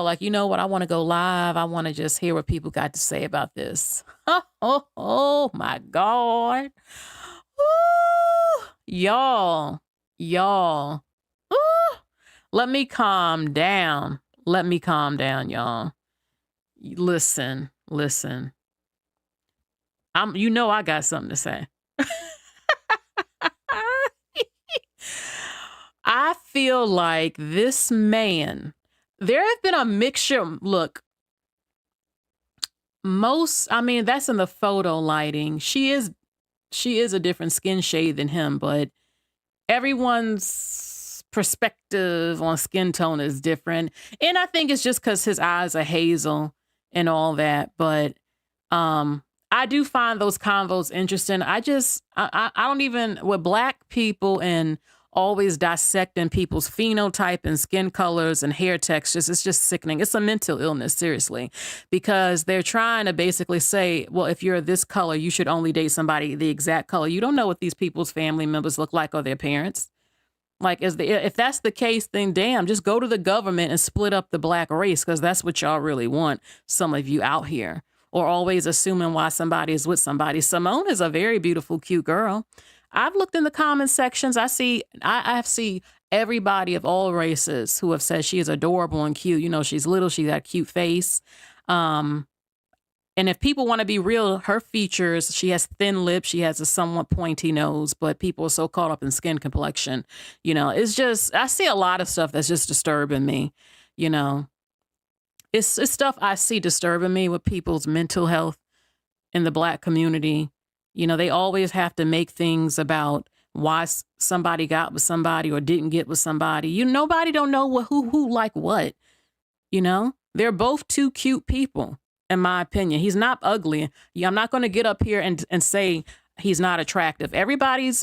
Like, you know what? I want to go live. I want to just hear what people got to say about this. Oh my God. Woo! Y'all. Woo! Let me calm down. Y'all. Listen. I got something to say. I feel like this man, there have been a mixture. Look, that's in the photo lighting. She is a different skin shade than him, but everyone's perspective on skin tone is different. And I think it's just because his eyes are hazel and all that. But I do find those convos interesting. I don't even, with black people and always dissecting people's phenotype and skin colors and hair textures, it's just sickening. It's a mental illness, seriously, because they're trying to basically say, well, if you're this color, you should only date somebody the exact color. You don't know what these people's family members look like or their parents. Like, if that's the case, then damn, just go to the government and split up the black race, because that's what y'all really want, some of you out here. Or always assuming why somebody is with somebody. Simone is a very beautiful, cute girl. I've looked in the comment sections. I see everybody of all races who have said she is adorable and cute. You know, she's little. She got a cute face. And if people want to be real, her features, she has thin lips. She has a somewhat pointy nose, but people are so caught up in skin complexion. You know, it's just, I see a lot of stuff that's just disturbing me. You know, it's stuff I see disturbing me with people's mental health in the black community. You know, they always have to make things about why somebody got with somebody or didn't get with somebody. Nobody don't know who like what. You know, they're both two cute people, in my opinion. He's not ugly. I'm not going to get up here and say he's not attractive. Everybody's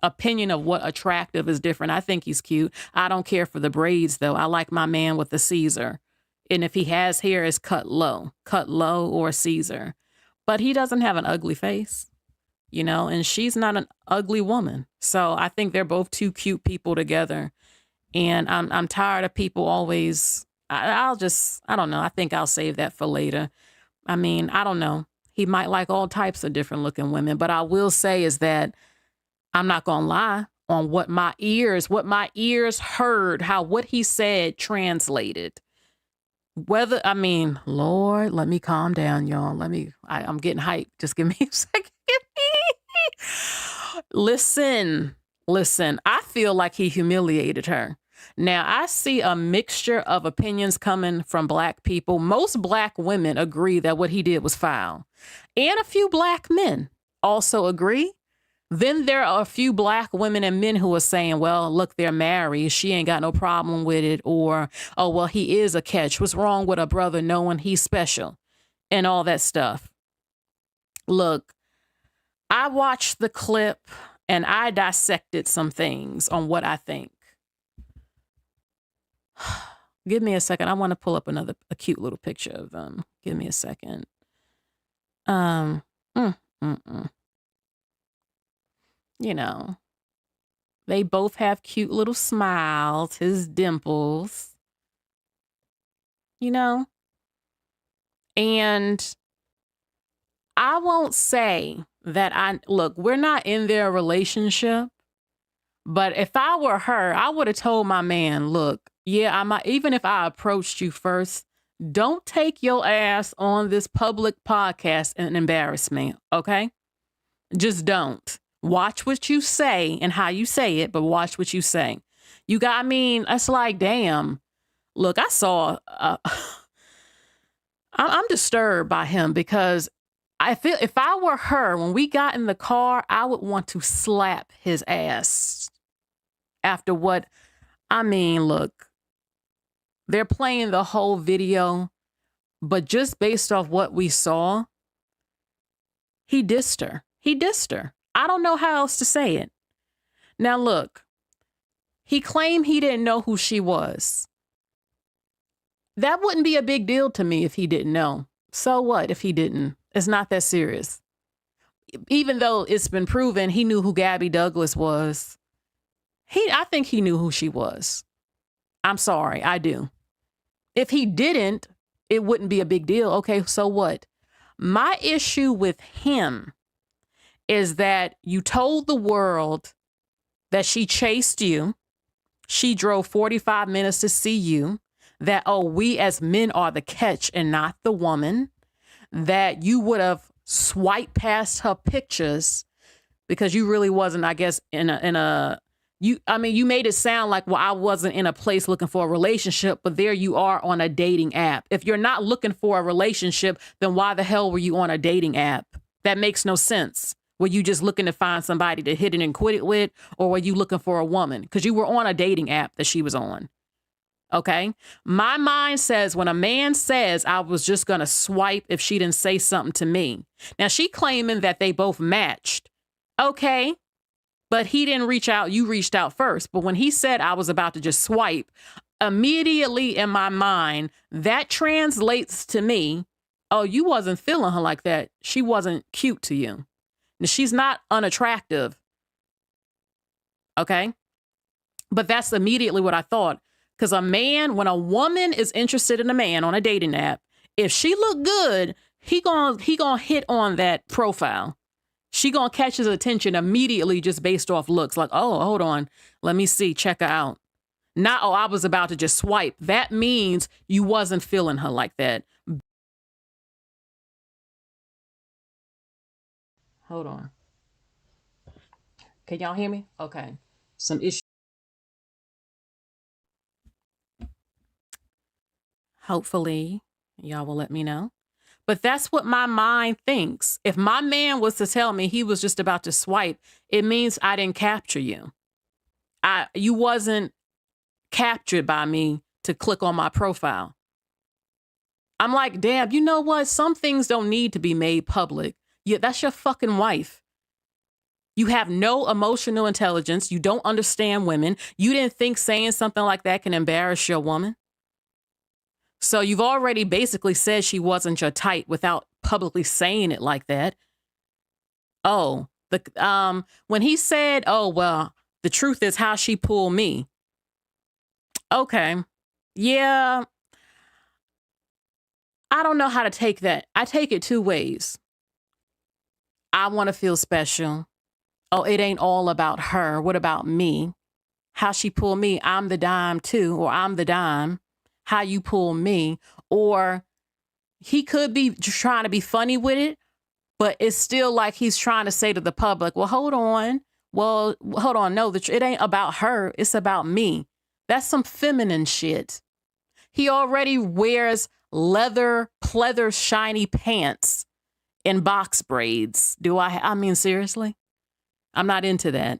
opinion of what attractive is different. I think he's cute. I don't care for the braids, though. I like my man with the Caesar. And if he has hair, it's cut low or Caesar. But he doesn't have an ugly face, you know, and she's not an ugly woman. So I think they're both two cute people together. And I'm tired of people always, I don't know. I think I'll save that for later. I mean, I don't know. He might like all types of different looking women. But I will say is that I'm not going to lie on what my ears heard, how what he said translated. Lord, let me calm down, y'all. I'm getting hyped. Just give me a second. Listen. I feel like he humiliated her. Now, I see a mixture of opinions coming from black people. Most black women agree that what he did was foul. And a few black men also agree. Then there are a few black women and men who are saying, well, look, they're married. She ain't got no problem with it. Or, oh, well, he is a catch. What's wrong with a brother knowing he's special and all that stuff? Look, I watched the clip and I dissected some things on what I think. Give me a second. I want to pull up a cute little picture of them. Give me a second. You know, they both have cute little smiles, his dimples, you know, and I won't say that we're not in their relationship, but if I were her, I would have told my man, look, yeah, even if I approached you first, don't take your ass on this public podcast and embarrass me, okay? Just don't. Watch what you say and how you say it, but watch what you say. It's like, damn. Look, I saw, I'm disturbed by him because I feel if I were her, when we got in the car, I would want to slap his ass after what, look, they're playing the whole video, but just based off what we saw, he dissed her. I don't know how else to say it. Now, look, he claimed he didn't know who she was. That wouldn't be a big deal to me if he didn't know. So what if he didn't? It's not that serious. Even though it's been proven he knew who Gabby Douglas was. I think he knew who she was. I'm sorry, I do. If he didn't, it wouldn't be a big deal. Okay, so what? My issue with him is that you told the world that she chased you. She drove 45 minutes to see you. That, oh, we as men are the catch and not the woman. That you would have swiped past her pictures because you really wasn't, I guess, you made it sound like, well, I wasn't in a place looking for a relationship, but there you are on a dating app. If you're not looking for a relationship, then why the hell were you on a dating app? That makes no sense. Were you just looking to find somebody to hit it and quit it with, or were you looking for a woman? Because you were on a dating app that she was on. Okay. My mind says when a man says I was just going to swipe if she didn't say something to me. Now she claiming that they both matched. Okay. But he didn't reach out. You reached out first. But when he said I was about to just swipe, immediately in my mind, that translates to me, oh, you wasn't feeling her like that. She wasn't cute to you. Now, she's not unattractive. Okay. But that's immediately what I thought. Because when a woman is interested in a man on a dating app, if she look good, he gonna hit on that profile. She gonna catch his attention immediately just based off looks. Like, oh, hold on, let me see, check her out. Not, oh, I was about to just swipe. That means you wasn't feeling her like that. Hold on. Can y'all hear me? Okay. Some issue. Hopefully, y'all will let me know. But that's what my mind thinks. If my man was to tell me he was just about to swipe, it means I didn't capture you. You wasn't captured by me to click on my profile. I'm like, damn, you know what? Some things don't need to be made public. Yeah, that's your fucking wife. You have no emotional intelligence. You don't understand women. You didn't think saying something like that can embarrass your woman. So you've already basically said she wasn't your type without publicly saying it like that. Oh, when he said, oh, well, the truth is how she pulled me. Okay. Yeah. I don't know how to take that. I take it two ways. I want to feel special. Oh, it ain't all about her. What about me? How she pulled me. I'm the dime too, or I'm the dime. How you pull me. Or he could be trying to be funny with it, but it's still like he's trying to say to the public, well, hold on. Well, hold on. No, it ain't about her. It's about me. That's some feminine shit. He already wears leather, pleather, shiny pants in box braids. I mean, seriously? I'm not into that.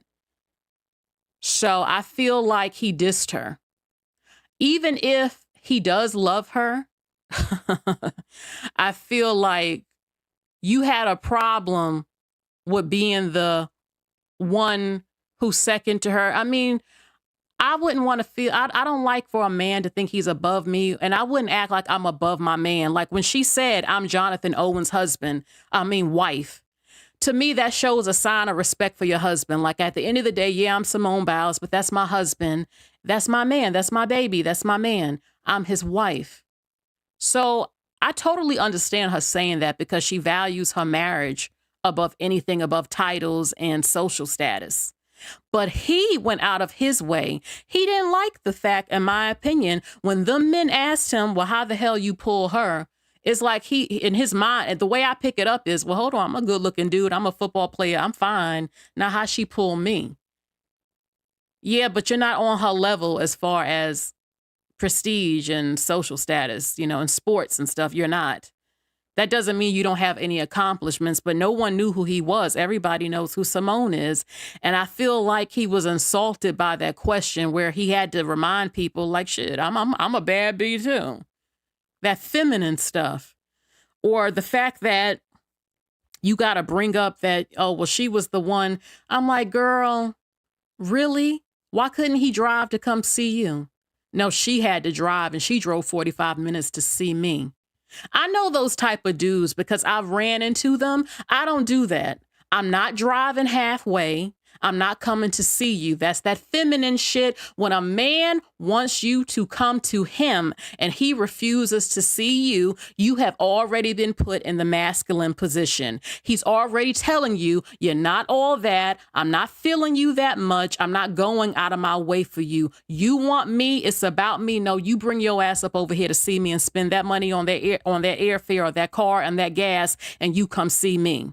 So I feel like he dissed her. Even if he does love her, I feel like you had a problem with being the one who's second to her. I mean, I wouldn't want to feel, I don't like for a man to think he's above me, and I wouldn't act like I'm above my man. Like when she said, I'm Jonathan Owen's wife, to me, that shows a sign of respect for your husband. Like at the end of the day, yeah, I'm Simone Biles, but that's my husband. That's my man. That's my baby. That's my man. I'm his wife. So I totally understand her saying that because she values her marriage above anything, above titles and social status. But he went out of his way. He didn't like the fact, in my opinion, when the men asked him, well, how the hell you pull her? It's like he, in his mind, and the way I pick it up is, well, hold on, I'm a good looking dude. I'm a football player. I'm fine. Now how she pull me? Yeah, but you're not on her level as far as prestige and social status, in sports and stuff. You're not. That doesn't mean you don't have any accomplishments, but no one knew who he was. Everybody knows who Simone is. And I feel like he was insulted by that question where he had to remind people like, shit, I'm a bad bee too. That feminine stuff. Or the fact that you got to bring up that, oh, well, she was the one. I'm like, girl, really? Why couldn't he drive to come see you? No, she had to drive, and she drove 45 minutes to see me. I know those type of dudes because I've ran into them. I don't do that. I'm not driving halfway. I'm not coming to see you. That's that feminine shit. When a man wants you to come to him and he refuses to see you, you have already been put in the masculine position. He's already telling you, you're not all that. I'm not feeling you that much. I'm not going out of my way for you. You want me. It's about me. No, you bring your ass up over here to see me and spend that money on their airfare or that car and that gas, and you come see me.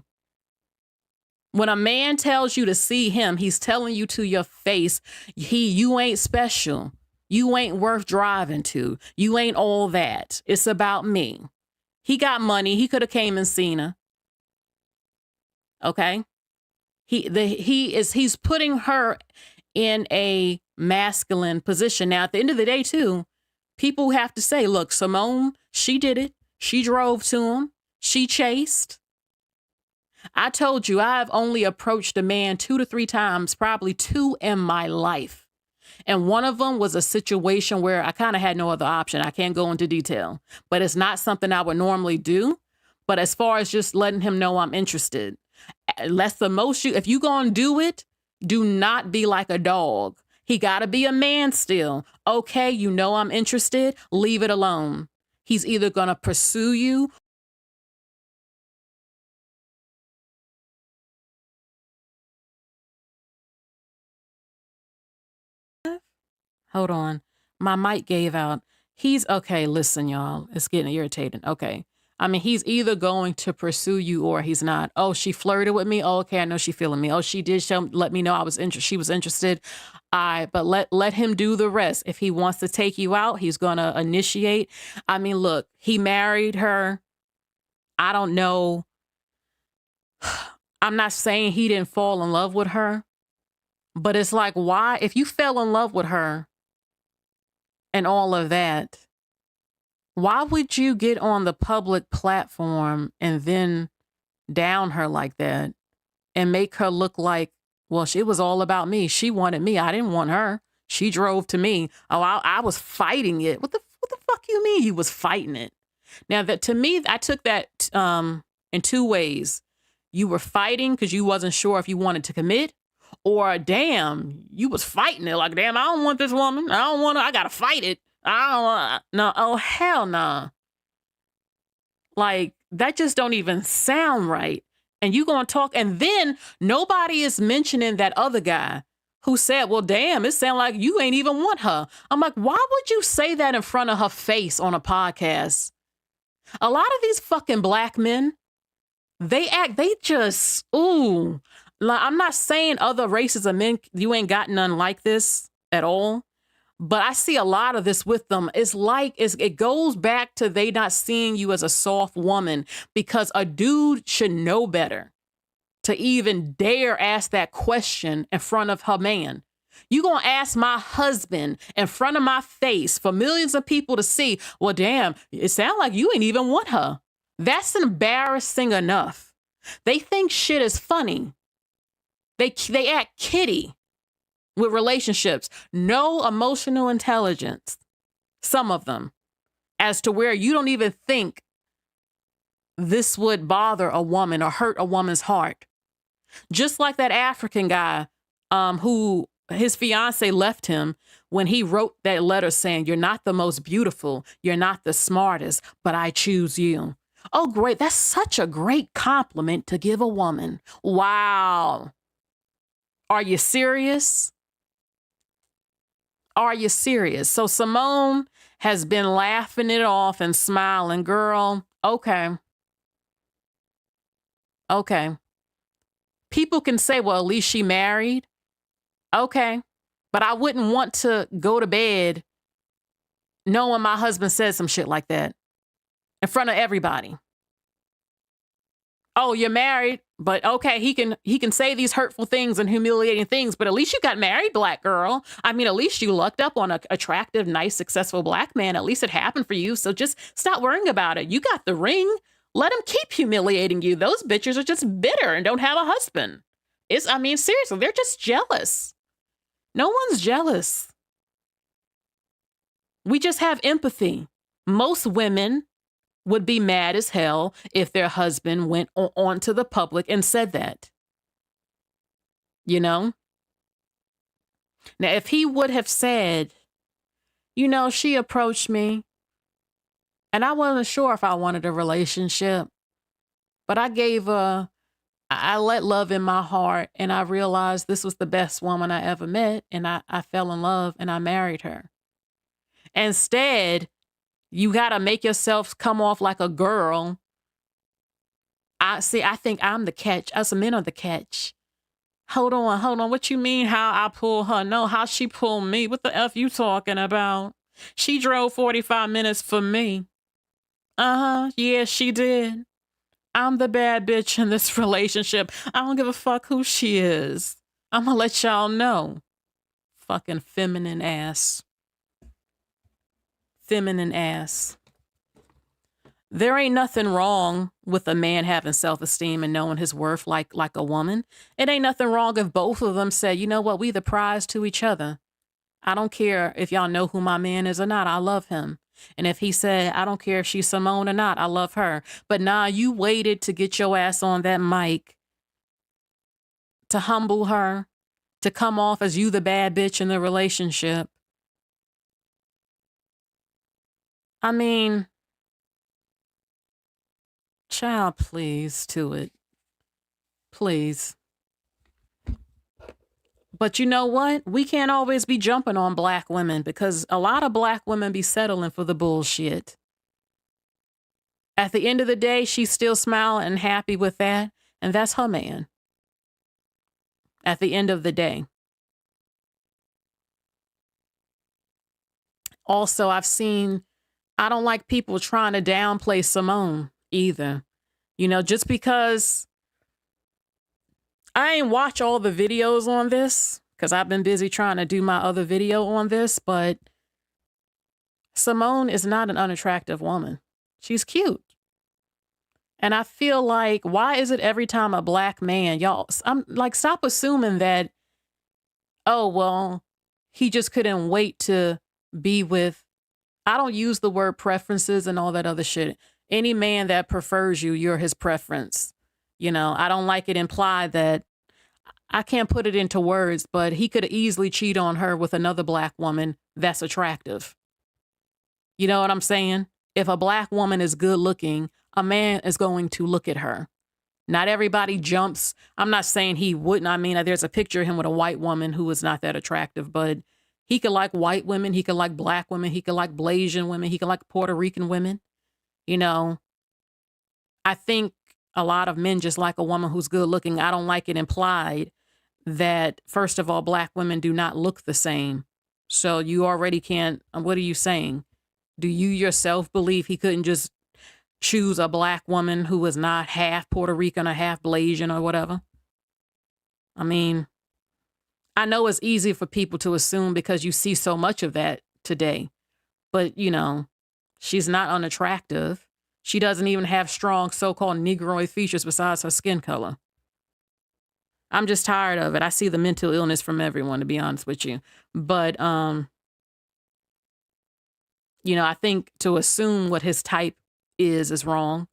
When a man tells you to see him, he's telling you to your face, you ain't special. You ain't worth driving to. You ain't all that. It's about me. He got money. He could have came and seen her. Okay? He's putting her in a masculine position. Now, at the end of the day, too, people have to say, look, Simone, she did it. She drove to him. She chased. I told you I've only approached a man 2 to 3 times, probably 2 in my life. And one of them was a situation where I kind of had no other option. I can't go into detail, but it's not something I would normally do. But as far as just letting him know I'm interested, that's the most if you going to do it, do not be like a dog. He got to be a man still. Okay, you know I'm interested. Leave it alone. He's either going to pursue you. Hold on. My mic gave out. He's okay. Listen, y'all. It's getting irritating. Okay. I mean, he's either going to pursue you or he's not. Oh, she flirted with me. Oh, okay. I know she feeling me. Oh, she did let me know she was interested. But let him do the rest. If he wants to take you out, he's going to initiate. I mean, look, he married her. I don't know. I'm not saying he didn't fall in love with her, but it's like, why? If you fell in love with her and all of that, why would you get on the public platform and then down her like that and make her look like, well, it was all about me. She wanted me. I didn't want her. She drove to me. Oh, I was fighting it. What the fuck you mean you was fighting it? Now, that to me, I took that in 2 ways. You were fighting because you wasn't sure if you wanted to commit, or damn, you was fighting it. Like, damn, I don't want this woman. I don't want her. I got to fight it. I don't want no. Oh, hell no. Nah. Like, that just don't even sound right. And you going to talk, and then nobody is mentioning that other guy who said, well, damn, it sound like you ain't even want her. I'm like, why would you say that in front of her face on a podcast? A lot of these fucking black men, they just, ooh. Like, I'm not saying other races of men, you ain't got none like this at all. But I see a lot of this with them. It's like it goes back to they not seeing you as a soft woman, because a dude should know better to even dare ask that question in front of her man. You gonna ask my husband in front of my face for millions of people to see, well, damn, it sounds like you ain't even want her. That's embarrassing enough. They think shit is funny. They act kiddie with relationships. No emotional intelligence. Some of them. As to where you don't even think this would bother a woman or hurt a woman's heart. Just like that African guy who his fiance left him when he wrote that letter saying, you're not the most beautiful, you're not the smartest, but I choose you. Oh, great. That's such a great compliment to give a woman. Wow. Are you serious? Are you serious? So Simone has been laughing it off and smiling. Girl, okay. Okay. People can say, well, at least she married. Okay. But I wouldn't want to go to bed knowing my husband said some shit like that in front of everybody. Oh, you're married, but okay, he can say these hurtful things and humiliating things, but at least you got married, black girl. I mean, at least you lucked up on an attractive, nice, successful black man. At least it happened for you. So just stop worrying about it. You got the ring. Let him keep humiliating you. Those bitches are just bitter and don't have a husband. Seriously, they're just jealous. No one's jealous. We just have empathy. Most women would be mad as hell if their husband went onto the public and said that. you know? Now, if he would have said, she approached me and I wasn't sure if I wanted a relationship, but I let love in my heart and I realized this was the best woman I ever met and I fell in love and I married her. Instead, you got to make yourself come off like a girl. I think I'm the catch. Us men are the catch. Hold on. What you mean how I pull her? No, how she pull me? What the F you talking about? She drove 45 minutes for me. Yeah, she did. I'm the bad bitch in this relationship. I don't give a fuck who she is. I'm gonna let y'all know. Fucking feminine ass. Feminine ass. There ain't nothing wrong with a man having self-esteem and knowing his worth like a woman. It ain't nothing wrong if both of them say, you know what, we the prize to each other. I don't care if y'all know who my man is or not. I love him. And if he said, I don't care if she's Simone or not, I love her. But nah, you waited to get your ass on that mic to humble her, to come off as you the bad bitch in the relationship. I mean, child, please to it. Please. But you know what? We can't always be jumping on black women because a lot of black women be settling for the bullshit. At the end of the day, she's still smiling and happy with that. And that's her man. At the end of the day. Also, I don't like people trying to downplay Simone either. Just because I ain't watch all the videos on this because I've been busy trying to do my other video on this, but Simone is not an unattractive woman. She's cute. And I feel like, why is it every time a black man, y'all, I'm like, stop assuming that, oh, well, he just couldn't wait to be with, I don't use the word preferences and all that other shit. Any man that prefers you, you're his preference. I don't like it implied that, I can't put it into words, but he could easily cheat on her with another black woman that's attractive. You know what I'm saying? If a black woman is good looking, a man is going to look at her. Not everybody jumps. I'm not saying he wouldn't. I mean, there's a picture of him with a white woman who is not that attractive, but he could like white women. He could like black women. He could like Blasian women. He could like Puerto Rican women. I think a lot of men just like a woman who's good looking. I don't like it implied that, first of all, black women do not look the same. So you already can't, what are you saying? Do you yourself believe he couldn't just choose a black woman who was not half Puerto Rican or half Blasian or whatever? I mean, I know it's easy for people to assume because you see so much of that today. But, she's not unattractive. She doesn't even have strong so-called Negroid features besides her skin color. I'm just tired of it. I see the mental illness from everyone, to be honest with you. But, I think to assume what his type is wrong.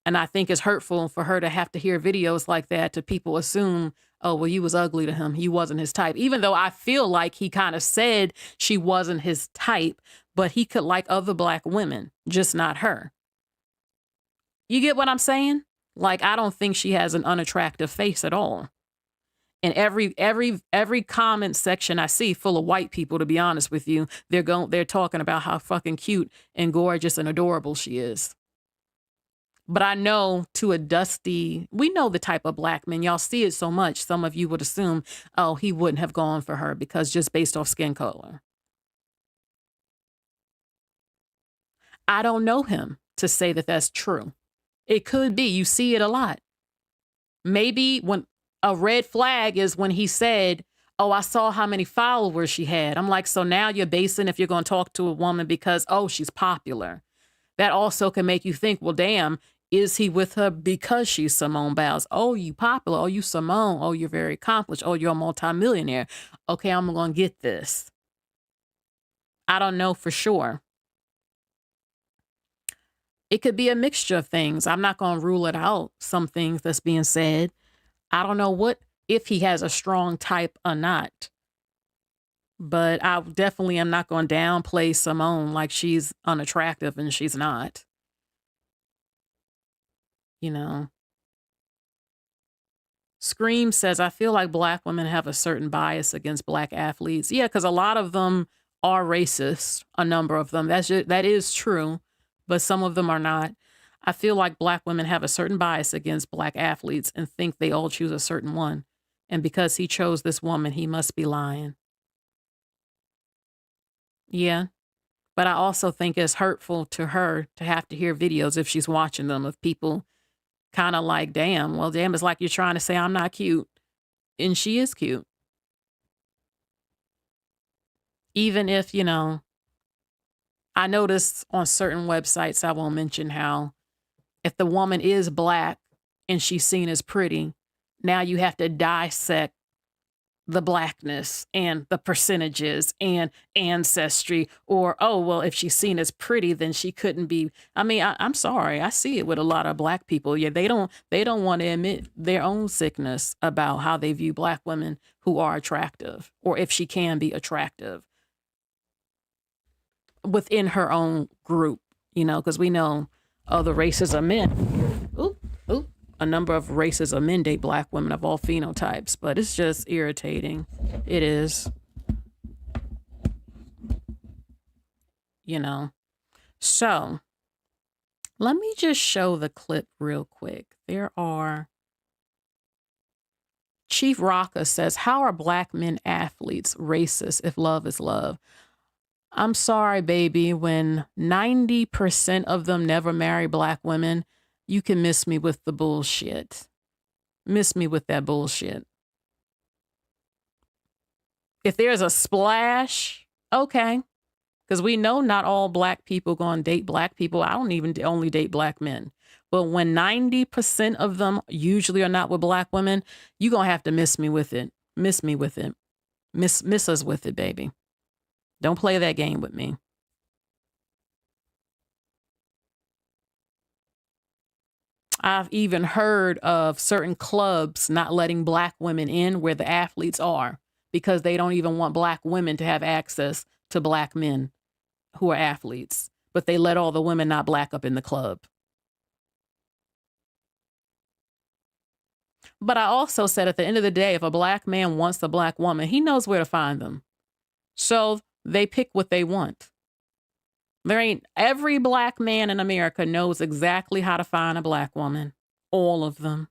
And I think it's hurtful for her to have to hear videos like that to people assume, oh, well, you was ugly to him. You wasn't his type. Even though I feel like he kind of said she wasn't his type, but he could like other black women, just not her. You get what I'm saying? Like, I don't think she has an unattractive face at all. And every comment section I see full of white people, to be honest with you, they're talking about how fucking cute and gorgeous and adorable she is. But I know we know the type of black men. Y'all see it so much. Some of you would assume, oh, he wouldn't have gone for her because just based off skin color. I don't know him to say that that's true. It could be. You see it a lot. Maybe when a red flag is when he said, oh, I saw how many followers she had. I'm like, so now you're basing if you're going to talk to a woman because, oh, she's popular. That also can make you think, well, damn, is he with her because she's Simone Biles? Oh, you popular. Oh, you Simone. Oh, you're very accomplished. Oh, you're a multimillionaire. Okay, I'm going to get this. I don't know for sure. It could be a mixture of things. I'm not going to rule it out. Some things that's being said. I don't know what if he has a strong type or not. But I definitely am not going to downplay Simone like she's unattractive, and she's not. You know. Scream says, I feel like black women have a certain bias against black athletes. Yeah, because a lot of them are racist, a number of them. That is true, but some of them are not. I feel like black women have a certain bias against black athletes and think they all choose a certain one. And because he chose this woman, he must be lying. Yeah. But I also think it's hurtful to her to have to hear videos if she's watching them of people kind of like, damn, it's like you're trying to say I'm not cute. And she is cute. Even if, I noticed on certain websites, I won't mention how, if the woman is black and she's seen as pretty, now you have to dissect the blackness and the percentages and ancestry, or, oh, well, if she's seen as pretty, then she couldn't be. I mean, I'm sorry. I see it with a lot of black people. Yeah, they don't want to admit their own sickness about how they view black women who are attractive, or if she can be attractive within her own group, because we know other races of men. Oop. A number of races of men date black women of all phenotypes, but it's just irritating. It is. So let me just show the clip real quick. Chief Rocka says, how are black men athletes racist if love is love? I'm sorry, baby. When 90% of them never marry black women, you can miss me with the bullshit. Miss me with that bullshit. If there's a splash, okay. Because we know not all black people going to date black people. I don't even only date black men. But when 90% of them usually are not with black women, you're going to have to miss me with it. Miss me with it. Miss us with it, baby. Don't play that game with me. I've even heard of certain clubs not letting black women in where the athletes are because they don't even want black women to have access to black men who are athletes, but they let all the women not black up in the club. But I also said at the end of the day, if a black man wants a black woman, he knows where to find them. So they pick what they want. Every black man in America knows exactly how to find a black woman. All of them.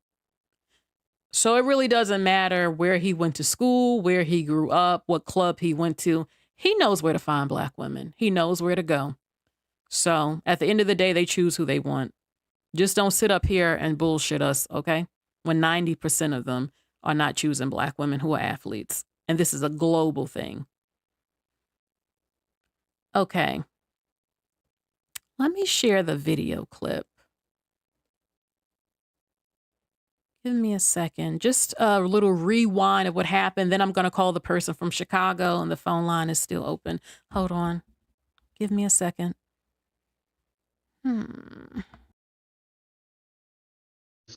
So it really doesn't matter where he went to school, where he grew up, what club he went to. He knows where to find black women. He knows where to go. So at the end of the day, they choose who they want. Just don't sit up here and bullshit us, okay? When 90% of them are not choosing black women who are athletes. And this is a global thing. Okay. Let me share the video clip. Give me a second. Just a little rewind of what happened. Then I'm going to call the person from Chicago, and the phone line is still open. Hold on. Give me a second.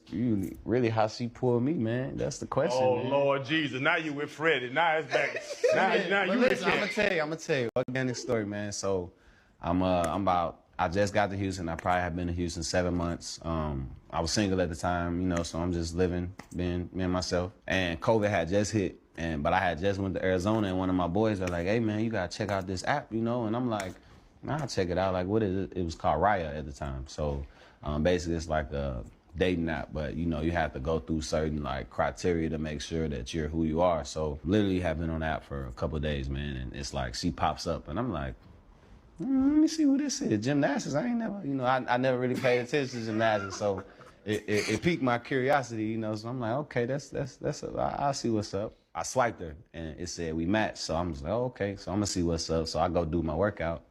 You really how she pulled me, man. That's the question. Oh, man. Lord Jesus. Now you with Freddie. Now it's back. now you with listen, I'm gonna tell you. Organic story, man. So I just got to Houston. I probably have been to Houston 7 months. I was single at the time, so I'm just living, being me and myself. And COVID had just hit, but I had just went to Arizona, and one of my boys are like, hey man, you gotta check out this app, and I'm like, I'll check it out. Like, what is it? It was called Raya at the time. So basically it's like a dating app, but you have to go through certain like criteria to make sure that you're who you are. So literally have been on the app for a couple of days, man, and it's like she pops up and I'm like, let me see who this is. Gymnastics. I ain't never, I never really paid attention to gymnastics, so it piqued my curiosity, So I'm like, okay, I'll see what's up. I swiped her and it said we matched, so I'm just like, oh, okay, so I'm gonna see what's up. So I go do my workout,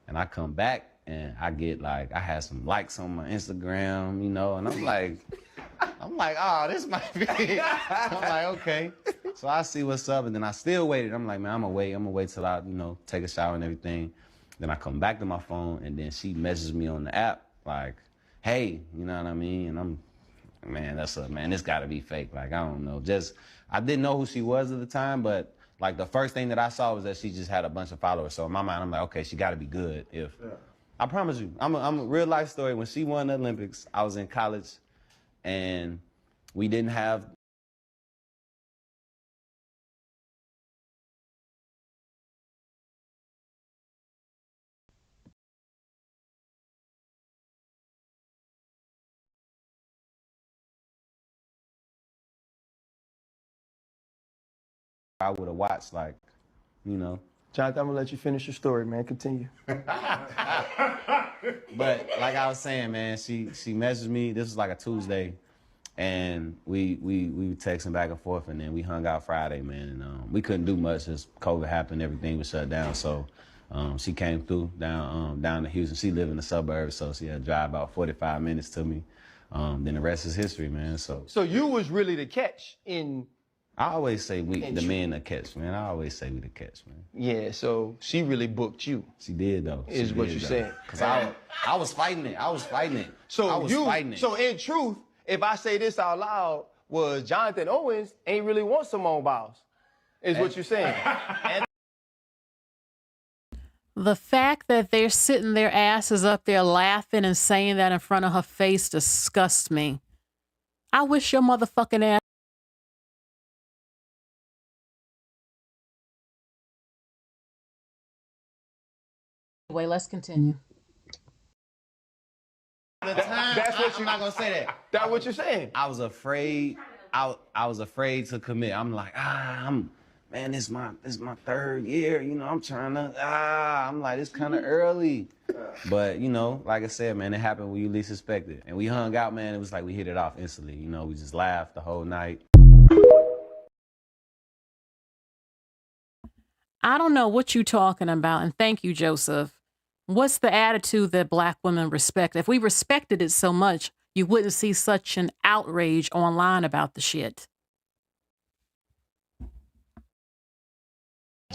and I come back and I get I had some likes on my Instagram, and I'm like, oh, this might be. I'm like, okay. So I see what's up, and then I still waited. I'm like, man, I'm gonna wait till I, take a shower and everything. Then I come back to my phone, and then she messages me on the app like, hey, you know what I mean? And man, this gotta be fake. Like, I don't know. I didn't know who she was at the time, but like the first thing that I saw was that she just had a bunch of followers. So in my mind, I'm like, okay, she gotta be good. I promise you, I'm a real life story. When she won the Olympics, I was in college and we didn't have I would have watched, like, you know. Jonathan, I'm gonna let you finish your story, man. Continue. But like I was saying, man, she messaged me. This was like a Tuesday, and we were texting back and forth, and then we hung out Friday, man. And we couldn't do much. Just COVID happened, everything was shut down. So she came through down to Houston. She lived in the suburbs, so she had to drive about 45 minutes to me. Then the rest is history, man. So you was really the catch in. I always say the men the catch, man. I always say we the catch, man. Yeah, so she really booked you. She did, though. Is what you're saying. Because I was fighting it. I was fighting it. So in truth, if I say this out loud, was Jonathan Owens ain't really want Simone Biles, is what you're saying. The fact that they're sitting their asses up there laughing and saying that in front of her face disgusts me. I wish your motherfucking ass. Anyway, let's continue. That's what I'm not gonna say that. That's what you're saying. I was afraid. I was afraid to commit. I'm like, man, this is my third year. You know, I'm trying to. I'm like, it's kind of early. But you know, like I said, man, it happened when you least expect it. And we hung out, man. It was like we hit it off instantly. You know, we just laughed the whole night. I don't know what you're talking about, and thank you, Joseph. What's the attitude that Black women respect? If we respected it so much, you wouldn't see such an outrage online about the shit.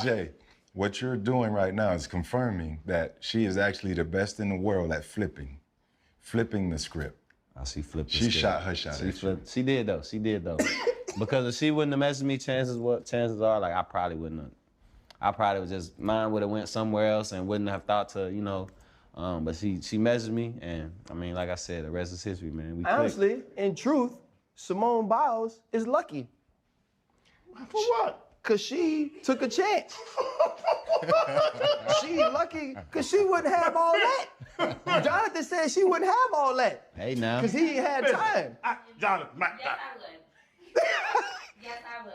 Jay, what you're doing right now is confirming that she is actually the best in the world at flipping the script. She flipped the She script. shot her shot. She did though. Because if she wouldn't have messaged me, chances are, like, I probably wouldn't have. I probably would just, mine would have went somewhere else and wouldn't have thought to, you know, but she messaged me, and I mean, like I said, the rest is history, man. Honestly, in truth, Simone Biles is lucky. For what? Because she took a chance. She lucky because she wouldn't have all that. Jonathan said she wouldn't have all that. Hey, now. Because he had time. Jonathan, Yes, I would. Yes, I would.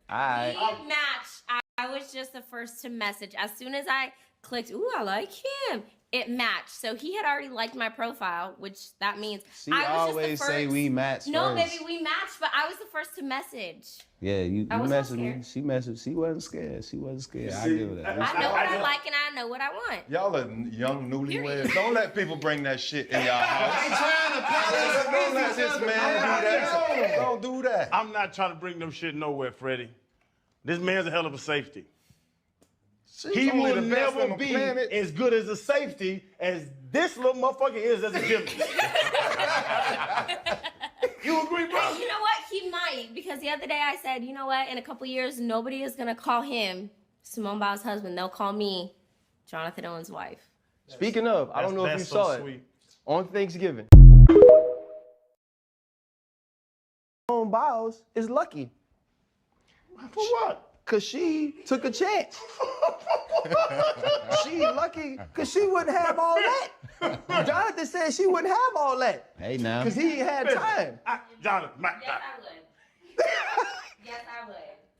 All right. We matched. I was just the first to message. As soon as I clicked, ooh, I like him, it matched. So he had already liked my profile, which that means She I was always just the first. say we match No, first. baby, we matched, but I was the first to message. Yeah, you I was not messaged me. scared. She messaged. She wasn't scared. I give her that. I know what I like and I know what I want. Y'all are young newlyweds. Don't let people bring that shit in y'all house. Don't let this man do that. Don't do that. I'm not trying to bring them shit nowhere, Freddie. This man's a hell of a safety. He will never be as good as a safety as this little motherfucker is as a gymnast. You agree, bro? You know what? He might, because the other day I said, you know what? In a couple years, nobody is gonna call him Simone Biles' husband. They'll call me Jonathan Owens' wife. Speaking of, I don't know if you saw it. On Thanksgiving, Simone Biles is lucky. For what? Because she took a chance. She lucky because she wouldn't have all that. Jonathan said she wouldn't have all that. Hey, now. Because he had time. Jonathan, Yes, I would. Yes, I would.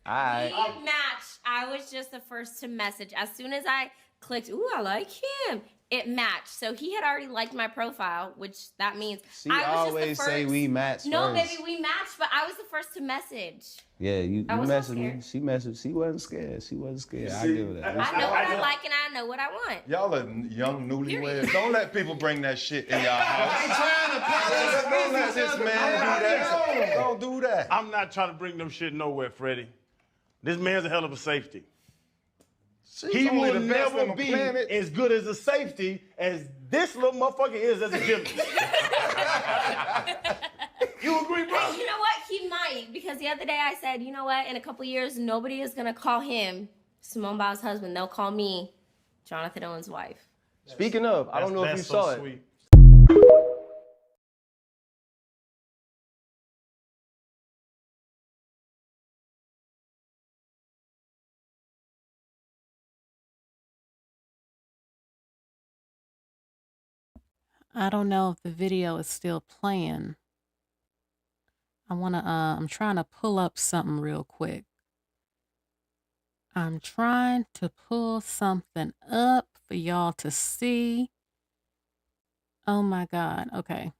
All right. We matched. I was just the first to message. As soon as I clicked, ooh, I like him, it matched. So he had already liked my profile, which that means She I was always just the first. say we match No, first. baby, we matched, but I was the first to message. Yeah, you I was not messaged me. scared. She messaged. She wasn't scared. I give her that. I know what I like and I know what I want. Y'all are young newlyweds. Don't let people bring that shit in y'all house. Don't let this man do that. Don't do that. I'm not trying to bring them shit nowhere, Freddie. This man's a hell of a safety. He will never be as good as a safety as this little motherfucker is as a gymnast. You agree, bro? You know what? He might, because the other day I said, you know what? In a couple years, nobody is gonna call him Simone Biles' husband. They'll call me Jonathan Owens' wife. Speaking of, I don't know if you saw it. Sweet. I don't know if the video is still playing. I'm trying to pull up something real quick. I'm trying to pull something up for y'all to see. Oh my God. Okay.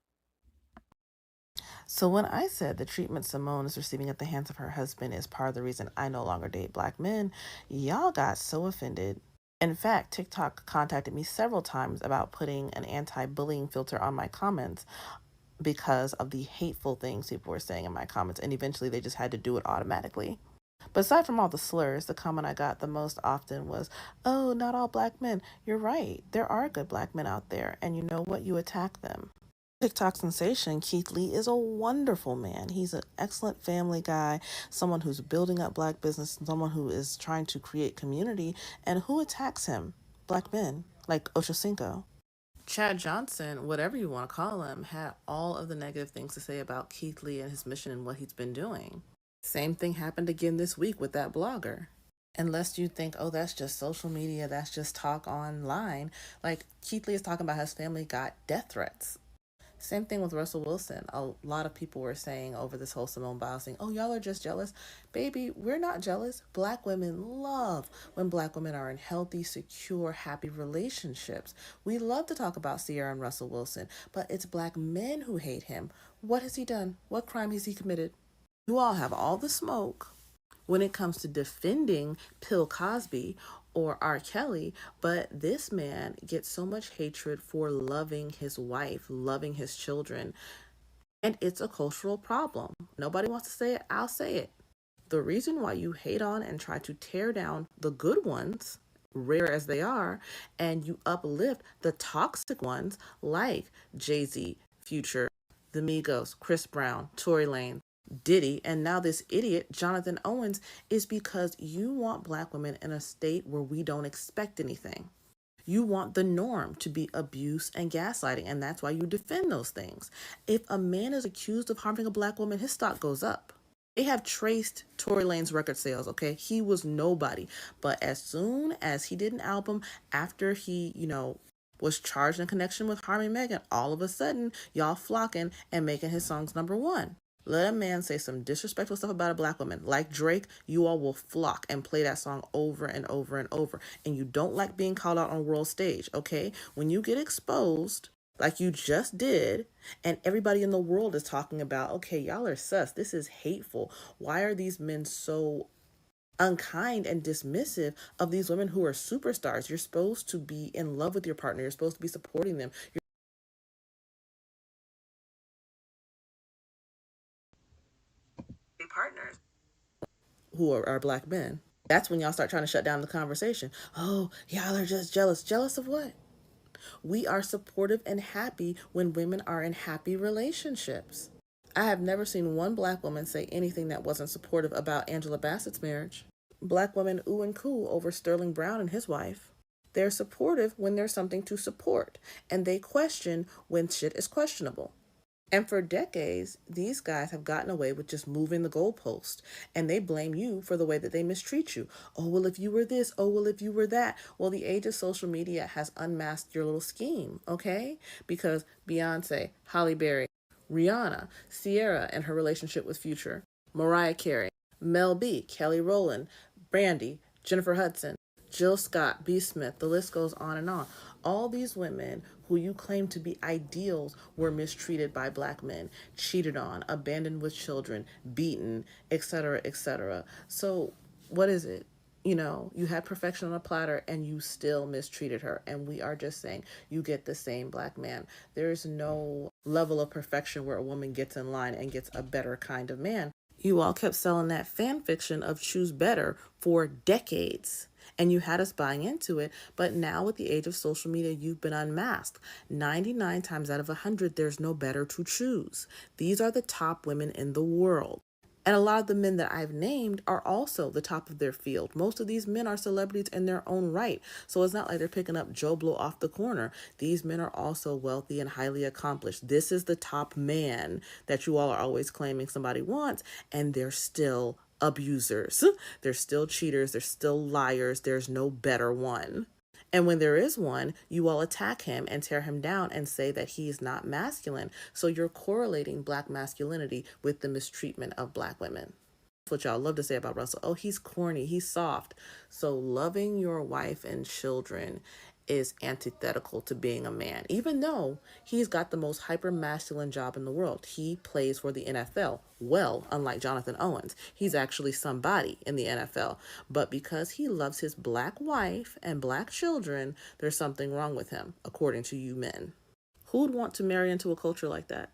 So when I said the treatment Simone is receiving at the hands of her husband is part of the reason I no longer date black men, y'all got so offended. In fact, TikTok contacted me several times about putting an anti-bullying filter on my comments because of the hateful things people were saying in my comments, and eventually they just had to do it automatically. But aside from all the slurs, the comment I got the most often was, "Oh, not all black men." You're right. There are good black men out there, and you know what? You attack them. TikTok sensation Keith Lee is a wonderful man. He's an excellent family guy, someone who's building up black business, someone who is trying to create community. And who attacks him? Black men, like Ocho Cinco. Chad Johnson, whatever you want to call him, had all of the negative things to say about Keith Lee and his mission and what he's been doing. Same thing happened again this week with that blogger. Unless you think, oh, that's just social media, that's just talk online. Like, Keith Lee is talking about his family got death threats. Same thing with Russell Wilson. A lot of people were saying over this whole Simone Biles thing, oh, y'all are just jealous. Baby, we're not jealous. Black women love when black women are in healthy, secure, happy relationships. We love to talk about Sierra and Russell Wilson, but it's black men who hate him. What has he done? What crime has he committed? You all have all the smoke when it comes to defending Bill Cosby or R. Kelly, but this man gets so much hatred for loving his wife, loving his children, and it's a cultural problem. Nobody wants to say it, I'll say it. The reason why you hate on and try to tear down the good ones, rare as they are, and you uplift the toxic ones like Jay-Z, Future, the Migos, Chris Brown, Tory Lanez, Diddy, and now this idiot, Jonathan Owens, is because you want black women in a state where we don't expect anything. You want the norm to be abuse and gaslighting, and that's why you defend those things. If a man is accused of harming a black woman, his stock goes up. They have traced Tory Lanez record sales, okay? He was nobody. But as soon as he did an album after he, was charged in connection with harming Megan, all of a sudden, y'all flocking and making his songs #1. Let a man say some disrespectful stuff about a black woman, like Drake, you all will flock and play that song over and over and over. And you don't like being called out on a world stage, okay? When you get exposed, like you just did, and everybody in the world is talking about, okay, y'all are sus, this is hateful. Why are these men so unkind and dismissive of these women who are superstars? You're supposed to be in love with your partner. You're supposed to be supporting them. Partners who are black men. That's when y'all start trying to shut down the conversation. Oh, y'all are just jealous. Jealous of what? We are supportive and happy when women are in happy relationships. I have never seen one black woman say anything that wasn't supportive about Angela Bassett's marriage. Black women ooh and coo over Sterling Brown and his wife. They're supportive when there's something to support, and they question when shit is questionable. And for decades, these guys have gotten away with just moving the goalpost, and they blame you for the way that they mistreat you. Oh, well, if you were this, oh, well, if you were that. Well, the age of social media has unmasked your little scheme, okay? Because Beyonce, Halle Berry, Rihanna, Sierra and her relationship with Future, Mariah Carey, Mel B, Kelly Rowland, Brandy, Jennifer Hudson, Jill Scott, B. Smith, the list goes on and on. All these women who you claim to be ideals were mistreated by black men, cheated on, abandoned with children, beaten, etc., etc. So what is it? You had perfection on a platter and you still mistreated her. And we are just saying you get the same black man. There's no level of perfection where a woman gets in line and gets a better kind of man. You all kept selling that fan fiction of choose better for decades. And you had us buying into it, but now with the age of social media, you've been unmasked. 99 times out of 100, there's no better to choose. These are the top women in the world. And a lot of the men that I've named are also the top of their field. Most of these men are celebrities in their own right. So it's not like they're picking up Joe Blow off the corner. These men are also wealthy and highly accomplished. This is the top man that you all are always claiming somebody wants, and they're still abusers. They're still cheaters. They're still liars. There's no better one. And when there is one, you all attack him and tear him down and say that he's not masculine. So you're correlating black masculinity with the mistreatment of black women. That's what y'all love to say about Russell. Oh, he's corny, he's soft. So loving your wife and children is antithetical to being a man, even though he's got the most hyper masculine job in the world. He plays for the NFL. Well, unlike Jonathan Owens, he's actually somebody in the NFL. But because he loves his black wife and black children, there's something wrong with him, according to you men. Who'd want to marry into a culture like that?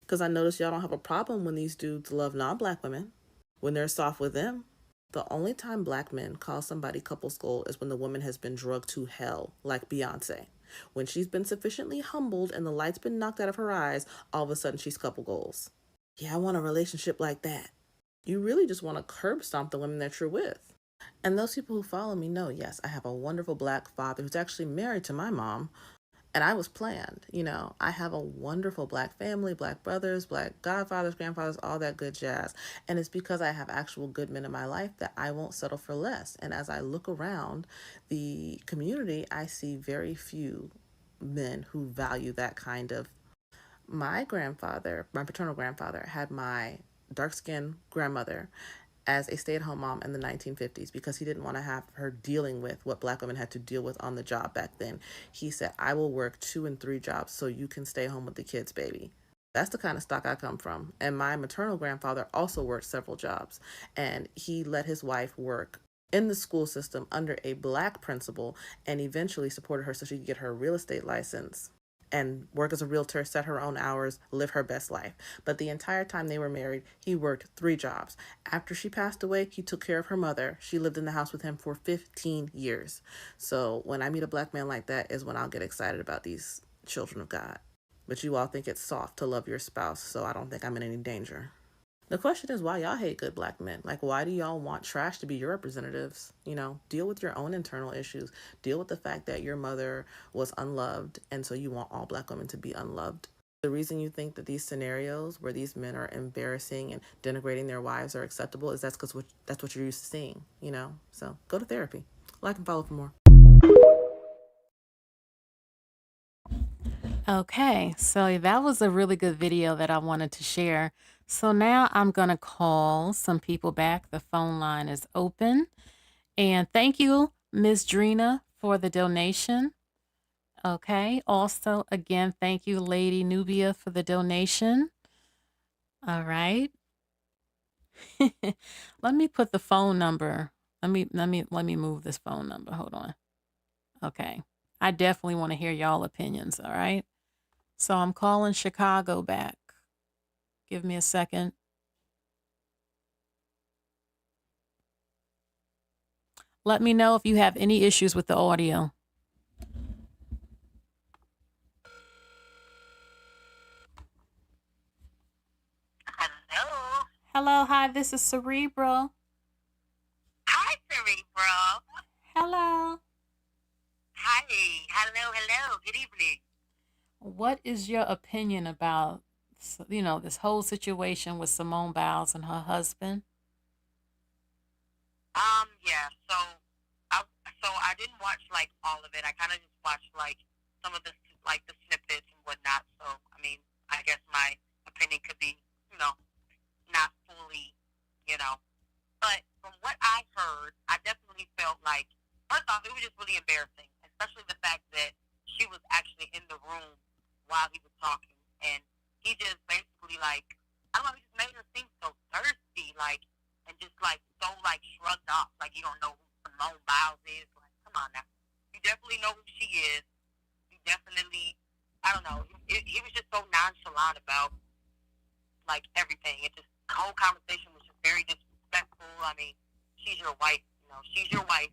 Because I notice y'all don't have a problem when these dudes love non-black women, when they're soft with them. The only time black men call somebody couple's goal is when the woman has been drugged to hell, like Beyonce. When she's been sufficiently humbled and the light's been knocked out of her eyes, all of a sudden she's couple goals. Yeah, I want a relationship like that. You really just want to curb stomp the women that you're with. And those people who follow me know, yes, I have a wonderful black father who's actually married to my mom. And I was planned, I have a wonderful black family, black brothers, black godfathers, grandfathers, all that good jazz. And it's because I have actual good men in my life that I won't settle for less. And as I look around the community, I see very few men who value that kind of. My paternal grandfather, had my dark-skinned grandmother as a stay-at-home mom in the 1950s because he didn't want to have her dealing with what black women had to deal with on the job back then. He said, I will work 2 and 3 jobs so you can stay home with the kids, baby. That's the kind of stock I come from. And my maternal grandfather also worked several jobs, and he let his wife work in the school system under a black principal and eventually supported her so she could get her real estate license and work as a realtor, set her own hours, live her best life. But the entire time they were married, he worked 3 jobs. After she passed away, he took care of her mother. She lived in the house with him for 15 years. So when I meet a black man like that is when I'll get excited about these children of God. But you all think it's soft to love your spouse, so I don't think I'm in any danger. The question is why y'all hate good black men. Like, why do y'all want trash to be your representatives? Deal with your own internal issues. Deal with the fact that your mother was unloved, and so you want all black women to be unloved. The reason you think that these scenarios where these men are embarrassing and denigrating their wives are acceptable is that's what you're used to seeing, So go to therapy. Like and follow for more. Okay, so that was a really good video that I wanted to share. So now I'm going to call some people back. The phone line is open. And thank you, Ms. Drina, for the donation. Okay, also, again, thank you, Lady Nubia, for the donation. All right. Let me put the phone number. Let me move this phone number. Hold on. Okay. I definitely want to hear y'all opinions, all right? So I'm calling Chicago back. Give me a second. Let me know if you have any issues with the audio. Hello. Hello, hi, this is Cerebral. Hi, Cerebral. Hello. Hi. Hello. Good evening. What is your opinion about, this whole situation with Simone Biles and her husband? Yeah. So I didn't watch all of it. I kind of just watched some of the the snippets and whatnot. So I mean, I guess my opinion could be, not fully, But from what I heard, I definitely felt like, first off, it was just really embarrassing, especially the fact that she was actually in the room while he was talking, and he just basically I don't know, he just made her seem so thirsty, and just so shrugged off, you don't know who Simone Biles is. Come on now, you definitely know who she is. You definitely, I don't know, he was just so nonchalant about everything. It just, the whole conversation was just very disrespectful. I mean, she's your wife, she's your wife.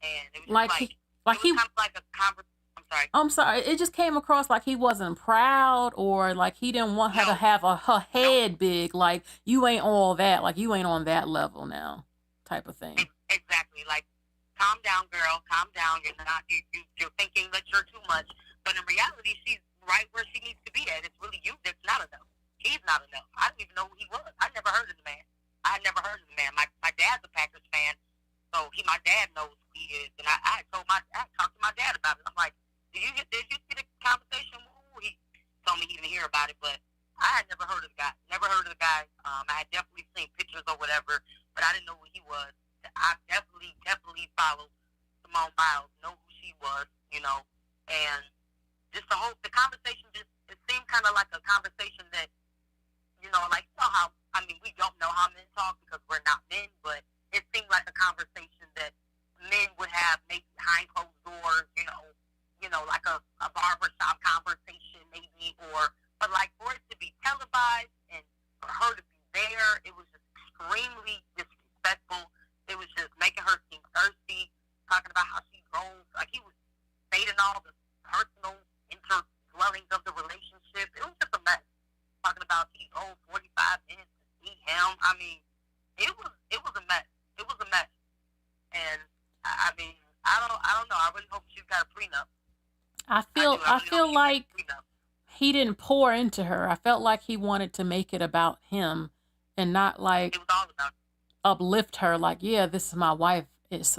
and it was Like just he, it like was he. kind of like a conversation. I'm sorry. I'm sorry. It just came across like he wasn't proud, or like he didn't want her to have her head big. Like you ain't all that. Like you ain't on that level now, type of thing. Exactly. Like, calm down, girl. Calm down. You're not. You're thinking that you're too much, but in reality, she's right where she needs to be at. It's really you that's not enough. He's not enough. I didn't even know who he was. I never heard of the man. I had never heard of the man. My dad's a Packers fan, so my dad knows who he is, and I talked to my dad about it. I'm like, did you see the conversation? Ooh, he told me he didn't hear about it, but I had never heard of the guy. Never heard of the guy. I had definitely seen pictures or whatever, but I didn't know who he was. I definitely followed Simone Biles, know who she was, and just the conversation it seemed kind of like a conversation that, like, how, we don't know how men talk because we're not men, but it seemed like a conversation that men would have maybe behind closed doors, like a barbershop conversation maybe, but like for it to be televised and for her to be there, it was just extremely disrespectful. It was just making her seem thirsty, talking about how she drove, like he was stating all the personal interdwellings of the relationship. It was just a mess. Talking about he drove 45 minutes to see him. It was a mess. It was a mess. And I don't know. I really hope she's got a prenup. I feel like he didn't pour into her. I felt like he wanted to make it about him and not like it was all about uplift her. Like, yeah, this is my wife.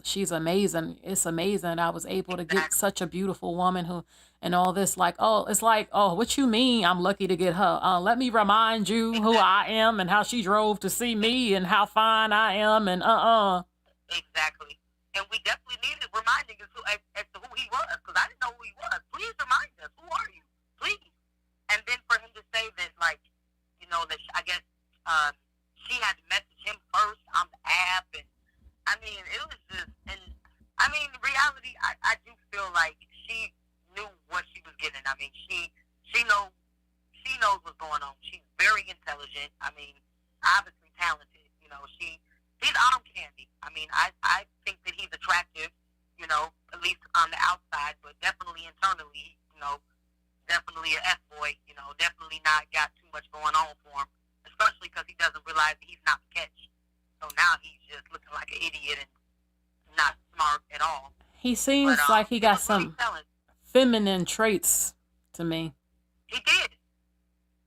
She's amazing. It's amazing. I was able to get such a beautiful woman who, and all this, like, what you mean? I'm lucky to get her. Let me remind you who I am and how she drove to see me and how fine I am and Exactly. And we definitely needed reminding us as to who he was, because I didn't know who he was. Please remind us. Who are you? Please. And then for him to say that, like, that I guess she had to message him first on the app, and it was just, and in reality, I do feel like she knew what she was getting. She knows what's going on. She's very intelligent. Obviously talented. He's arm candy. I think that he's attractive, at least on the outside, but definitely internally, definitely an F-boy, definitely not got too much going on for him, especially because he doesn't realize that he's not the catch. So now he's just looking like an idiot and not smart at all. he seems like he got some feminine traits to me. He did.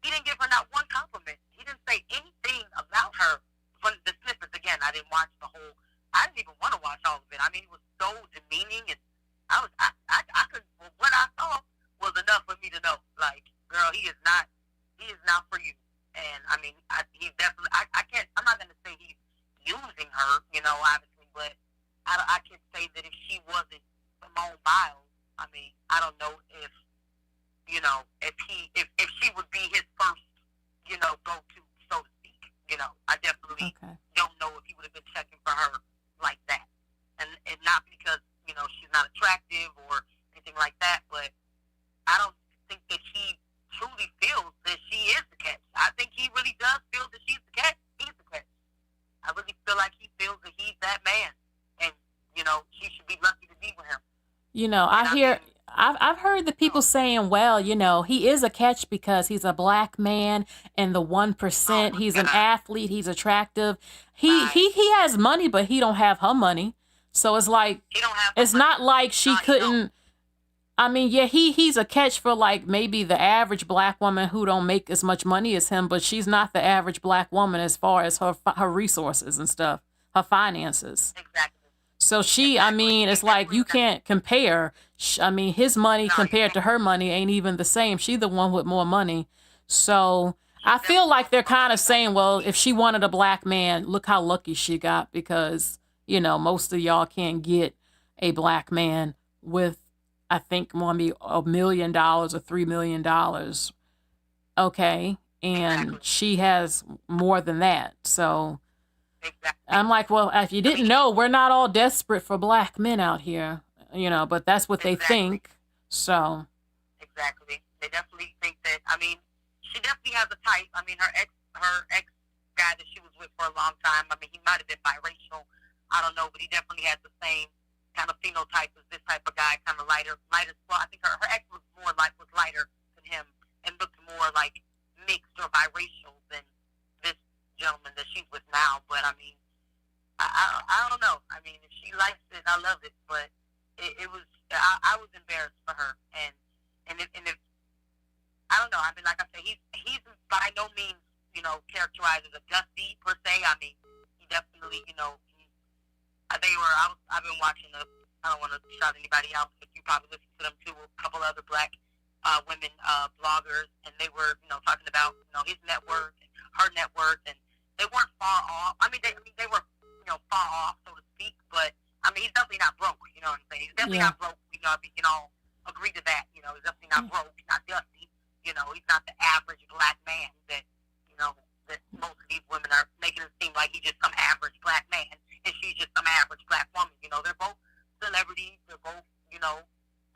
He didn't give her not one compliment. He didn't say anything about her. From the snippets, again, I didn't watch the whole. I didn't even want to watch all of it. It was so demeaning, and I could. What I saw was enough for me to know, like, girl, he is not for you. And he's definitely. I can't. I'm not gonna say he's using her, obviously, but I can say that if she wasn't Simone Biles, I don't know if if she would be his first, go-to, so to speak. I definitely don't know if he would have been checking for her like that. And not because, she's not attractive or anything like that, but I don't think that he truly feels that she is the catch. I think he really does feel that she's the catch. He's the catch. I really feel like he feels that he's that man. And, she should be lucky to be with him. I've heard the people saying, well, he is a catch because he's a black man and the 1%, he's an athlete, he's attractive. He has money, but he don't have her money. So it's like, it's not like she couldn't. He's a catch for like maybe the average black woman who don't make as much money as him, but she's not the average black woman as far as her resources and stuff, her finances. Exactly. So it's like you can't compare. His money compared to her money ain't even the same. She's the one with more money. So I feel like they're kind of saying, well, if she wanted a black man, look how lucky she got because, most of y'all can't get a black man with, I think, maybe $1 million or $3 million. Okay. And she has more than that. So I'm like, well, if you didn't know, we're not all desperate for black men out here, but that's what they think. So. Exactly. They definitely think that, she definitely has a type. Her ex guy that she was with for a long time, he might have been biracial. I don't know, but he definitely has the same kind of phenotype is this type of guy, kind of lighter. Well, I think her ex was lighter than him and looked more like mixed or biracial than this gentleman that she's with now. But I mean, I don't know. I mean, if she likes it, I love it. But it was I was embarrassed for her, and if I don't know. I mean, like I said, he's by no means, you know, characterized as a dusty per se. I mean, he definitely, you know, I've been watching I don't want to shout anybody out, but you probably listen to them too. A couple other black women bloggers, and they were, you know, talking about, you know, his net worth and her net worth, and they weren't far off. I mean, they were, you know, far off, so to speak. But I mean, he's definitely not broke. You know what I'm saying? He's definitely not broke. You know, we can all agree to that. You know, he's definitely not broke. He's not dusty. You know, he's not the average black man that, you know, that most of these women are making it seem like he's just some average black man and she's just some average black woman. You know, they're both celebrities. They're both, you know,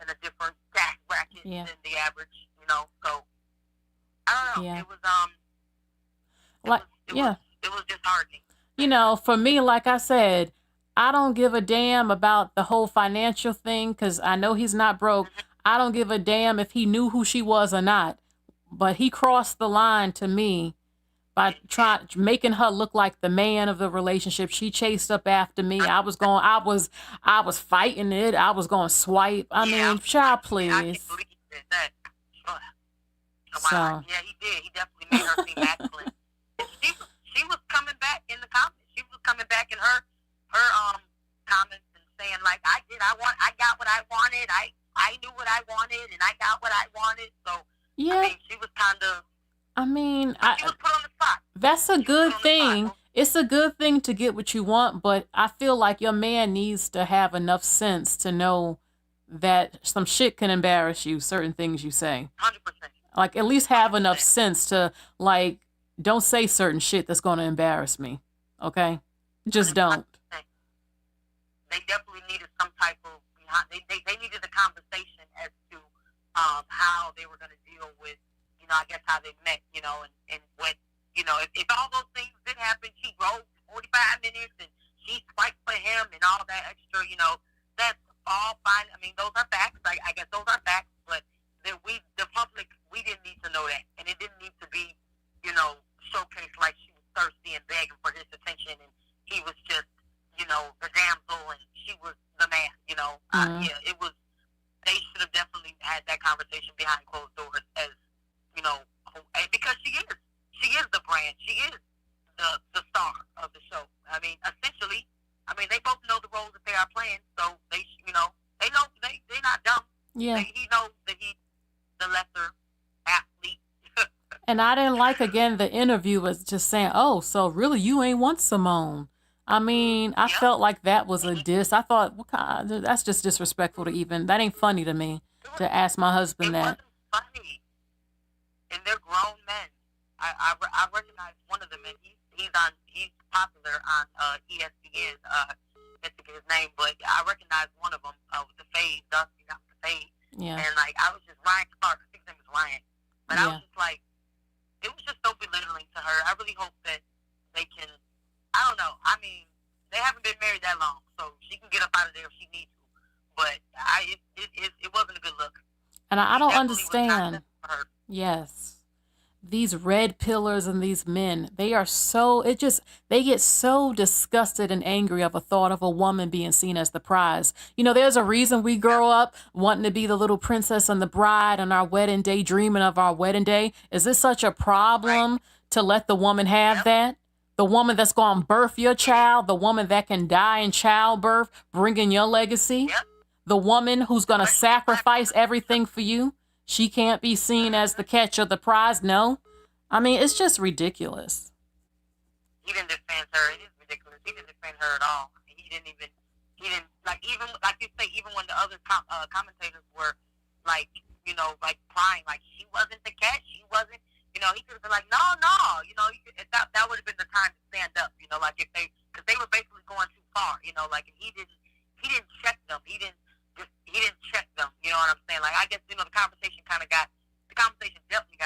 in a different tax bracket than the average, you know. So, I don't know. It was, it was disheartening. You know, for me, like I said, I don't give a damn about the whole financial thing because I know he's not broke. I don't give a damn if he knew who she was or not. But he crossed the line to me by making her look like the man of the relationship. She chased up after me. I was fighting it. I was going to swipe. I mean, child, please. I can't believe that. So. Yeah, he did. He definitely made her seem masculine. She was coming back in the comments. She was coming back in her comments and saying like, I got what I wanted. I knew what I wanted and I got what I wanted. So I mean, she was kind of. I mean, she was put on the spot. That's a good thing. It's a good thing to get what you want, but I feel like your man needs to have enough sense to know that some shit can embarrass you. Certain things you say. 100%. Like at least have enough sense to like, don't say certain shit that's going to embarrass me. Okay, just don't. They definitely needed some type of. They needed a conversation as to how they were going to deal with, you know, I guess how they met, you know, and what, you know, if all those things did happen, she drove 45 minutes and she swiped for him and all that extra, you know, that's all fine. I mean, those are facts. I guess those are facts, but that the public, we didn't need to know that, and it didn't need to be, you know, showcased like she was thirsty and begging for his attention, and he was just, you know, the damsel, and she was the man, you know. Yeah, it was. They should have definitely had that conversation behind closed doors, as you know, because she is the brand, she is the star of the show. I mean, essentially, they both know the roles that they are playing, so they, you know, they know they're not dumb. Yeah, he knows that he's the lesser athlete. And I didn't like again the interview was just saying, "Oh, so really you ain't want Simone." I mean, I felt like that was a diss. I thought, what kind of, that's just disrespectful to even, that ain't funny to me to ask my husband that. It wasn't funny. And they're grown men. I recognize one of them, and he's popular on ESPN. I forget his name, but I recognize one of them with the fade, Dusty, not the fade. Yeah. And like, I was just, Ryan Clark, I think his name is Ryan. But I was just like, it was just so belittling to her. I really hope that they can, I don't know. I mean, they haven't been married that long, so she can get up out of there if she needs to. But it wasn't a good look. And I don't understand. Yes. These red pillars and these men, they get so disgusted and angry of a thought of a woman being seen as the prize. You know, there's a reason we grow up wanting to be the little princess and the bride on our wedding day, dreaming of our wedding day. Is this such a problem to let the woman have that? The woman that's going to birth your child, the woman that can die in childbirth, bringing your legacy, the woman who's going to sacrifice everything for you. She can't be seen as the catch or the prize. No. I mean, it's just ridiculous. He didn't defend her. It is ridiculous. He didn't defend her at all. He didn't, like, even, like you say, even when the other commentators were, like, you know, like, crying, like, she wasn't the catch, she wasn't. You know, he could have been like, no, you know, that would have been the time to stand up, you know, like because they were basically going too far, you know, like, and he didn't check them. He didn't check them, you know what I'm saying? Like, I guess, you know, the conversation definitely got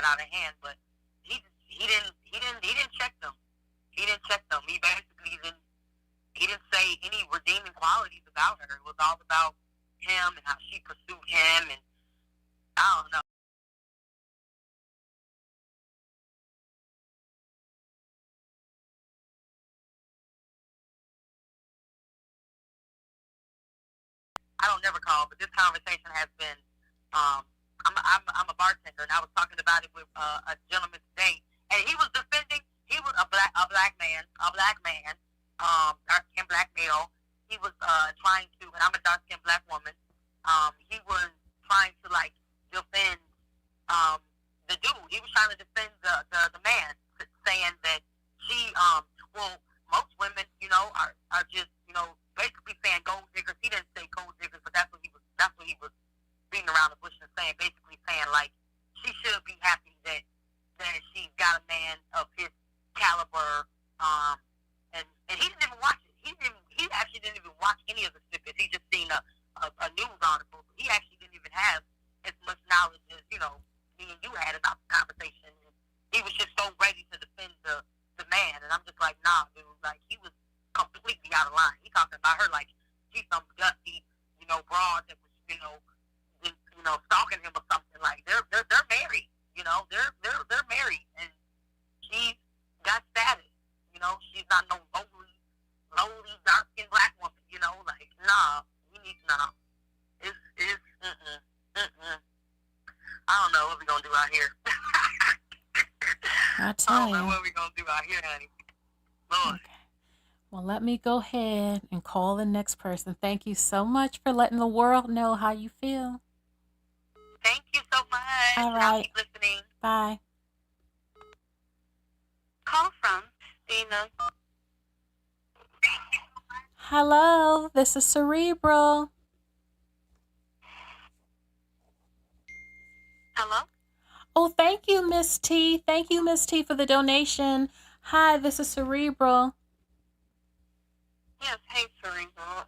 out of hand, but he didn't check them. He didn't check them. He basically didn't say any redeeming qualities about about her. It was all about him and how she pursued him, and I don't know. I don't never call, but this conversation has been. I'm a bartender, and I was talking about it with a gentleman today, and he was defending. He was a black man, dark skinned black male. He was trying to, and I'm a dark skinned black woman. He was trying to like defend the dude. He was trying to defend the man, saying that she well, most women, are just, basically saying gold diggers. He didn't say gold diggers, but that's what he was beating around the bush and saying, basically saying like she should be happy that she got a man of his caliber. And he didn't even watch it. He actually didn't even watch any of the snippets. He just seen a news article. He actually didn't even have as much knowledge as, me and you had about the conversation. And he was just so ready to defend the man. And I'm just like, nah, dude. Like, he was completely out of line. He talking about her like she's some dusty, broad that was, stalking him or something. Like, they're married. They're married, and she's got status. She's not no lowly dark-skinned black woman. Like, nah, nah. I don't know what we gonna do out here. I tell don't know you. what we gonna do out here, honey. Lord. Okay. Well, let me go ahead and call the next person. Thank you so much for letting the world know how you feel. Thank you so much. All I'll right. keep listening. Bye. Call from Stina. Hello, this is Cerebral. Hello? Oh, thank you, Miss T. Thank you, Miss T, for the donation. Hi, this is Cerebral. Yes, hey, Cerebral.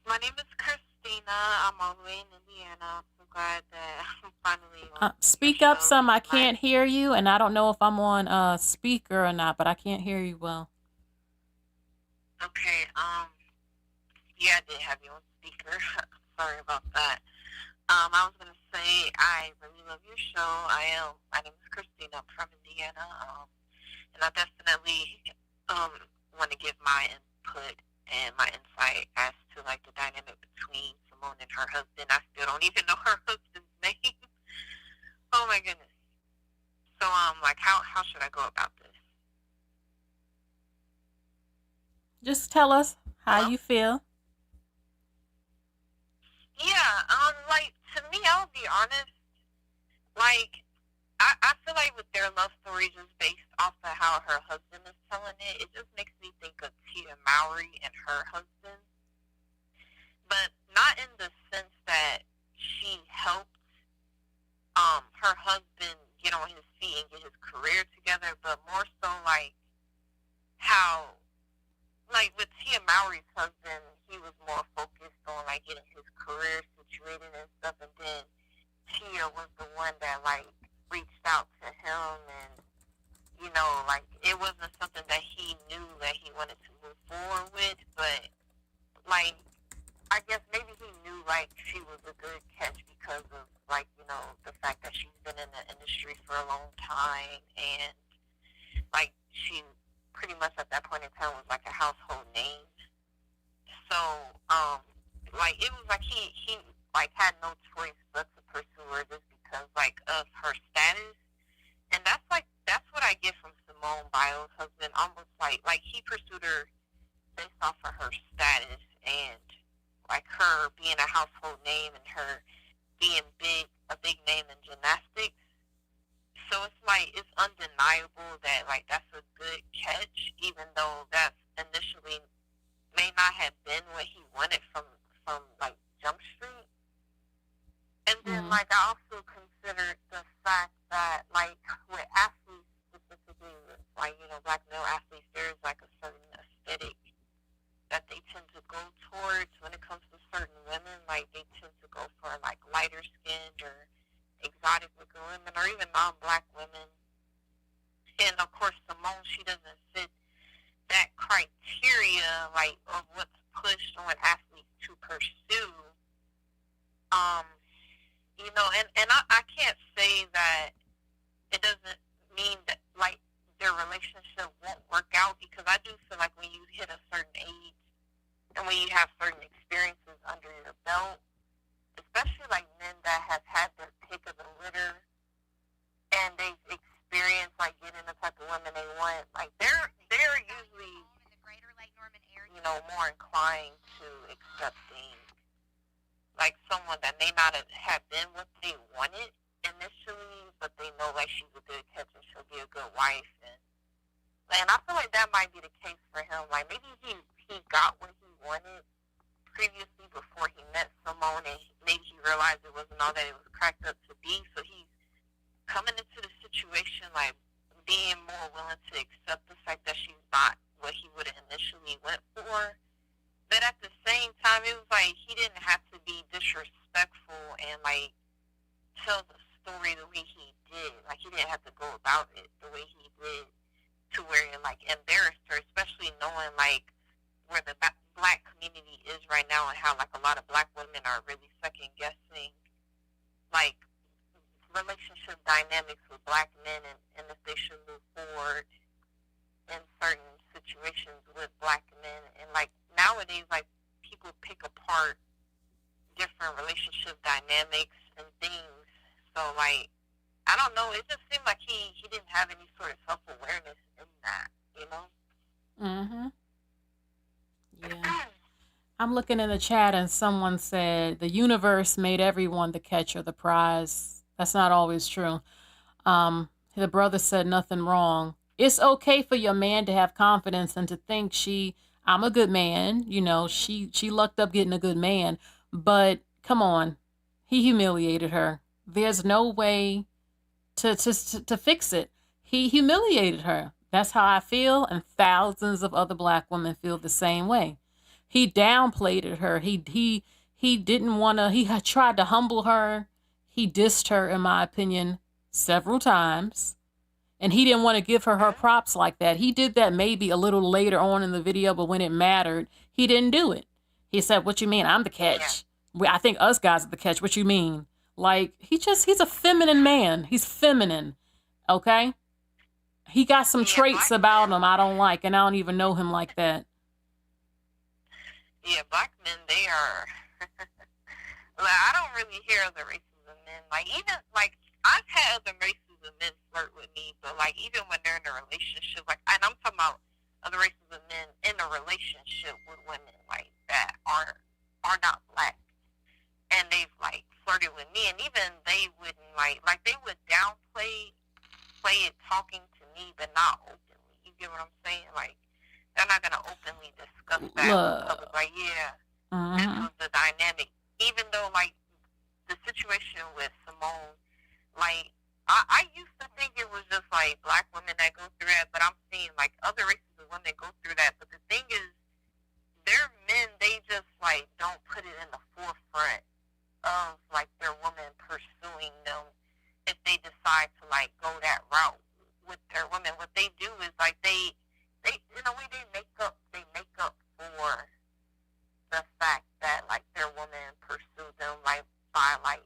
My name is Christina. I'm all the way in Indiana. I'm so glad that I'm finally on Speak your up show. some. I can't hear you, and I don't know if I'm on speaker or not, but I can't hear you well. Okay, yeah, I did have you on speaker. Sorry about that. I was going to say I really love your show. My name is Christina. I'm from Indiana. And I definitely want to give my input and my insight as to like the dynamic between Simone and her husband. I still don't even know her husband's name. Oh my goodness. So like how should I go about this? Just tell us how Hello? you feel. Yeah, like to me, I'll be honest. Like I feel like with their love story just based off of how her husband is telling it, it just makes me think of Tia Mowry and her husband. But not in the sense that she helped her husband get on his feet and get his career together, but more so like how, like with Tia Mowry's husband, he was more focused on like getting his career situated and stuff, and then Tia was the one that like reached out to him, and like it wasn't something that he knew that he wanted to move forward with, but like I guess maybe he knew like she was a good catch because of like the fact that she's been in the industry for a long time, and like she pretty much at that point in time was like a household name. So like it was like he like had no choice but to pursue her just because like of her status. And that's what I get from Simone Biles' husband, almost like he pursued her based off of her status and like her being a household name and her being a big name in gymnastics. So it's like it's undeniable that like that's a good catch, even though that's initially may not have been what he wanted from like Jump Street. And then like I also considered the fact that like with athletes specifically, like black male athletes, there's like a certain aesthetic that they tend to go towards when it comes to certain women. Like they tend to go for like lighter skinned or exotic looking women, or even non-black women. And of course Simone, she doesn't fit that criteria like of what's pushed on athletes to pursue. You know, and I can't say that it doesn't mean that, like, their relationship won't work out, because I do feel like when you hit a certain age and when you have certain experiences under your belt, especially like men that have had their pick of the litter and they've experienced like getting the type of women they want, like they're usually, you know, more inclined to accepting like someone that may not have been what they wanted initially, but they know like she's a good catch and she'll be a good wife, and I feel like that might be the case for him. Like maybe he got what he wanted previously before he met Simone, and maybe he realized it wasn't all that it was cracked up to be, so he's coming into the situation like being more willing to accept the fact that she's not what he would have initially went for. But at the same time, it was like he didn't have to be disrespectful and like tell the story the way he did. Like he didn't have to go about it the way he did to where it like embarrassed her, especially knowing like where the black community is right now and how like a lot of black women are really second guessing like relationship dynamics with black men, and if they should move forward in certain situations with black men. And like nowadays, like people pick apart different relationship dynamics and things. So like I don't know, it just seemed like he didn't have any sort of self-awareness in that, you know? Yeah. I'm looking in the chat and someone said the universe made everyone the catcher, the prize. That's not always true. The brother said nothing wrong. It's okay for your man to have confidence and to think I'm a good man. You know, she lucked up getting a good man, but come on, he humiliated her. There's no way to fix it. He humiliated her. That's how I feel, and thousands of other black women feel the same way. He downplayed her. He didn't want to. He had tried to humble her. He dissed her, in my opinion, several times, and he didn't want to give her props like that. He did that maybe a little later on in the video, but when it mattered, he didn't do it. He said, "What you mean? I'm the catch. I think us guys are the catch. What you mean?" Like he's a feminine man. He's feminine, okay? He got some traits about him I don't like, and I don't even know him like that. Yeah, black men, they are. Like, I don't really hear other races of men. Like even like I've had other races of men flirt with me, but like even when they're in a relationship, like, and I'm talking about other races of men in a relationship with women like that are not black, and they've like flirted with me, and even they wouldn't like they would downplay it talking to me, but not openly. You get what I'm saying? Like they're not gonna openly discuss that with others. Like this was the dynamic. Even though like the situation with Simone, like I used to think it was just like black women that go through that, but I'm seeing like other races of women go through that. But the thing is, their men, they just like don't put it in the forefront of like their woman pursuing them if they decide to like go that route with their women. What they do is like they in a way they make up for the fact that like their woman pursued them like by like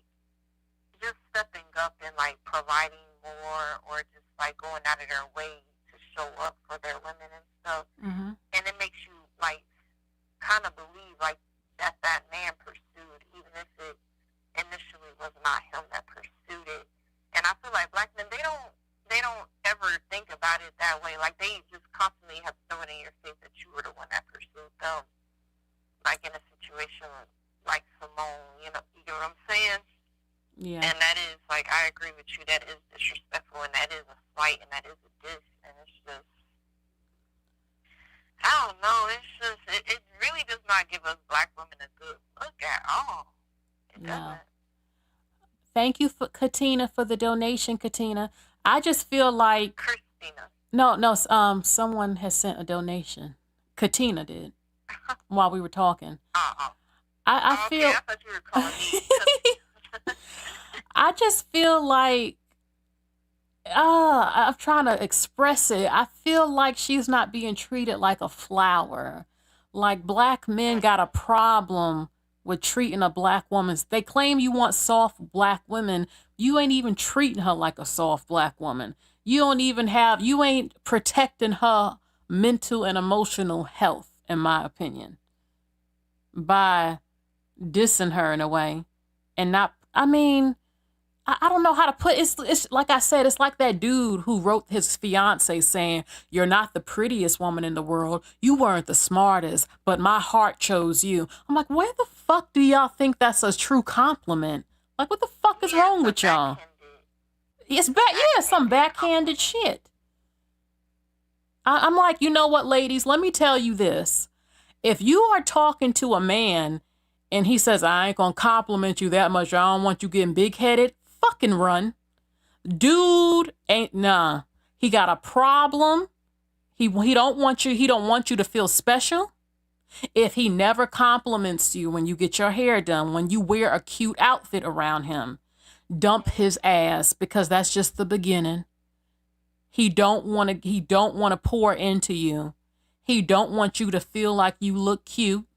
just stepping up and like providing more, or just like going out of their way to show up for their women and stuff. And it makes you like kind of believe like that man pursued, even if it initially was not him that pursued it. And I feel like black men, they don't ever think about it that way. Like they just constantly have to throw it in your face that you were the one that pursued them. Like in a situation like Simone, you know what I'm saying? Yeah. And that is like, I agree with you. That is disrespectful, and that is a slight, and that is a diss, and it's just, I don't know. It's just, it really does not give us black women a good look at all. It doesn't. Thank you for Katina for the donation, Katina. I just feel like Christina. No, someone has sent a donation. Katina did while we were talking. I feel. Okay, I thought you were calling me. I just feel like I'm trying to express it. I feel like she's not being treated like a flower. Like, black men got a problem with treating a black woman. They claim you want soft black women. You ain't even treating her like a soft black woman. You ain't protecting her mental and emotional health, in my opinion, by dissing her in a way. And not, I mean, I don't know how to put it. It's like I said, it's like that dude who wrote his fiance saying, "You're not the prettiest woman in the world. You weren't the smartest, but my heart chose you." I'm like, where the fuck do y'all think that's a true compliment? Like, what the fuck is wrong with y'all? It's some backhanded shit. I'm like, you know what, ladies? Let me tell you this. If you are talking to a man and he says, "I ain't gonna compliment you that much. I don't want you getting big-headed," fucking run. Dude ain't nah. He got a problem. He don't want you to feel special. If he never compliments you when you get your hair done, when you wear a cute outfit around him, dump his ass, because that's just the beginning. He don't want to pour into you. He don't want you to feel like you look cute,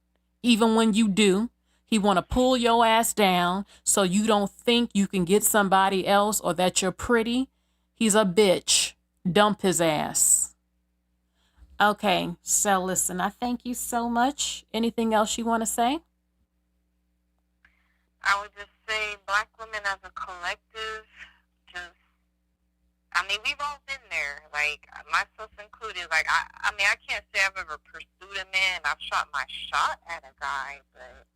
even when you do. He want to pull your ass down so you don't think you can get somebody else or that you're pretty. He's a bitch. Dump his ass. Okay, so listen, I thank you so much. Anything else you want to say? I would just say black women as a collective, we've all been there, like, myself included. Like, I can't say I've ever pursued a man. I've shot my shot at a guy, but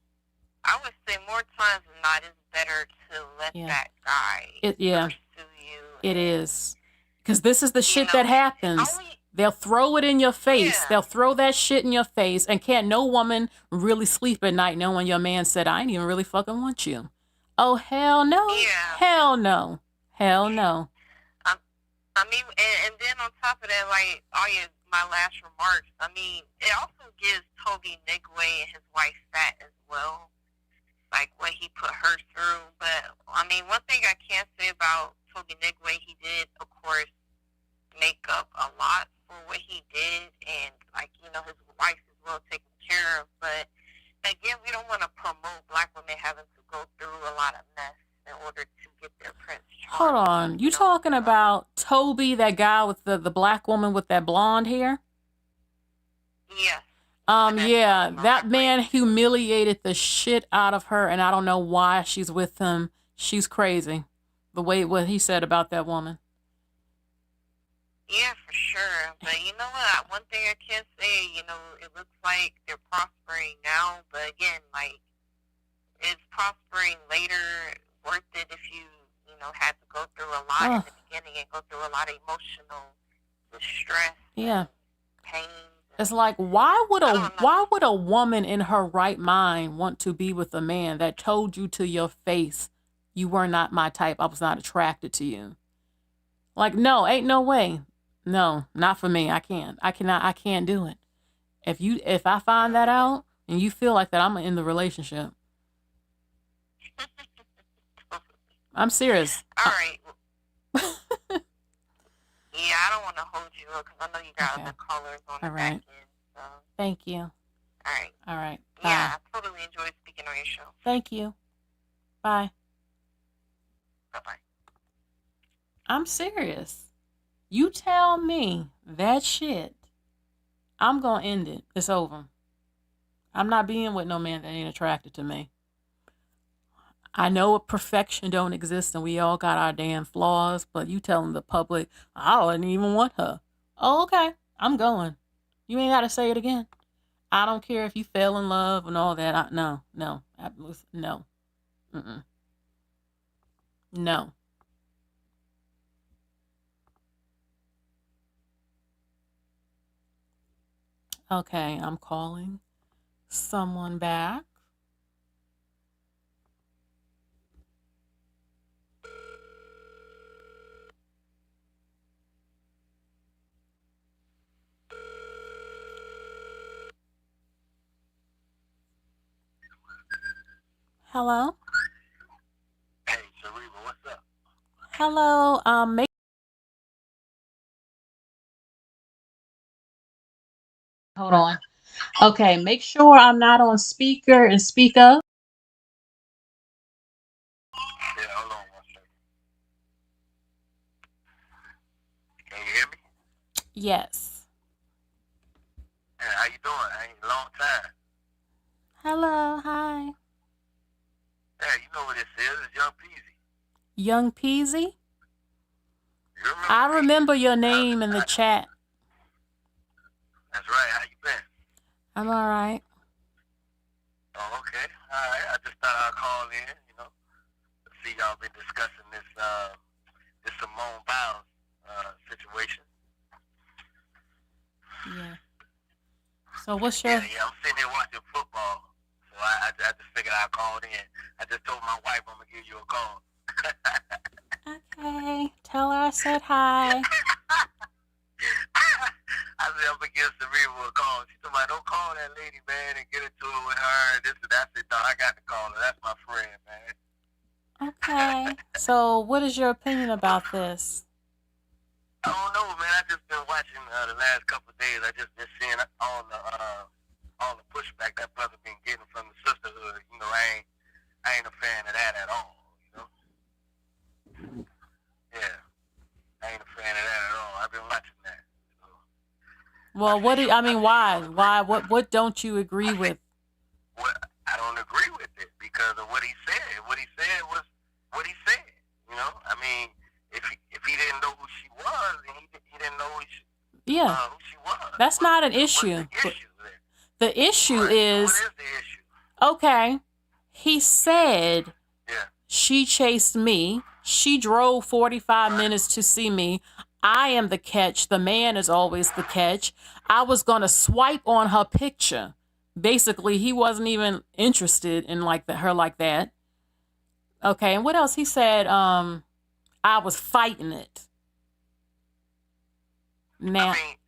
I would say more times than not, it's better to let that guy pursue you. It is. Because this is the shit that happens. They'll throw it in your face. Yeah. They'll throw that shit in your face. And can't no woman really sleep at night knowing your man said, "I ain't even really fucking want you." Oh, hell no. Yeah. Hell no. Hell no. And then on top of that, like, my last remarks, it also gives Toby Nigway and his wife Fat as well, like, what he put her through. But, one thing I can say about Toby Nigway, he did, of course, make up a lot for what he did, and, like, his wife is well taken care of. But, again, we don't want to promote black women having to go through a lot of mess in order to get their Prince Charming. Hold on. You talking about Toby, that guy with the black woman with that blonde hair? Yes. Yeah, that man humiliated the shit out of her, and I don't know why she's with him. She's crazy. What he said about that woman. Yeah, for sure. But you know what? One thing I can say, it looks like they're prospering now, but again, like, is prospering later worth it if you had to go through a lot in the beginning and go through a lot of emotional distress, pain? It's like, why would a woman in her right mind want to be with a man that told you to your face, "You were not my type. I was not attracted to you"? Like, no, ain't no way. No, not for me. I can't do it. If I find that out and you feel like that, I'm in the relationship. I'm serious. All right. Yeah, I don't want to hold you up because I know you got other callers on the back end. So. Thank you. All right. Bye. Yeah, I totally enjoyed speaking on your show. Thank you. Bye. Bye-bye. I'm serious. You tell me that shit, I'm going to end it. It's over. I'm not being with no man that ain't attracted to me. I know perfection don't exist and we all got our damn flaws, but you telling the public, "I didn't even want her." Oh, okay. I'm going. You ain't got to say it again. I don't care if you fell in love and all that. No. No. Mm-mm. No. Okay, I'm calling someone back. Hello? Hey, Sharifa, what's up? Hello, hold on. Okay, make sure I'm not on speaker and speak up. Yeah, hold on one second. Can you hear me? Yes. Yeah, how you doing? Ain't a long time. Hello, hi. Yeah, you know what this is. It's Young Peasy. Young Peasy? You remember I me? remember your name in the chat. That's right. How you been? I'm all right. Oh, okay. All right. I just thought I'd call in, you know, see y'all been discussing this Simone Biles situation. Yeah. So what's your... Yeah, I'm sitting here watching football. So I just figured I'd call in. I just told my wife I'm going to give you a call. Okay. Tell her I said hi. I said I'm going to give Sareva a call. She told me, don't call that lady, man, and get into it with her. And this and that. I said, no, I got to call her. That's my friend, man. Okay. So what is your opinion about this? I don't know, man. I just been watching the last couple of days. I just been seeing all the pushback that brother been getting from the sisterhood. You know, I ain't a fan of that at all. You know. Yeah, I ain't a fan of that at all. I've been watching that. You know? Well, why? What don't you agree with? Well, I don't agree with it because of what he said. What he said was what he said. You know, I mean, if he didn't know who she was, and he didn't know who she was. That's not an issue. The issue is, what is the issue? Okay, he said Yeah. she chased me. She drove 45 minutes to see me. I am the catch. The man is always the catch. I was going to swipe on her picture. Basically, he wasn't even interested in her like that. Okay, and what else? He said, I was fighting it. Now, I mean,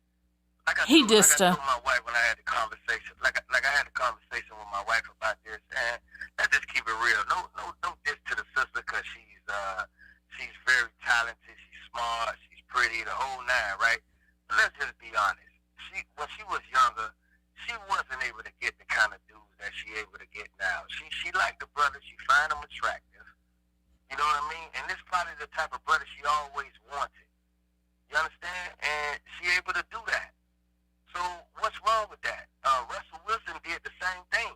he dissed her. I told my wife when I had the conversation, like I had a conversation with my wife about this, and let's just keep it real. No diss to the sister because she's very talented, she's smart, she's pretty, the whole nine, right? But let's just be honest. When she was younger, she wasn't able to get the kind of dudes that she able to get now. She liked the brother, she find him attractive. You know what I mean? And this probably the type of brother she always wanted. You understand? And she able to do that. So what's wrong with that? Russell Wilson did the same thing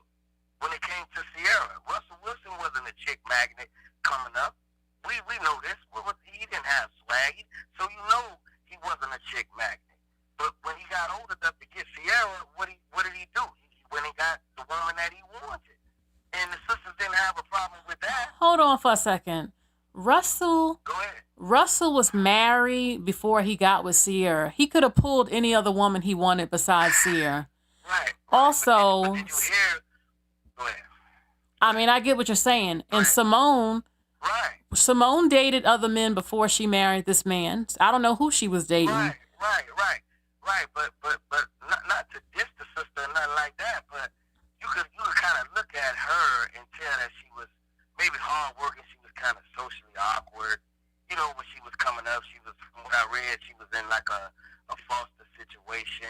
when it came to Sierra. Russell Wilson wasn't a chick magnet coming up. We know this. He didn't have swag, so you know he wasn't a chick magnet. But when he got old enough to get Sierra, what did he do? He went and got the woman that he wanted. And the sisters didn't have a problem with that. Hold on for a second. Russell was married before he got with Sierra. He could have pulled any other woman he wanted besides Sierra. Right. Also, but did you hear? Go ahead. I mean, I get what you're saying. And Simone dated other men before she married this man. I don't know who she was dating. Right. But not to diss the sister or nothing like that, but you could kind of look at her and tell that she was maybe hardworking. She was kind of socially awkward. You know, when she was coming up, she was, from what I read, she was in like a foster situation.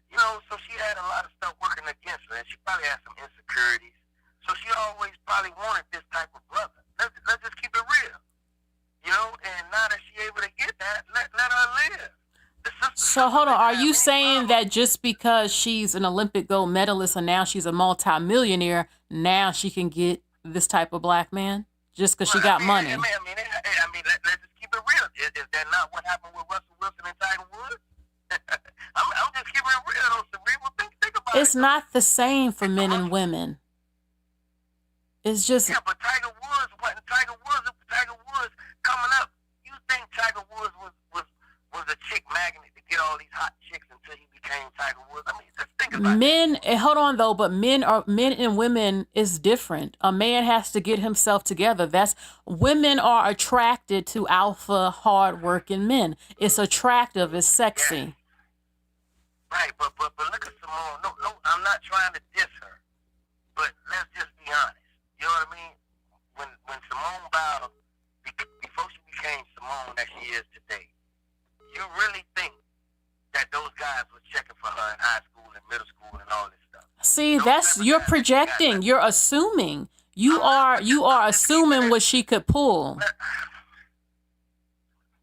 You know, so she had a lot of stuff working against her, and she probably had some insecurities. So she always probably wanted this type of brother. Let's just keep it real. You know, and now that she's able to get that, let her live. So hold on, are you saying that just because she's an Olympic gold medalist and now she's a multimillionaire, now she can get this type of black man just because she got money? I mean, let's just keep it real. Is that not what happened with Russell Wilson and Tiger Woods? I'm just keeping it real. Think about it. It's not the same for men and women. It's just... Yeah, but Tiger Woods coming up, you think Tiger Woods was a chick magnet to get all these hot chicks until he became Tiger Woods? I mean, just think about it. Hold on though, but men and women is different. A man has to get himself together. Women are attracted to alpha, hard-working men. It's attractive. It's sexy. Yeah. Right, but look at Simone. No, I'm not trying to diss her, but let's just be honest. You know what I mean? When Simone Biles, before she became Simone that she is today, you really think that those guys were checking for her in high school and middle school and all this See, you're projecting. You're assuming. You are assuming what she could pull.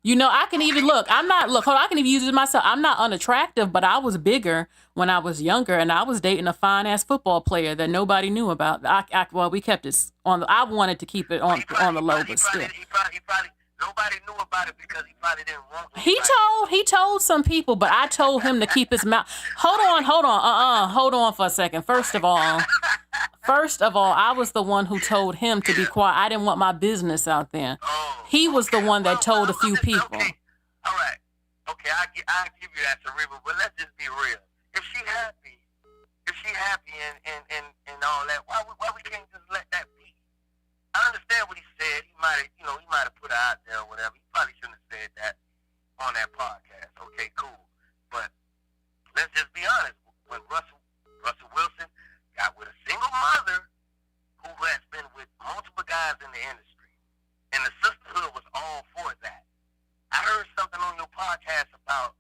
You know, I can even look. Hold on, I can even use it myself. I'm not unattractive, but I was bigger when I was younger, and I was dating a fine ass football player that nobody knew about. Well, we kept it on. I wanted to keep it on the low, but still. He probably nobody knew about it because he probably didn't want. He told some people, but I told him to keep his mouth. Hold on for a second. First of all, I was the one who told him to be quiet. I didn't want my business out there. He was the one that told a few people. Okay. All right. Okay, I give you that, Cerebral, but let's just be real. If she happy and all that, why we can't just let that be? I understand what he said. He might have put it out there or whatever. He probably shouldn't have said that on that podcast. Okay, cool. But let's just be honest. When Russell Wilson got with a single mother who has been with multiple guys in the industry, and the sisterhood was all for that. I heard something on your podcast about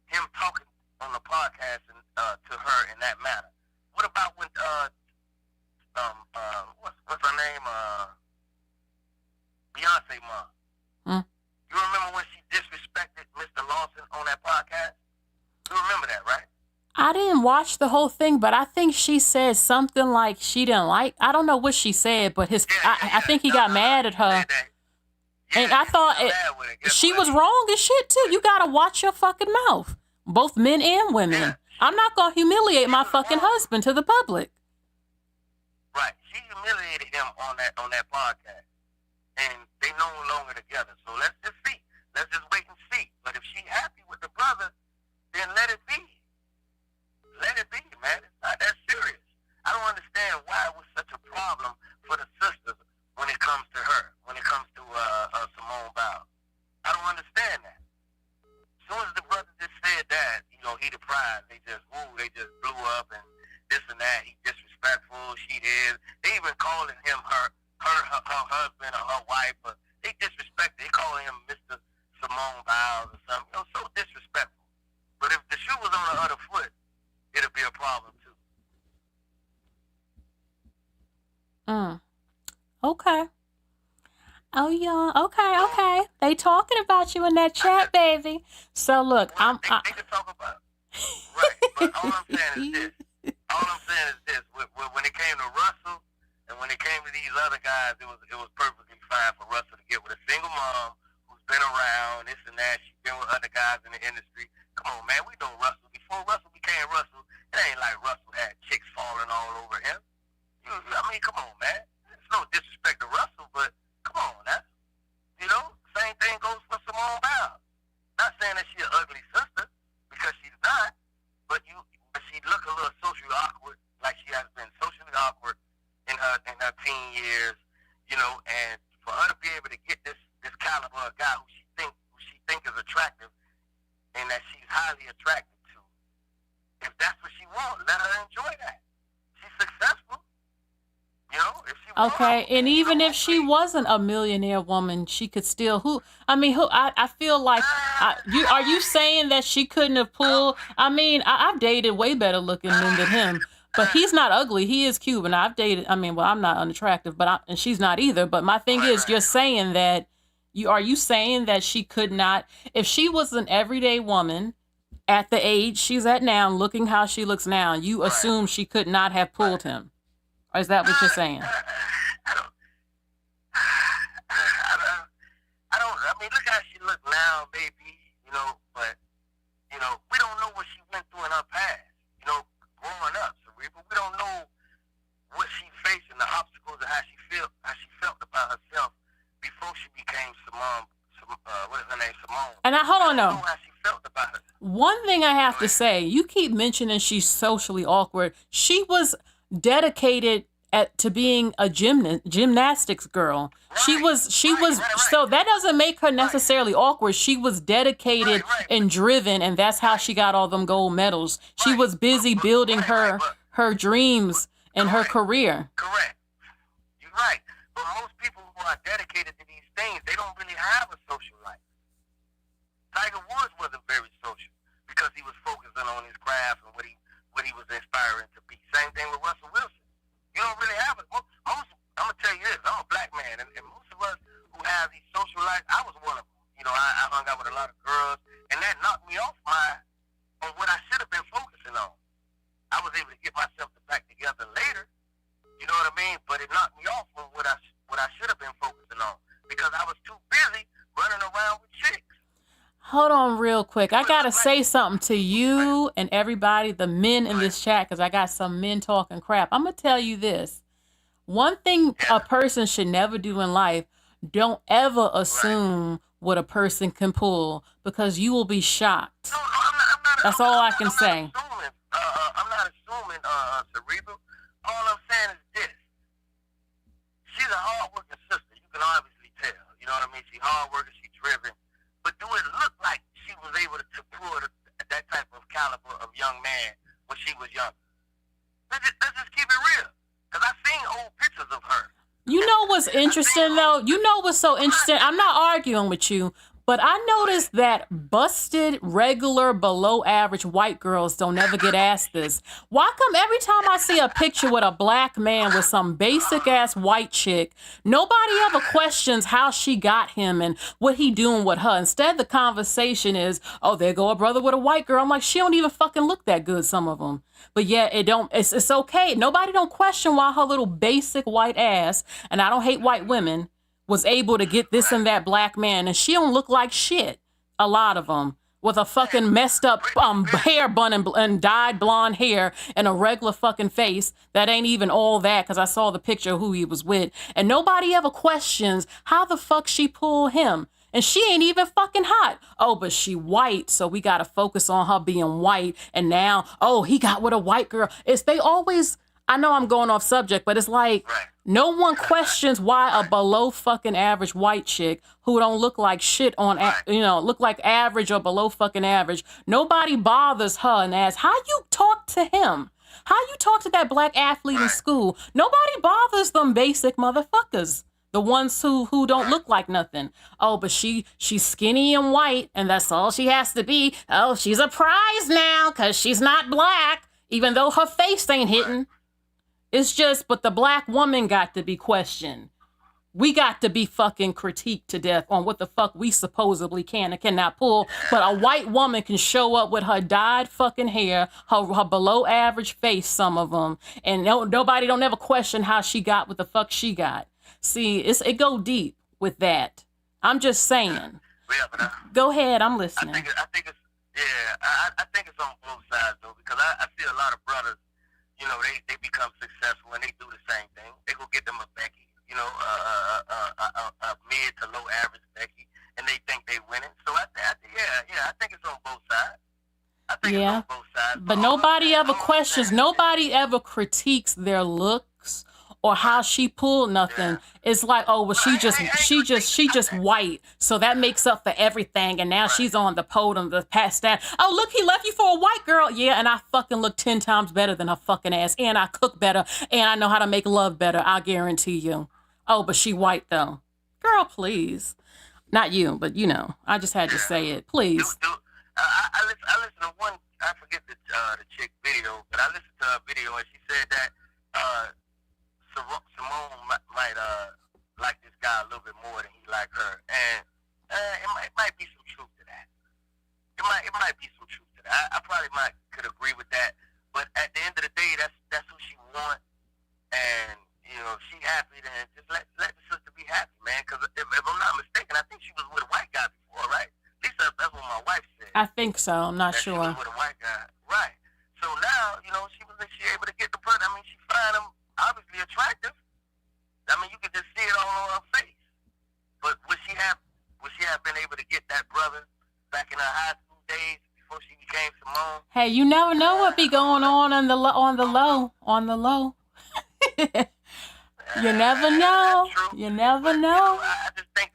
him talking on the podcast to her in that matter. What about when what's her name? Beyonce mom. You remember when she disrespected Mr. Lawson on that podcast? You remember that, right? I didn't watch the whole thing, but I think she said something like she didn't like. I don't know what she said, but I think he got mad at her. And I thought she was wrong as shit too. You gotta watch your fucking mouth, both men and women. Yeah. I'm not gonna humiliate my fucking husband to the public. Right, she humiliated him on that podcast, and they no longer together. So let's just see. Let's just wait and see. But if she happy with the brother, then let it be. Let it be, man. It's not that serious. I don't understand why it was such a problem for the sisters when it comes to her, when it comes to Simone Biles. I don't understand that. As soon as the brother just said that, he the prize, they just blew up and this and that. He disrespectful, she did. They even calling him her husband or her wife, but they disrespect. They calling him Mr. Simone Biles or something. So disrespectful. But if the shoe was on the other foot, it'll be a problem too. Okay. Oh yeah. Okay. They talking about you in that chat, baby. So look, they can talk about it. Right. But all I'm saying is this. When it came to Russell and when it came to these other guys, it was perfectly fine for Russell to get with a single mom who's been around, this and that. She's been with other guys in the industry. Come on, man. We know Russell. Before Russell became Russell, it ain't like Russell had chicks falling all over him. I mean, come on, man. It's no disrespect to Russell, but come on, now. Same thing goes for Simone Biles. Not saying that she's an ugly sister, because she's not, but she look a little socially awkward, like she has been socially awkward in her teen years, and for her to be able to get this caliber of guy who she think is attractive and that she's highly attracted to, if that's what she wants, let her enjoy that. She's successful. If she okay, and even if she wasn't a millionaire woman, she could still I feel like are you saying that she couldn't have pulled? I mean, I've dated way better looking men than him, but he's not ugly. He is cute, and I've dated. I'm not unattractive, and she's not either. But my thing is, you're saying that are you saying that she could not, if she was an everyday woman at the age she's at now, looking how she looks now, you assume she could not have pulled him? Or is that what you're saying? I mean, look how she look now, baby, but, we don't know what she went through in her past, growing up, Cerebral. We don't know what she faced and the obstacles and how she felt about herself before she became Simone. What is her name? Simone. And hold on, no. How she felt about herself. One thing I have to say, you keep mentioning she's socially awkward. She was dedicated to being a gymnastics girl. She was so that doesn't make her necessarily awkward. She was dedicated and driven, and that's how she got all them gold medals. She was busy building her dreams and her career. Correct. You're right. But most people who are dedicated to these things, they don't really have a social life. Tiger Woods wasn't very social because he was focusing on his craft and what he was inspiring girls, and that knocked me off on what I should have been focusing on. I was able to get myself back together later, you know what I mean? But it knocked me off on what I should have been focusing on because I was too busy running around with chicks. Hold on real quick. I got to say something to you and everybody, the men in this chat, because I got some men talking crap. I'm going to tell you this. One thing a person should never do in life, don't ever assume what a person can pull because you will be shocked. No, I'm not. That's all I can say. I'm not assuming, Cerebral. All I'm saying is this. She's a hard-working sister. You can obviously tell. You know what I mean? She's hard-working. She's driven. But do it look like she was able to pull that type of caliber of young man when she was younger? Let's just keep it real. Because I've seen old pictures of her. You know what's interesting, though? You know what's so interesting? I'm not arguing with you, but I noticed that busted, regular, below average white girls don't ever get asked this. Why come every time I see a picture with a black man with some basic ass white chick, nobody ever questions how she got him and what he doing with her? Instead, the conversation is, oh, there go a brother with a white girl. I'm like, she don't even fucking look that good, some of them. But yeah, it's okay. Nobody don't question why her little basic white ass, and I don't hate white women, was able to get this and that black man, and she don't look like shit. A lot of them with a fucking messed up hair bun and dyed blonde hair and a regular fucking face that ain't even all that, because I saw the picture of who he was with, and nobody ever questions how the fuck she pulled him. And she ain't even fucking hot. Oh, but she white, so we gotta focus on her being white. And now, oh, he got with a white girl. They always, I know I'm going off subject, but it's like, no one questions why a below fucking average white chick who don't look like shit on, look like average or below fucking average. Nobody bothers her and asks, how you talk to him? How you talk to that black athlete in school? Nobody bothers them basic motherfuckers. The ones who don't look like nothing. Oh, but she's skinny and white, and that's all she has to be. Oh, she's a prize now because she's not black, even though her face ain't hitting. It's just, but the black woman got to be questioned. We got to be fucking critiqued to death on what the fuck we supposedly can and cannot pull. But a white woman can show up with her dyed fucking hair, her below average face, some of them, and nobody don't ever question how she got what the fuck she got. See, it go deep with that. I'm just saying. Yeah, go ahead, I'm listening. I think it's on both sides though, because I see a lot of brothers, you know, they become successful and they do the same thing. They go get them a Becky, you know, a mid to low average Becky, and they think they winning. So I think it's on both sides. I think it's on both sides. But nobody ever questions, nobody ever critiques their looks or how she pulled nothing. It's like, oh, well, she just white, so that makes up for everything, and now she's on the podium, the past that. Oh, look, he left you for a white girl. Yeah, and I fucking look 10 times better than her fucking ass, and I cook better, and I know how to make love better, I guarantee you. Oh, but she white, though. Girl, please. Not you, but, you know, I just had to say it. Please. I listened to one, I forget the chick video, but I listened to her video, and she said that Simone might like this guy a little bit more than he like her, and it might be some truth to that. It might be some truth to that. I probably could agree with that, but at the end of the day, that's who she wants, and you know, if she happy, then just let the sister be happy, man. Because if I'm not mistaken, I think she was with a white guy before, right? At least that's what my wife said. I think so. I'm not sure. She was with a white guy, right? So now, you know, she able to get the brother. I mean, she find him obviously attractive. I mean, you can just see it all on her face. But would she have been able to get that brother back in her high school days before she became Simone? Hey, you never know what be going on the low. You never know. You never know. I just think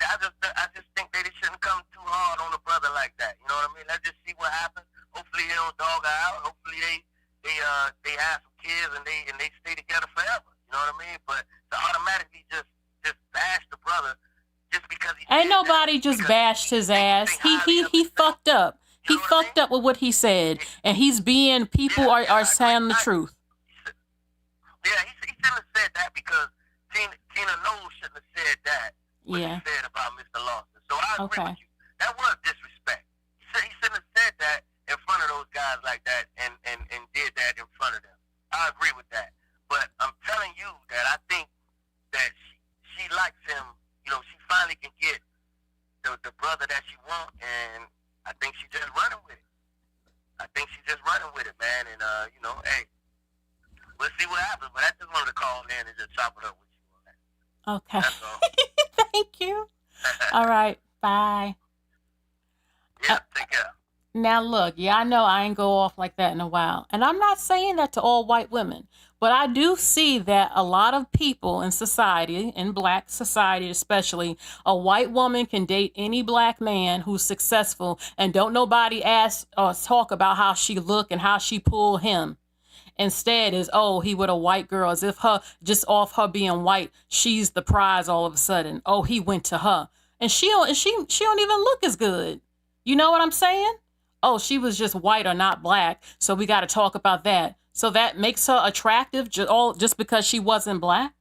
they shouldn't come too hard on a brother like that. You know what I mean? Let's just see what happens. Hopefully they don't dog her out. Hopefully they have some kids and they stay together forever. You know what I mean? But to automatically just bash the brother just because he ain't nobody just bashed his ass. He fucked up. He fucked up with what he said, and he's being people are saying the truth. Yeah, he shouldn't have said that because Tina Knowles shouldn't have said that. What he said about Mr. Lawson. So I agree with you. That was disrespect. guys like that and did that in front of them. I agree with that. But I'm telling you that I think that she likes him. You know, she finally can get the brother that she wants, and I think she's just running with it. Man. And, you know, hey, we'll see what happens. But I just wanted to call in and just chop it up with you on that. Okay. That's all. Thank you. All right. Bye. Yeah, take care. Now, look, yeah, I know I ain't go off like that in a while. And I'm not saying that to all white women. But I do see that a lot of people in society, in black society especially, a white woman can date any black man who's successful and don't nobody ask or talk about how she look and how she pull him. Instead is, oh, he with a white girl, as if her, just off her being white, she's the prize all of a sudden. Oh, he went to her. And she don't even look as good. You know what I'm saying? Oh, she was just white or not black, so we got to talk about that. So that makes her attractive just because she wasn't black?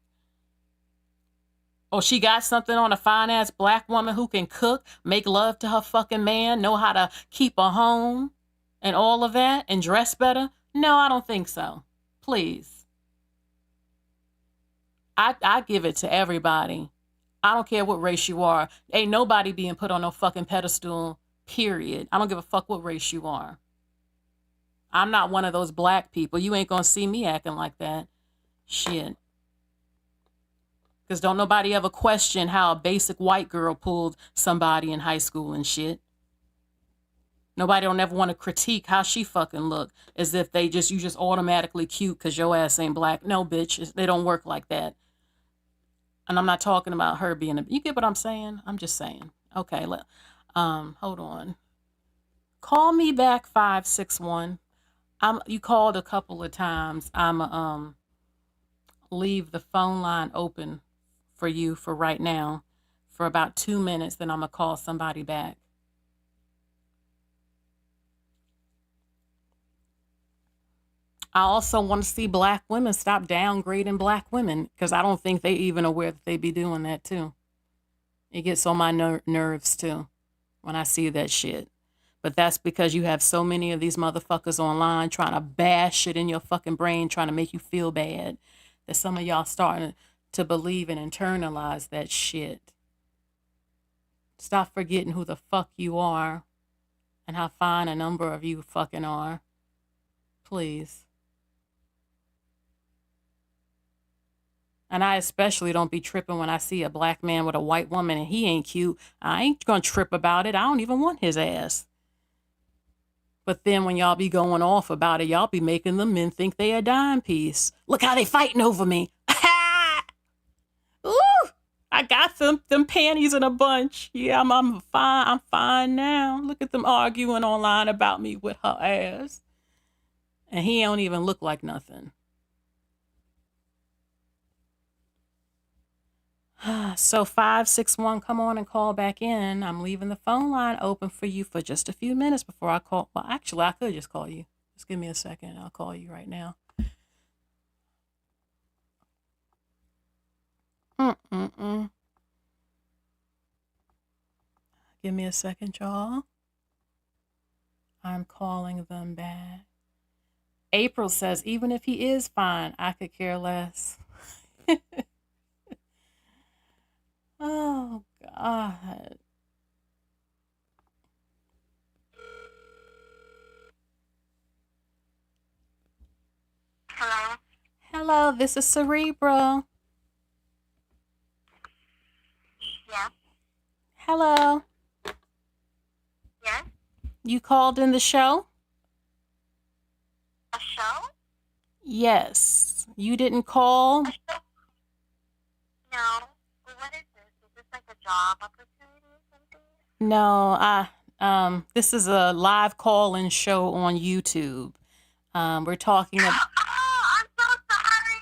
Or she got something on a fine-ass black woman who can cook, make love to her fucking man, know how to keep a home, and all of that, and dress better? No, I don't think so. Please. I give it to everybody. I don't care what race you are. Ain't nobody being put on no fucking pedestal, period. I don't give a fuck what race you are. I'm not one of those black people. You ain't gonna see me acting like that. Shit. Because don't nobody ever question how a basic white girl pulled somebody in high school and shit. Nobody don't ever want to critique how she fucking look, as if you just automatically cute because your ass ain't black. No, bitch, they don't work like that. And I'm not talking about her being you get what I'm saying? I'm just saying. Okay, hold on. Call me back 561. You called a couple of times. I'm leave the phone line open for you for right now for about 2 minutes, then I'm gonna call somebody back. I also want to see black women stop downgrading black women, because I don't think they even aware that they be doing that too. It gets on my nerves too when I see that shit. But that's because you have so many of these motherfuckers online trying to bash shit in your fucking brain, trying to make you feel bad, that some of y'all starting to believe and internalize that shit. Stop forgetting who the fuck you are and how fine a number of you fucking are. Please. And I especially don't be tripping when I see a black man with a white woman and he ain't cute. I ain't gonna trip about it. I don't even want his ass. But then when y'all be going off about it, y'all be making the men think they a dime piece. Look how they fighting over me. Ooh, I got them panties in a bunch. Yeah, I'm fine. I'm fine now. Look at them arguing online about me with her ass. And he don't even look like nothing. So 561, come on and call back in. I'm leaving the phone line open for you for just a few minutes before I call. Well, actually, I could just call you. Just give me a second. I'll call you right now. Give me a second, y'all. I'm calling them back. April says, even if he is fine, I could care less. Oh, God. Hello? Hello, this is Cerebral. Yeah. Hello. Yes? You called in the show? A show? Yes. You didn't call? A show? No. What is this? Is this like a job opportunity or something? No, this is a live call-in show on YouTube. We're talking about... Oh, I'm so sorry.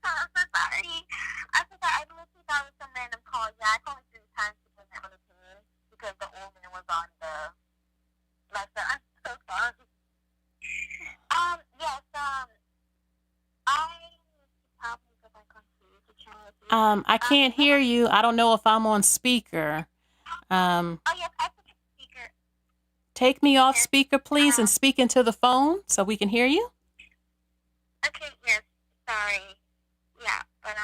I'm so sorry. I forgot. I literally thought it was some random call. Yeah, I called 3 times to put that on the team because the old man was on the lesson. I'm so sorry. Yes, I probably go back on the channel. I can't hear you. I don't know if I'm on speaker. Oh, yes, I put your speaker. take me off speaker, please, and speak into the phone so we can hear you. Okay, yes, sorry. Yeah, but,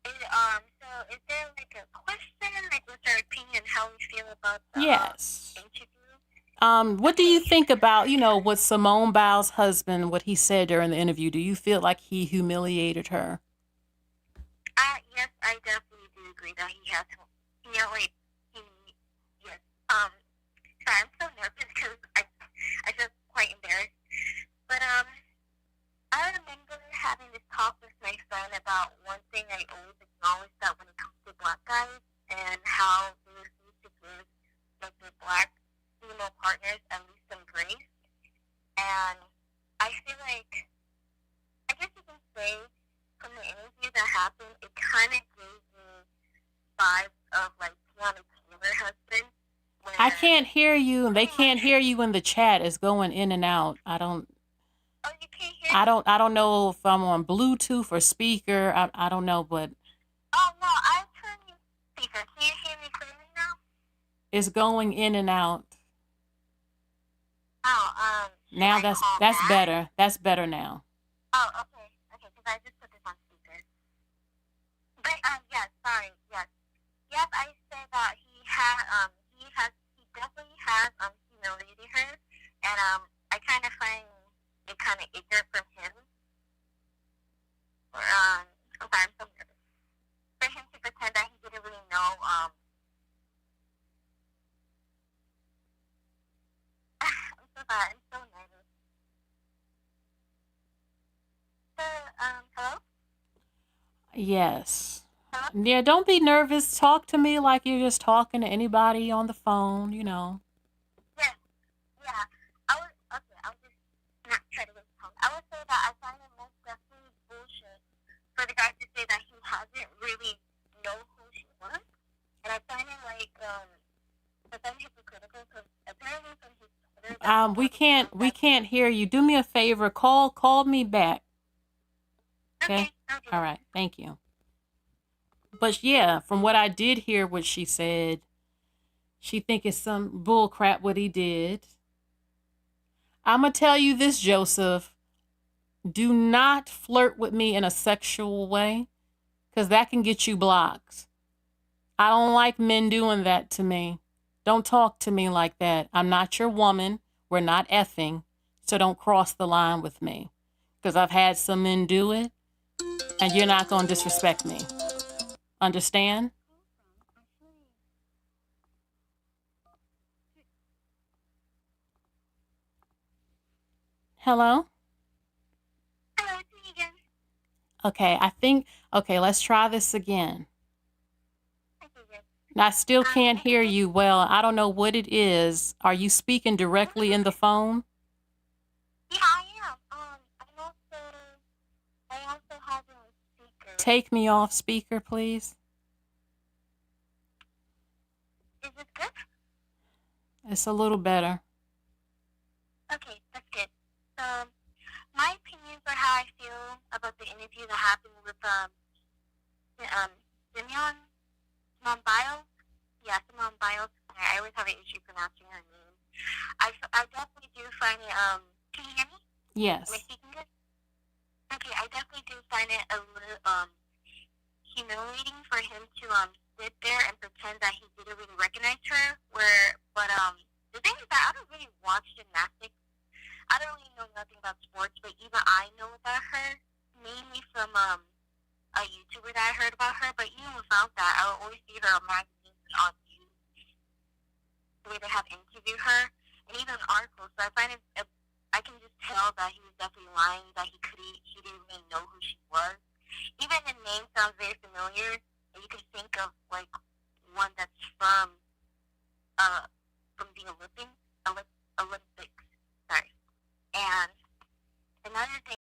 so is there, like, a question? Like, what's our opinion, how we feel about the Yes. interview? What do you think about, what Simone Biles' husband, what he said during the interview? Do you feel like he humiliated her? Yes, I definitely do agree that he has to, yes. Sorry, I'm so nervous because I feel quite embarrassed. But, I remember having this talk with my friend about one thing I always acknowledge, that when it comes to black guys and how they refuse to give, like, their black female partners at least some grace. And I feel like, I guess you can say, from the interview that happened, it kind of gave me vibes of, like, Tiana Taylor's husband. I can't hear you, and they can't hear you in the chat. It's going in and out. Oh, you can't hear me? I don't know if I'm on Bluetooth or speaker. I don't know, but Oh, no, I turned you speaker. Can you hear me clearly now? it's going in and out. Oh, Now that's better. That's better now. Oh, okay, because I just put this on speaker. But, yes, sorry, yes. Yes, I said that he definitely has, humiliated her, and, I kind of find it kind of ignorant from him, or, I'm sorry, I'm so nervous, for him to pretend that he didn't really know, I'm so sorry, I'm so nervous. Hello? Yes. Yeah, don't be nervous. Talk to me like you're just talking to anybody on the phone, Yes, yeah. I was just not trying to waste time. I would say that I find it most definitely bullshit for the guy to say that he hasn't really know who she was. And I find it like, hypocritical, because apparently from his Twitter... We can't hear you. Do me a favor. Call me back. Okay? All right. Thank you. But yeah, from what I did hear what she said, she think it's some bull crap what he did. I'm going to tell you this, Joseph. Do not flirt with me in a sexual way, because that can get you blocked. I don't like men doing that to me. Don't talk to me like that. I'm not your woman. We're not effing. So don't cross the line with me, because I've had some men do it, and you're not going to disrespect me. Understand? Hello? Hello, it's me again. Okay, let's try this again. I still can't hear you well. I don't know what it is. Are you speaking directly in the phone? Yeah, I am. I also have it on speaker. Take me off speaker, please. Is it good? It's a little better. Okay, that's good. My opinions are how I feel about the interview that happened with, Simone Biles. Yeah, Simone Biles. I always have an issue pronouncing her name. I definitely do find it, can you hear me? Yes. Am I speaking good? Okay, I definitely do find it a little, humiliating for him to, sit there and pretend that he didn't really recognize her, but, the thing is that I don't really watch gymnastics. I don't really know nothing about sports, but even I know about her, mainly from, a YouTuber that I heard about her, but even without that, I would always see her on magazines and on news, the way they have interviewed her, and even articles, so I find it, I can just tell that he was definitely lying, that he didn't really know who she was. Even the name sounds very familiar, and you can think of, like, one that's from the Olympics, sorry. And another thing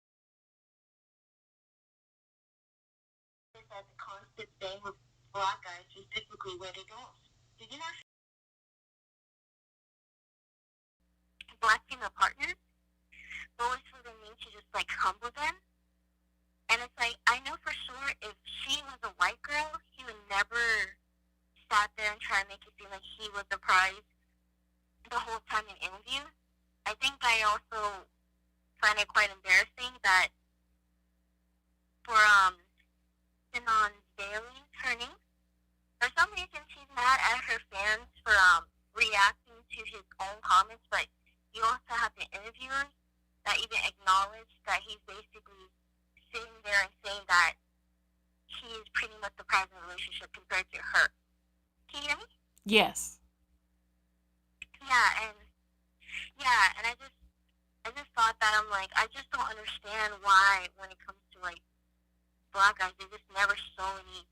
is that the constant thing with black guys is typically where they go. Did you not black female partners? But always for them to just, like, humble them. And it's like, I know for sure if she was a white girl, he would never sat there and try to make it seem like he was the prize. The also find it quite embarrassing that for Simone Bailey's her name, for some reason she's mad at her fans for reacting to his own comments, but you also have the interviewers that even acknowledge that he's basically sitting there and saying that he's pretty much the prize in the relationship compared to her. Can you hear me? Yes. Yeah, and I just thought that I'm like, I just don't understand why when it comes to like black guys, they just never show any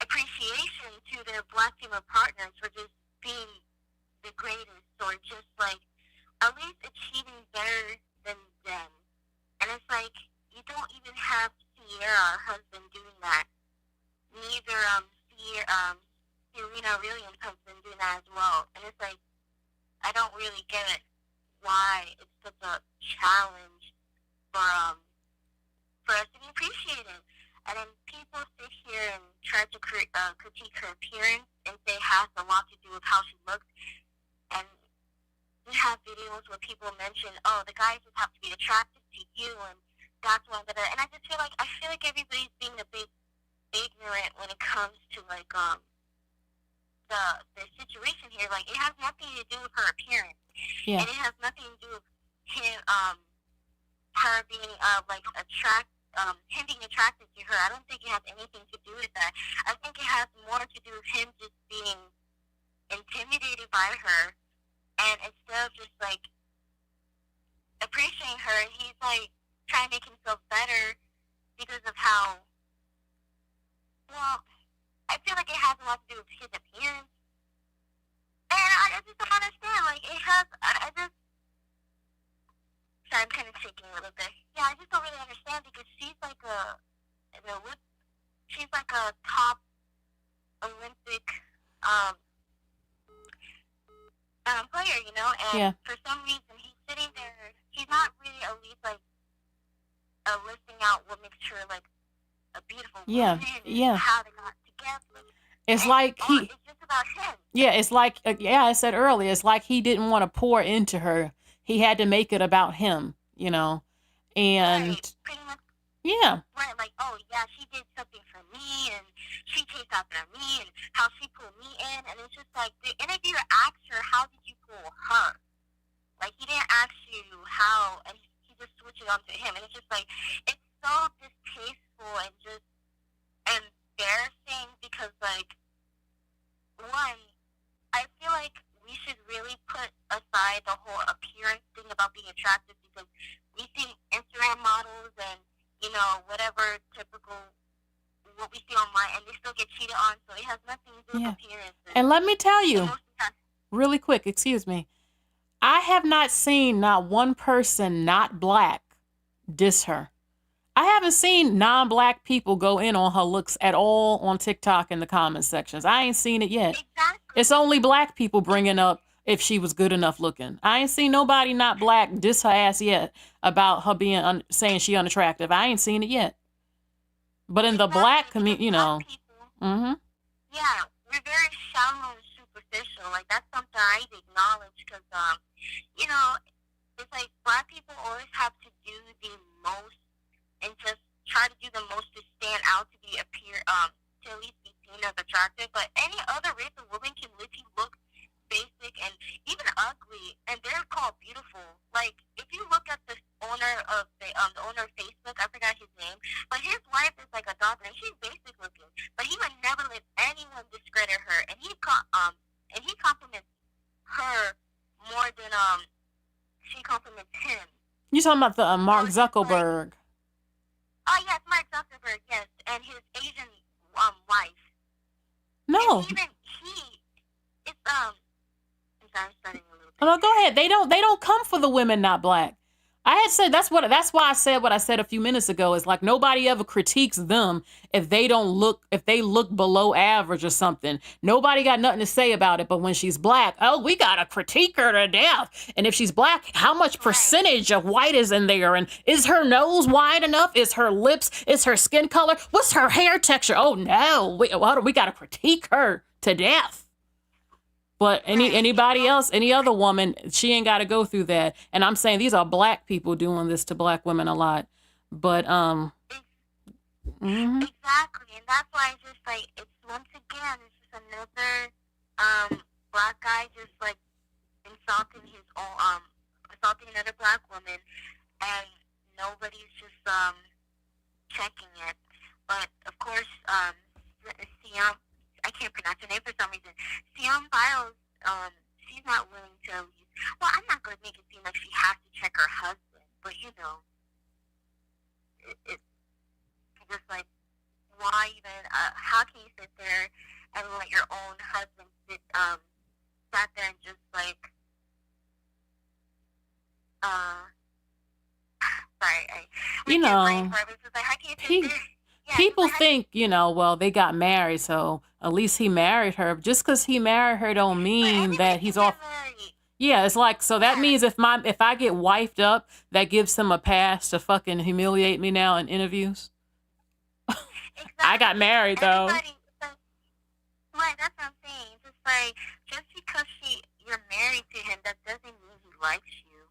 appreciation to their black female partners for just being the greatest or just like at least achieving better than them. And it's like you don't even have Sierra, her husband, doing that. Neither Serena Williams' husband doing that as well. And it's like I don't really get it why it's such a challenge for us to be appreciated. And then people sit here and try to critique her appearance and say it has a lot to do with how she looks. And we have videos where people mention, oh, the guys just have to be attracted to you, and that's why. And I just feel like everybody's being a bit ignorant when it comes to like the situation here. Like it has nothing to do with her appearance, and it has nothing to do with him, her being him being attracted to her. I don't think it has anything to do with that. I think it has more to do with him just being intimidated by her, and instead of just like appreciating her, he's like trying to make himself better because of how. Well, I feel like it has a lot to do with his appearance, and I just don't understand. Like it has, I just. Sorry, I'm kind of shaking a little bit. Yeah, I just don't really understand because she's like a top Olympic player, you know, and for some reason he's sitting there. He's not really at least like listing out what makes her like a beautiful woman. How they got together. It's like it's just about him. Yeah, it's like I said earlier. It's like he didn't want to pour into her. He had to make it about him, you know, and pretty much, right, like, oh yeah, she did something for me, and she chased after me, and how she pulled me in, and it's just like the interviewer asked her, how did you pull her? Like he didn't ask you how, and he just switched it on to him, and it's just like it's so distasteful and just embarrassing because like one, I feel like we should really put aside the whole appearance thing about being attractive because we see Instagram models and, you know, whatever typical what we see online and they still get cheated on, so it has nothing to do with appearance. And let me tell you, really quick, excuse me, I have not seen not one person not black diss her. I haven't seen non-black people go in on her looks at all on TikTok in the comment sections. I ain't seen it yet. Exactly. It's only black people bringing up if she was good enough looking. I ain't seen nobody not black diss her ass yet about her being saying she unattractive. I ain't seen it yet. But in the black community, you know. Yeah, we're very shallow and superficial. Like that's something I acknowledge because, you know, it's like black people always have to do the most and just try to do the most to stand out to at least be seen as attractive. But any other race of women can literally look basic and even ugly, and they're called beautiful. Like if you look at the owner of Facebook, I forgot his name, but his wife is like a doctor and she's basic looking, but he would never let anyone discredit her, and he compliments her more than she compliments him. You talking about the Mark Zuckerberg? Oh, yes, Mark Zuckerberg, yes, and his Asian wife. No. And even it's I'm sorry, I'm starting a little bit. No, go ahead. They don't come for the women not black. I had said that's why I said what I said a few minutes ago. Is like nobody ever critiques them if they look below average or something. Nobody got nothing to say about it. But when she's black, oh, we gotta critique her to death. And if she's black, how much percentage of white is in there? And is her nose wide enough? Is her lips? Is her skin color? What's her hair texture? Oh no, we gotta critique her to death. But anybody else, any other woman, she ain't got to go through that. And I'm saying these are black people doing this to black women a lot. But Exactly, and that's why it's just like it's once again it's just another black guy just like insulting his own assaulting another black woman, and nobody's just checking it. But of course, Siam, I can't pronounce her name for some reason. Siam Biles, she's not willing to. Well, I'm not going to make it seem like she has to check her husband, but you know, it's just like, why even? How can you sit there and let your own husband sat there and just like, sorry, you know, like, how can you sit there? People think, you know, well, they got married, so at least he married her. Just because he married her don't mean that he's off. Yeah, it's like, so that means if I get wifed up, that gives him a pass to fucking humiliate me now in interviews. Exactly. I got married though. Right, that's what I'm saying. It's like, just because you're married to him, that doesn't mean he likes you.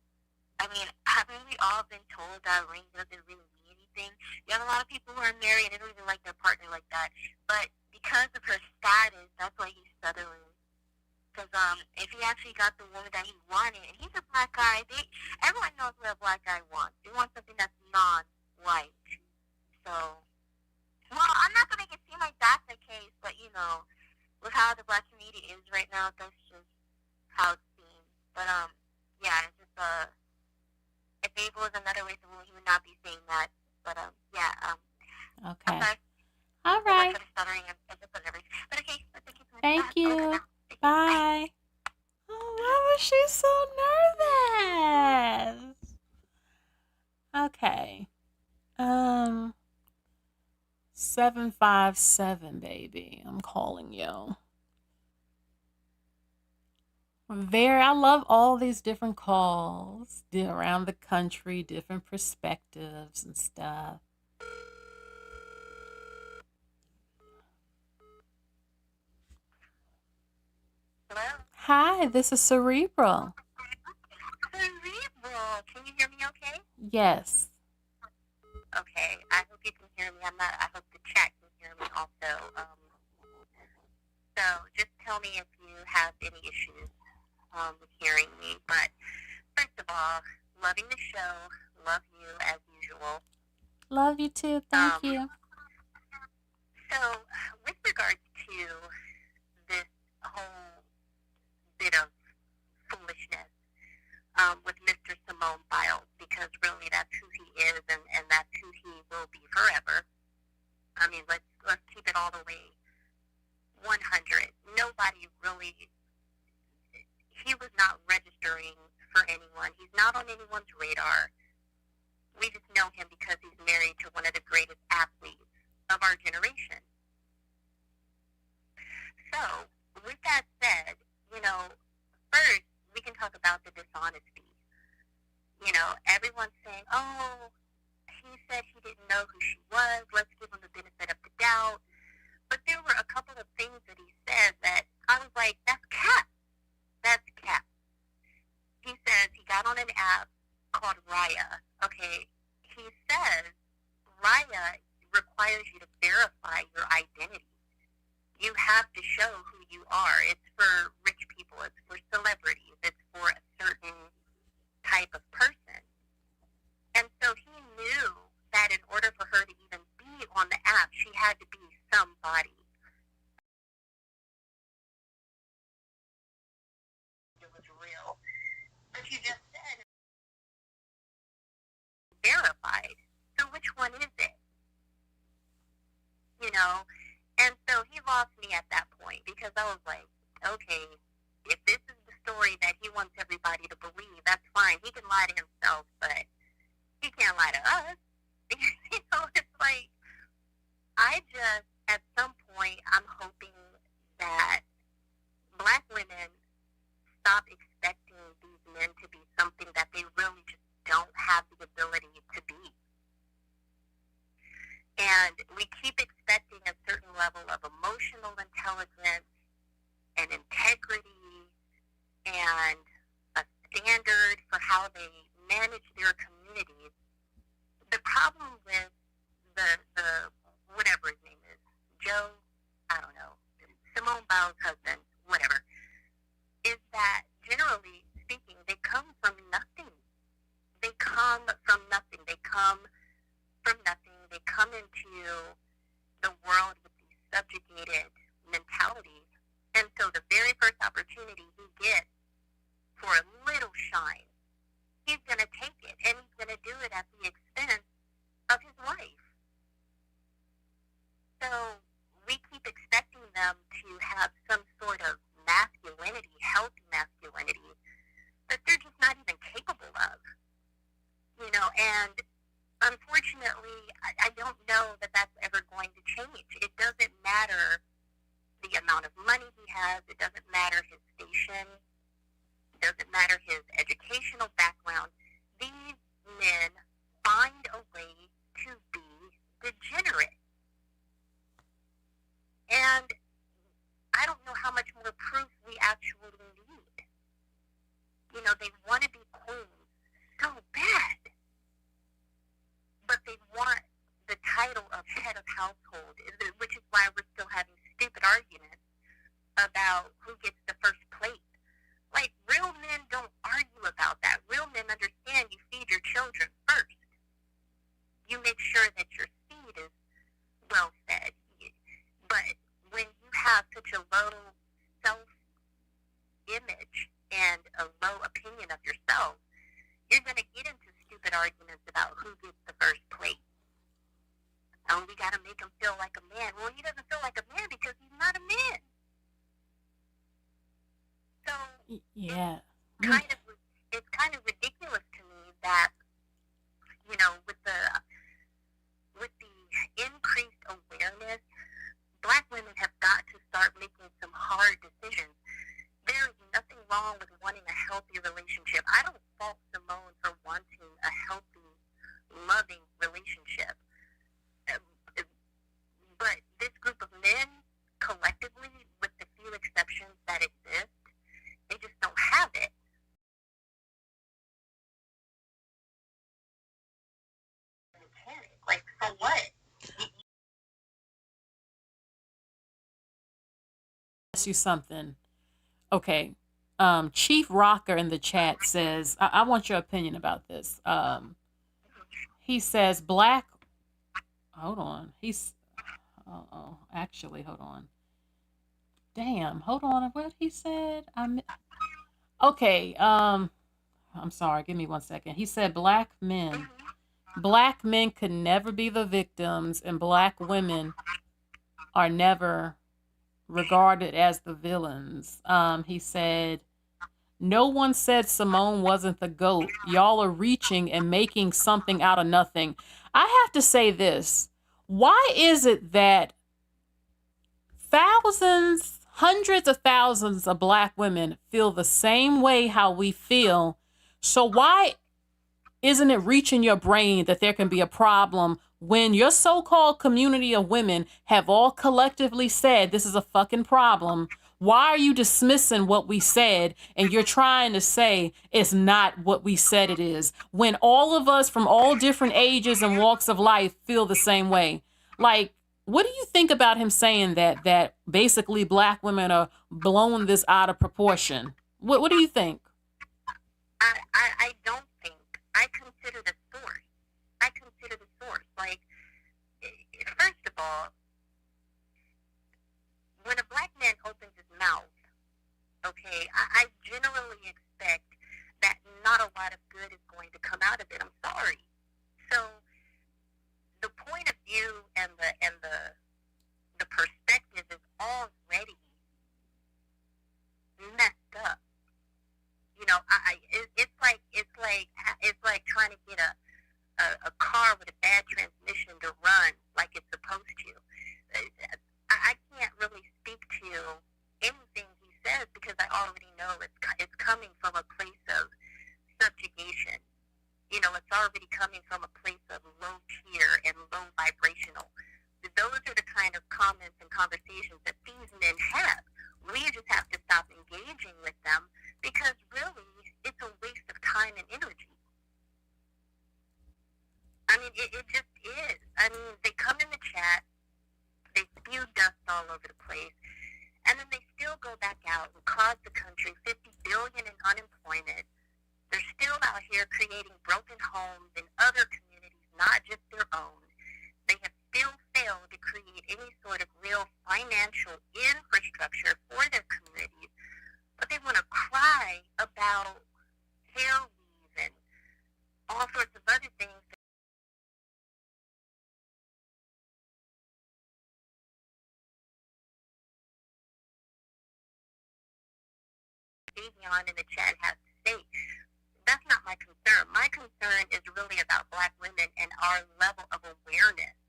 I mean, haven't we all been told that ring doesn't really mean anything? You have a lot of people who are married and they don't even like their partner like that. But because of her status, that's why he's settling. Because if he actually got the woman that he wanted, and he's a black guy, everyone knows what a black guy wants. They want something that's non-white. So, well, I'm not going to make it seem like that's the case, but, you know, with how the black community is right now, that's just how it seems. But, yeah, it's just, if Abel was another race of woman, he would not be saying that. But, yeah, okay. Okay. All right. But okay, thank you so much. Thank you. Bye. Oh, why was she so nervous? Okay. 757, baby. I'm calling you. I love all these different calls around the country, different perspectives and stuff. Hello? Hi, this is Cerebral. Cerebral. Can you hear me okay? Yes. Okay, I hope you can hear me. I hope the chat can hear me also. So just tell me if you have any issues with hearing me. But first of all, loving the show. Love you as usual. Love you too. Thank you. So with regards to this whole bit of foolishness with Mr. Simone Biles, because really that's who he is and that's who he will be forever. I mean, let's keep it all the way 100. Nobody really, he was not registering for anyone. He's not on anyone's radar. We just know him because he's married to one of the greatest athletes of our generation. So, with that said, you know, first, we can talk about the dishonesty. You know, everyone's saying, oh, he said he didn't know who she was. Let's give him the benefit of the doubt. But there were a couple of things that he said that I was like, that's cap. That's cap. He says he got on an app called Raya. Okay, he says Raya requires you to verify your identity. You have to show who you are. It's for rich people. It's for celebrities. It's for a certain type of person. And so he knew that in order for her to even be on the app, she had to be somebody. It was real. But you just said verified. So which one is it? You know? And so he lost me at that point because I was like, okay, if this is the story that he wants everybody to believe, that's fine. He can lie to himself, but he can't lie to us. You know, it's like, at some point, I'm hoping that black women stop expecting these men to be something that they really just don't have the ability to be. And we keep expecting a certain level of emotional intelligence and integrity standard for how they manage their communities. The problem with the whatever his name is, Joe, I don't know, Simone Biles' husband, whatever, is that generally speaking, they come from nothing. They come from nothing. They come from nothing. They come into the world with these subjugated mentalities. And so the very first opportunity he gets for a little shine, he's going to take it. And he's going to do it at the expense of his wife. So we keep expecting them to have some sort of masculinity, healthy masculinity, that they're just not even capable of. You know, and unfortunately, I don't know that that's ever going to change. It doesn't matter the amount of money he has. It doesn't matter his station. It doesn't matter his educational background. These men find a way to be degenerate. And I don't know how much more proof we actually need. You know, they want to be queens so bad. But they want the title of head of household, which is why we're still having stupid arguments about who gets the first plate. Like, real men don't argue about that. Real men understand you feed your children first. You make sure that your seed is well fed. But when you have such a low self-image and a low opinion of yourself, you're going to get into stupid arguments about who gets the first plate. Oh, we got to make him feel like a man. Well, he doesn't feel like a man because he's not a man. So yeah, it's kind of ridiculous to me that, you know, with the increased awareness, Black women have got to start making some hard decisions. There is nothing wrong with wanting a healthy relationship. I don't fault Simone for wanting a healthy, loving relationship. But this group of men, collectively, with the few exceptions that exist, they just don't have it. Like, for what? Ask you something. Okay. Chief Rocker in the chat says, I want your opinion about this. He says hold on. Actually, hold on. Damn, hold on. What he said? Okay. I'm sorry. Give me 1 second. He said black men could never be the victims, and black women are never regarded as the villains. He said, no one said Simone wasn't the GOAT. Y'all are reaching and making something out of nothing. I have to say this. Why is it that thousands, hundreds of thousands of black women feel the same way how we feel? So why isn't it reaching your brain that there can be a problem when your so-called community of women have all collectively said this is a fucking problem? Why are you dismissing what we said and you're trying to say it's not what we said it is, when all of us from all different ages and walks of life feel the same way? Like, what do you think about him saying that basically black women are blowing this out of proportion? What do you think? I don't think. I consider the source. Like, first of all, when a black man opens his mouth, okay, I generally expect that not a lot of good is going to come out of it. I'm sorry. So the point of view and the perspective is already messed up. You know, it's like trying to get a car with a bad transmission to run like it's supposed to. I can't really speak to anything he says because I already know it's coming from a place of subjugation. You know, it's already coming from a place of low tier and low vibrational. Those are the kind of comments and conversations that these men have. We just have to stop engaging with them because really it's a mean, it just is. I mean, they come in the chat, they spew dust all over the place, and then they still go back out and cause the country $50 billion in unemployment. They're still out here creating broken homes in other communities, not just their own. They have still failed to create any sort of real financial infrastructure for their communities, but they want to cry about hair weave and all sorts of other things. Davion in the chat has to say. That's not my concern. My concern is really about Black women and our level of awareness.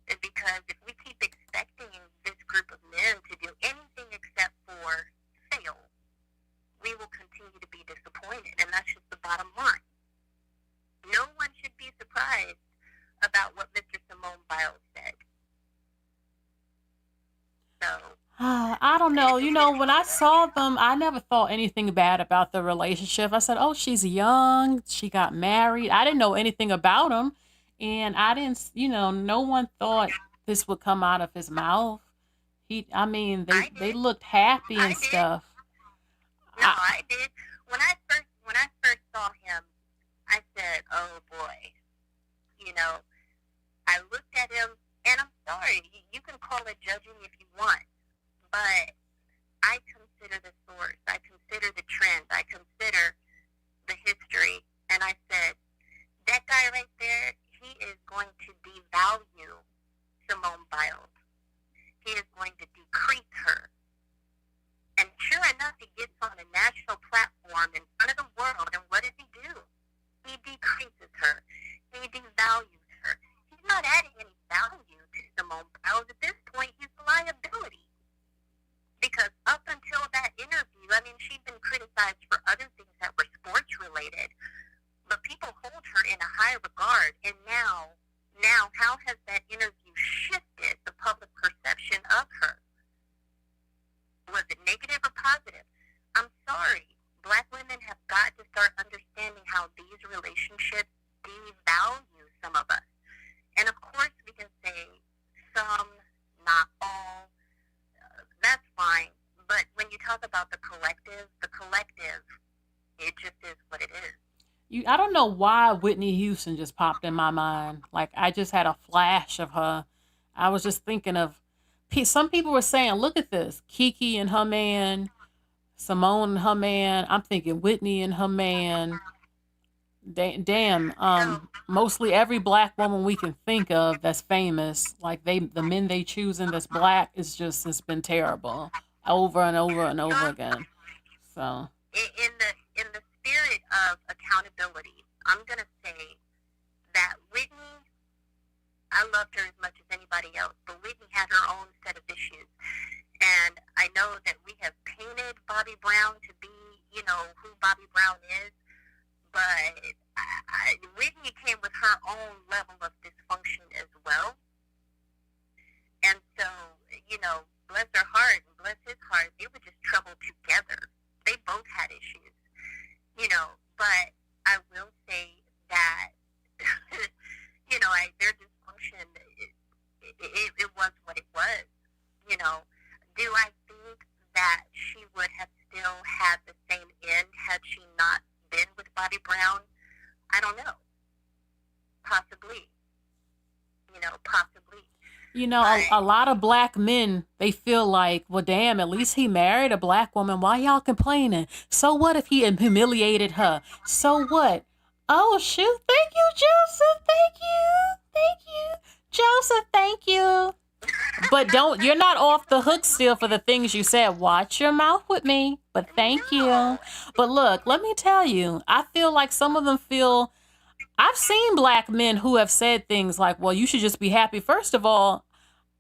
And because if we keep expecting this group of men to do anything except for fail, we will continue to be disappointed. And that's just the bottom line. No one should be surprised about what Mr. Simone Biles said. So I don't know. You know, when I saw them, I never thought anything bad about the relationship. I said, oh, she's young. She got married. I didn't know anything about him. And I didn't, you know, no one thought this would come out of his mouth. I mean, they looked happy and stuff. No, I did. When I first saw him, I said, oh boy. You know, I looked at him, and I'm sorry, you can call it judging if you want. But I consider the source, I consider the trend, I consider the history, and I said, that guy right there, he is going to devalue Simone Biles. He is going to decrease her. And sure enough, he gets on a national platform in front of the world, and what does he do? He decreases her. He devalues her. He's not adding any value to Simone Biles. At this point, he's a liability. Because up until that interview, I mean, she'd been criticized for other things that were sports related, but people hold her in a high regard. And now, how has that interview shifted the public perception of her? Was it negative or positive? I'm sorry. Black women have got to start understanding how these relationships devalue some of us. And of course, we can say some, not all. That's fine. But when you talk about the collective, it just is what it is. I don't know why Whitney Houston just popped in my mind. Like, I just had a flash of her. I was just thinking of, some people were saying, look at this, Kiki and her man, Simone and her man. I'm thinking Whitney and her man. Damn, mostly every Black woman we can think of that's famous, like the men they choosing that's Black, it's been terrible over and over and over again. So in the spirit of accountability, I'm gonna say that Whitney, I loved her as much as anybody else, but Whitney had her own set of issues, and I know that we have painted Bobby Brown to be, you know, who Bobby Brown is. But Whitney came with her own level of dysfunction as well. And so, you know, bless her heart and bless his heart, they were just troubled together. They both had issues, you know. But I will say that, you know, their dysfunction, it was what it was, you know. Do I think that she would have still had the same end had she not been with Bobby Brown? I don't know. Possibly. You know, possibly. You know, a lot of Black men, they feel like, well, damn, at least he married a Black woman. Why y'all complaining? So what if he humiliated her? So what? Oh, shoot. Thank you, Joseph. Thank you. Thank you. Joseph, thank you. But you're not off the hook still for the things you said. Watch your mouth with me. But thank you. But look, let me tell you, I feel like some of them feel, I've seen Black men who have said things like, well, you should just be happy. First of all,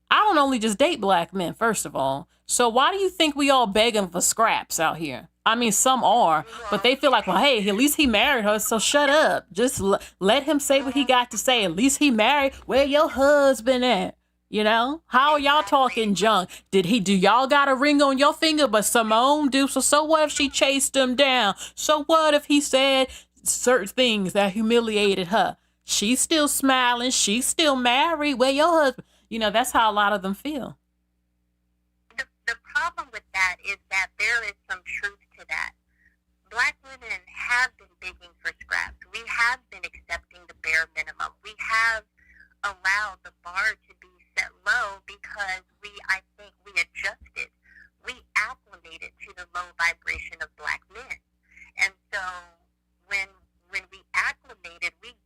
I don't only just date Black men, first of all. So why do you think we all begging for scraps out here? I mean, some are, but they feel like, well, hey, at least he married her, so shut up. Just let him say what he got to say. At least he married. Where your husband at? You know, how are y'all talking junk? Do y'all got a ring on your finger, but Simone do? So what if she chased him down? So what if he said certain things that humiliated her? She's still smiling. She's still married. Where your husband? You know, that's how a lot of them feel. The problem with that is that there is some truth to that. Black women have been begging for scraps. We have been accepting the bare minimum. We have allowed the bar to be set low because I think we adjusted. We acclimated to the low vibration of black men. And so when we acclimated, we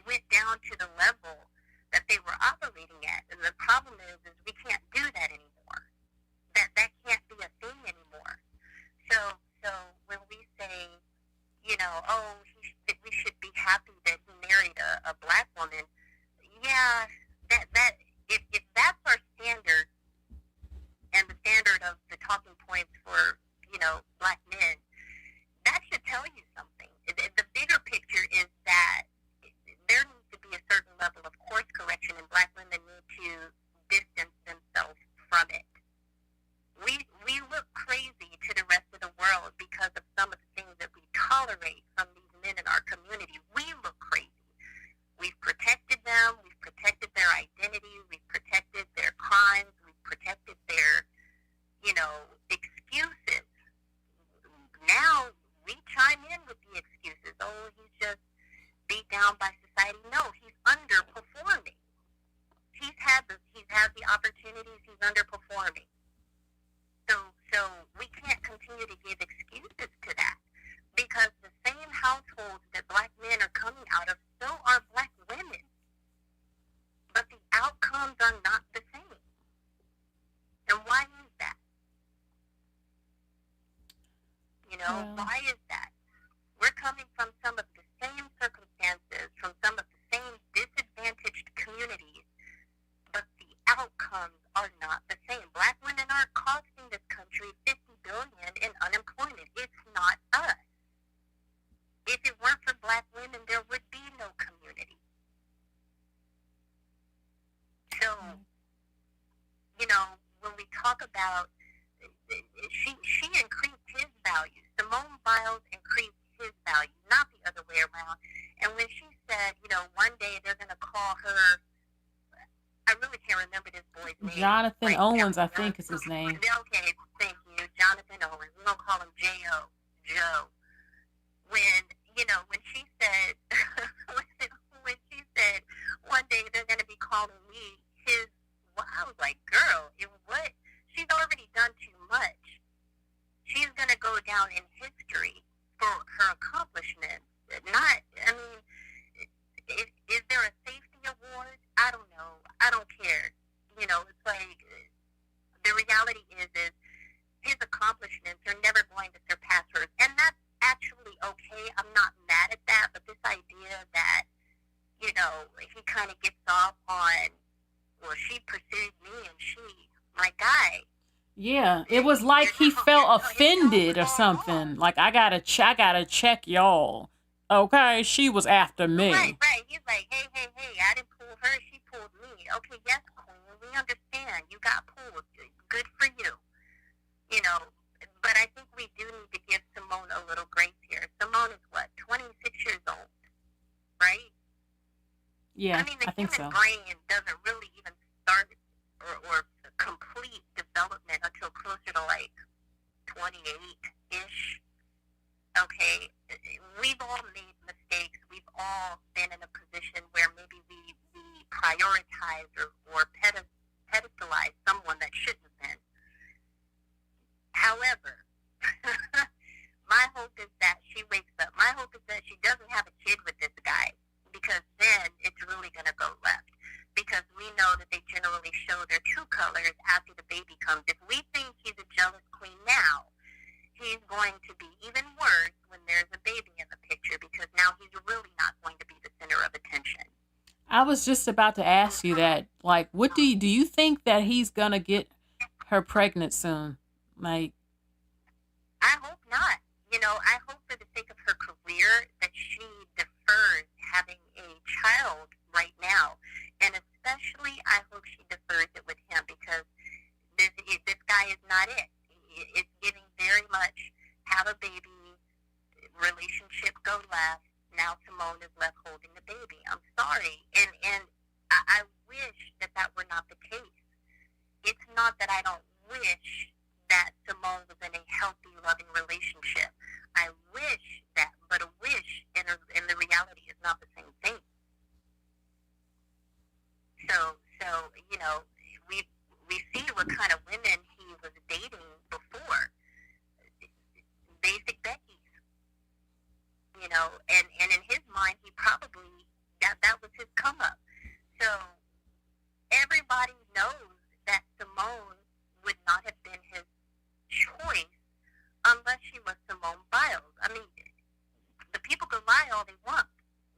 went down to the level that they were operating at. And the problem is we can't do that anymore. That can't be a thing anymore. So when we say, you know, we should be happy that he married a black woman, yeah, that if that's our standard and the standard of the talking points for, you know, black men, that should tell you something. The bigger picture is that there needs to be a certain level of course correction, and black women need to distance themselves from it. We look crazy to the rest of the world because of some of the things that we tolerate from these men in our community. We look crazy. We've protected them. We've protected their identity. We've protected their crimes. We've protected their, you know, excuses. Now we chime in with the excuses. Oh, he's just beat down by society. No, he's underperforming. He's had the opportunities. He's underperforming. So we can't continue to give excuses to that, because the same households that black men are coming out of, so are black women. But the outcomes are not the same. And why is that? You know, why is that? We're coming from some of the same circumstances, from some of the same disadvantaged communities, but the outcomes are not the same. Black women are costing this country $50 billion in unemployment. It's not us. If it weren't for black women, there would be no community. So, you know, when we talk about, she increased his value. Simone Biles increased his value, not the other way around. And when she said, you know, one day they're going to call her, I really can't remember this boy's name. Jonathan Owens, I think is his name. Okay, thank you. Jonathan Owens. We're going to call him J.O. Joe. When, you know, when she said, when she said, one day they're going to be calling me his, well, I was like, girl, what? She's already done too much. She's going to go down in history for her accomplishments. Not, I mean, is there a safety award? I don't know. I don't care. You know, it's like, the reality is his accomplishments are never going to surpass hers. And that's actually okay. I'm not mad at that. But this idea that, you know, he kind of gets off on, well, she pursued me and my guy. Yeah, it was like he felt offended or something. Like, I gotta check y'all. Okay, she was after me. Right. He's like, hey, I didn't pull her, she pulled me. Okay, yes, queen, we understand. You got pulled. Good for you. You know, but I think we do need to give Simone a little grace here. Simone is what, 26 years old, right? Yeah, I mean, the think human so. brain doesn't really even start or complete development until closer to like 28-ish. Okay, we've all made mistakes. We've all been in a position where maybe we prioritize or pedestalize someone that shouldn't have been. However, my hope is that she wakes up. My hope is that she doesn't have a kid with this guy, because then it's really going to go left. Because we know that they generally show their true colors after the baby comes. If we think he's a jealous queen now, he's going to be even worse when there's a baby in the picture, because now he's really not going to be the center of attention. I was just about to ask you that. Like, what do you think that he's gonna get her pregnant soon? Like, I hope not. You know, I hope for the sake of her career that she defers having a child right now. And especially, I hope she defers it with him, because this guy is not it. It's giving very much have a baby, relationship go left, now Simone is left holding the baby. I'm sorry. And I wish that were not the case. It's not that I don't wish that Simone was in a healthy, loving relationship. I wish that, but a wish and the reality is not the same thing. So you know, we see what kind of women he was dating before. Basic Becky's, you know, and in his mind, he probably that was his come up. So everybody knows that Simone would not have been his choice unless she was Simone Biles. I mean, the people can lie all they want,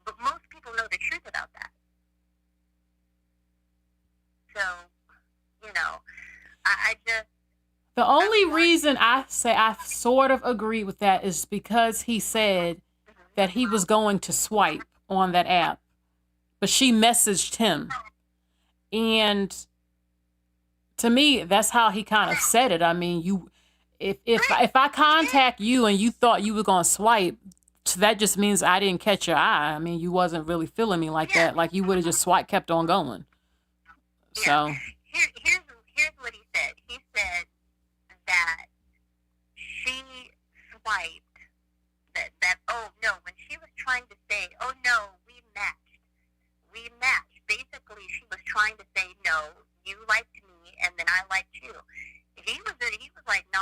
but most people know the truth about that. So, you know, I just... The only reason I say I sort of agree with that is because he said that he was going to swipe on that app, but she messaged him. And to me, that's how he kind of said it. I mean, if I contact you and you thought you were going to swipe, that just means I didn't catch your eye. I mean, you wasn't really feeling me like that. Like you would have just kept on going. So here's what he said. He said that she swiped. That oh no, when she was trying to say, oh no, we matched. Basically, she was trying to say, no, you liked me, and then I liked you. He was like, no,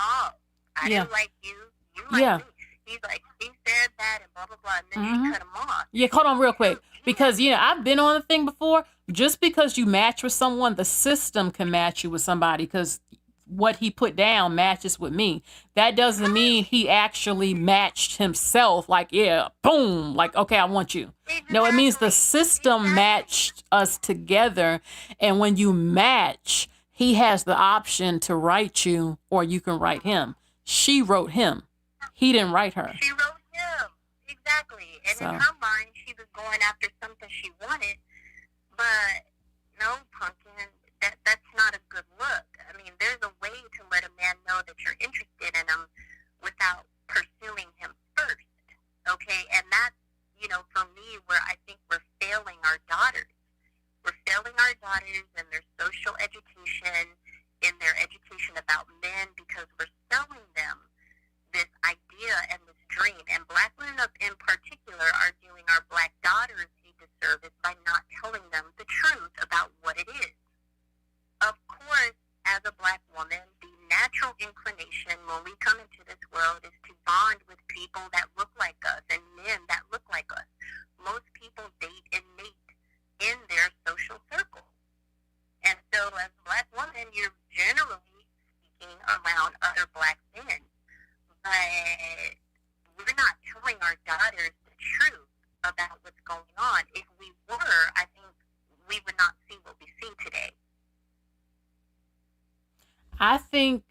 I didn't like you. You liked me. He's like, he said that and blah blah blah, and then she cut him off. Yeah, hold on real quick, because I've been on the thing before. Just because you match with someone, the system can match you with somebody because what he put down matches with me. That doesn't mean he actually matched himself. Like, yeah, boom, like, okay, I want you. No, it means the system matched us together. And when you match, he has the option to write you or you can write him. She wrote him. He didn't write her. She wrote him. Exactly. And in her mind, she was going after something she wanted. But no, pumpkin, that's not a good look. I mean, there's a way to let a man know that you're interested in him without pursuing him first, okay? And that's, for me, where I think we're failing our daughters. We're failing our daughters in their social education, in their education about men, because we're selling them this idea and this dream. And black women in particular are doing our black daughters a disservice by not telling them the truth about what it is. Of course, as a black woman, the natural inclination when we come into this world is to bond with people that look like us and men that look like us. Most people date and mate in their social circle. And so as a black woman, you're generally speaking around other black men. But we're not telling our daughters the truth about what's going on. If we were, I think we would not see what we see today. I think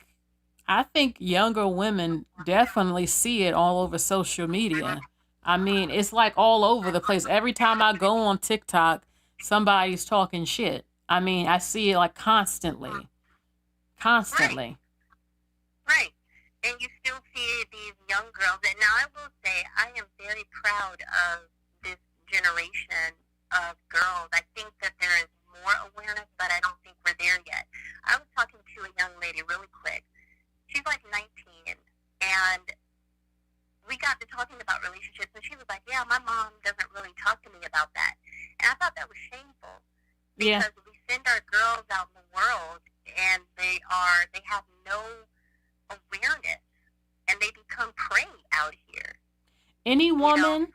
younger women definitely see it all over social media. I mean, it's like all over the place. Every time I go on TikTok, somebody's talking shit. I mean, I see it like constantly. Right. And you still see these young girls. And now I will say I am very proud of this generation of girls. I think that there is more awareness, but I don't think we're there yet. I was talking to a young lady really quick. She's like 19, and we got to talking about relationships, and she was like, yeah, my mom doesn't really talk to me about that. And I thought that was shameful, because we send our girls out in the world, and they have no awareness, and they become prey out here. Any woman,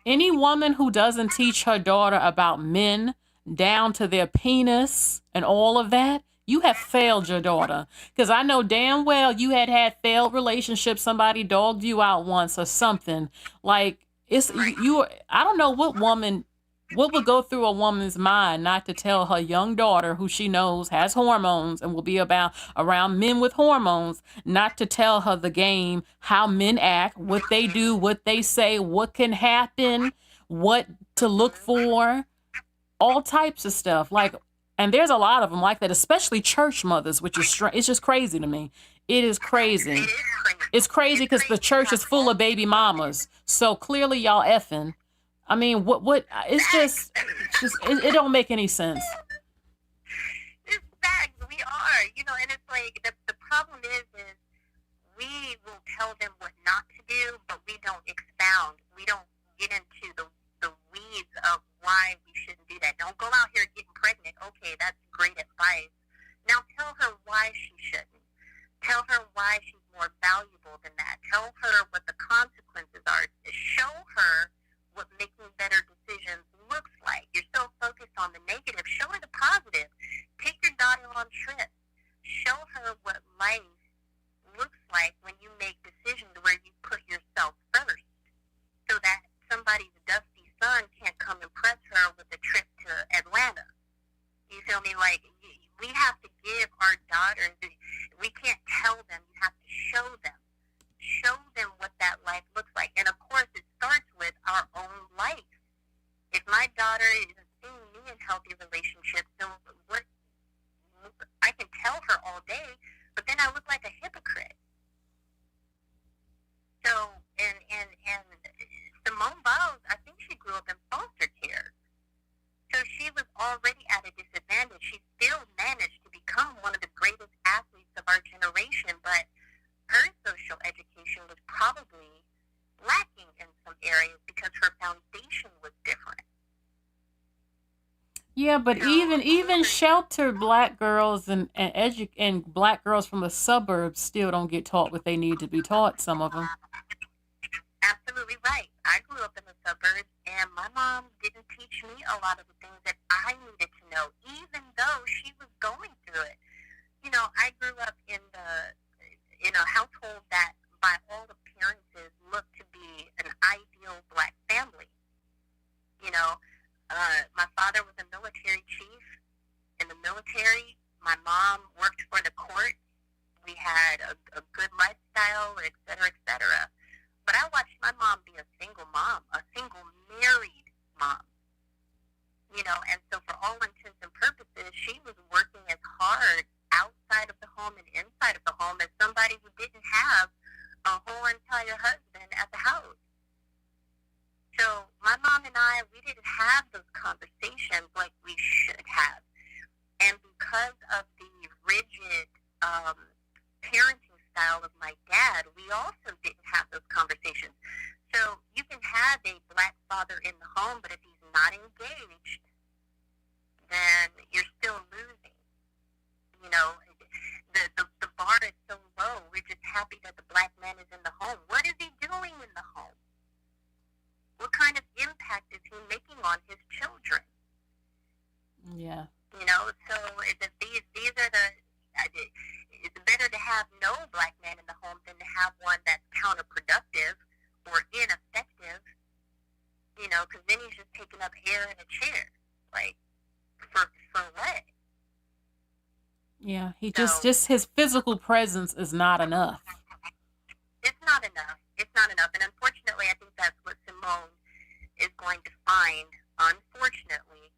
any woman who doesn't teach her daughter about men down to their penis and all of that, you have failed your daughter. Because I know damn well you had failed relationships. Somebody dogged you out once or something. Like, I don't know what would go through a woman's mind not to tell her young daughter, who she knows has hormones and will be around men with hormones, not to tell her the game, how men act, what they do, what they say, what can happen, what to look for, all types of stuff. Like, and there's a lot of them like that, especially church mothers, which is it's just crazy to me. It is crazy. It is crazy. It's crazy because the church is full of baby mamas. So clearly y'all effing. I mean, what? It's just it don't make any sense. It's facts. We are, and it's like the problem is we will tell them what not to do, but we don't expound. We don't get into the weeds of why we shouldn't do that. Don't go out here getting pregnant. Okay, that's great advice. Now tell her why she shouldn't. Tell her why she's more valuable than that. Tell her what the consequences are. Show her what making better decisions looks like. You're so focused on the negative. Show her the positive. Take your daughter on trips. Show her what life looks like when you make decisions where you put yourself first, so that somebody's dusty son can't come impress her with a trip to Atlanta. You feel me? Like, we have to give our daughters, we can't tell them, you have to show them. Show them what that life looks like. And of course, it starts with our own life. If my daughter isn't seeing me in healthy relationships, then I can tell her all day, but then I look like a hypocrite. So, and Simone Biles, I think she grew up in foster care. So she was already at a disadvantage. She still managed to become one of the greatest athletes of our generation, but her social education was probably lacking in some areas because her foundation was different. Yeah, but even sheltered black girls and black girls from the suburbs still don't get taught what they need to be taught, some of them. Absolutely right. I grew up in the suburbs, and my mom didn't teach me a lot of the things that I needed to know, even though she was going through it. I grew up in a household that, by all appearances, looked to be an ideal black family. My father was a military chief in the military. My mom worked for the court. We had a good lifestyle, et cetera, et cetera. But I watched my mom be a single mom, a single married mom. And so for all intents and purposes, she was working as hard outside of the home and inside of the home as somebody who didn't have a whole entire husband at the house. So my mom and I, we didn't have those conversations like we should have. And because of the rigid parenting style of my dad, we also didn't have those conversations. So you can have a black father in the home, but if he's not engaged, then you're still losing. The bar is so low. We're just happy that the black man is in the home. What is he doing in the home? What kind of impact is he making on his children? Yeah. So these are it's better to have no black man in the home than to have one that's counterproductive or ineffective, because then he's just taking up air in a chair. Like, for what? Yeah, just his physical presence is not enough. It's not enough. It's not enough. And unfortunately, I think that's what Simone is going to find, unfortunately,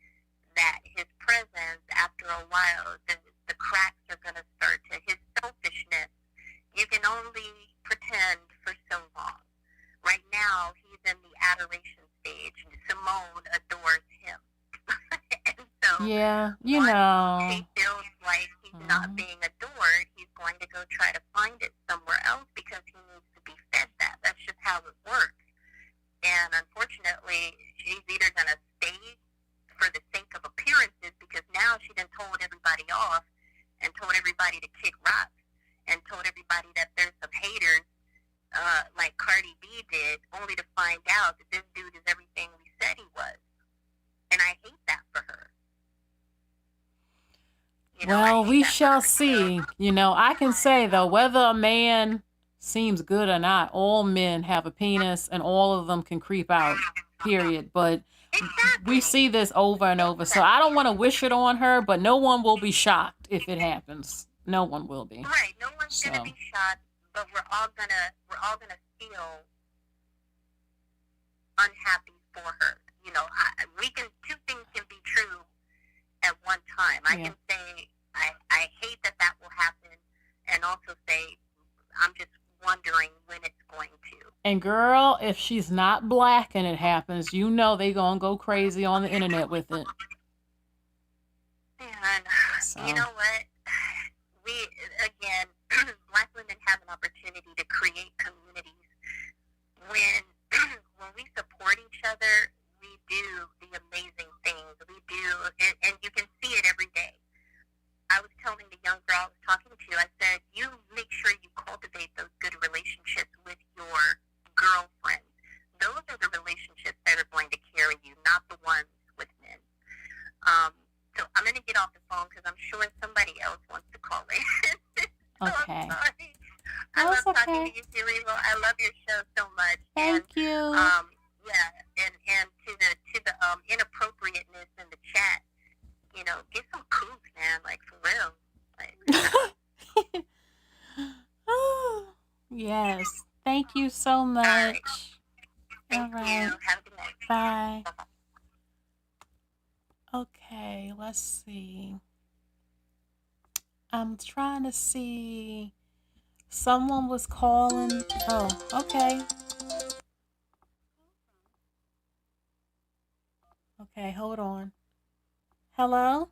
that his presence, after a while, the cracks are going to start to, his selfishness, you can only pretend for so long. Right now, he's in the adoration stage. Simone adores him. And so, yeah, he feels like he's not being adored, he's going to go try to find it somewhere else because he needs to be fed that. That's just how it works. And unfortunately, she's either going to stay for the sake of appearances because now she done told everybody off and told everybody to kick rocks and told everybody that there's some haters like Cardi B did, only to find out that this dude is everything we said he was. And I hate that for her. Well, we shall see. I can say, though, whether a man seems good or not, all men have a penis and all of them can creep out, period. But we see this over and over. So I don't want to wish it on her, but no one will be shocked if it happens. No one will be. Right. No one's going to be shocked, but we're all gonna feel unhappy for her. Two things can be true at one time. I can say I hate that will happen, and also say And girl, if she's not black and it happens, you know they gonna go crazy on the internet with it. And So. you know what? We, again, black women have an opportunity to create communities. When we support each other, we do the amazing things. We do, and you can see it every day. I was telling the young girl I was talking to, I said, you make sure you cultivate those good relationships with your girlfriends. Those are the relationships that are going to carry you, not the ones with men. So I'm going to get off the phone because I'm sure somebody else wants to call in. So Okay. I'm sorry. I That's love talking okay. to you, Cerebral. I love your show so much. Thank you. Yeah, and to the inappropriateness in the chat, you know, get some couth, man. Like, for real. Like, Yes. Thank you so much. thank you. Have a good night. Bye. Bye-bye. Okay, let's see. I'm trying to see. Someone was calling. Oh, okay. Okay, hold on. Hello?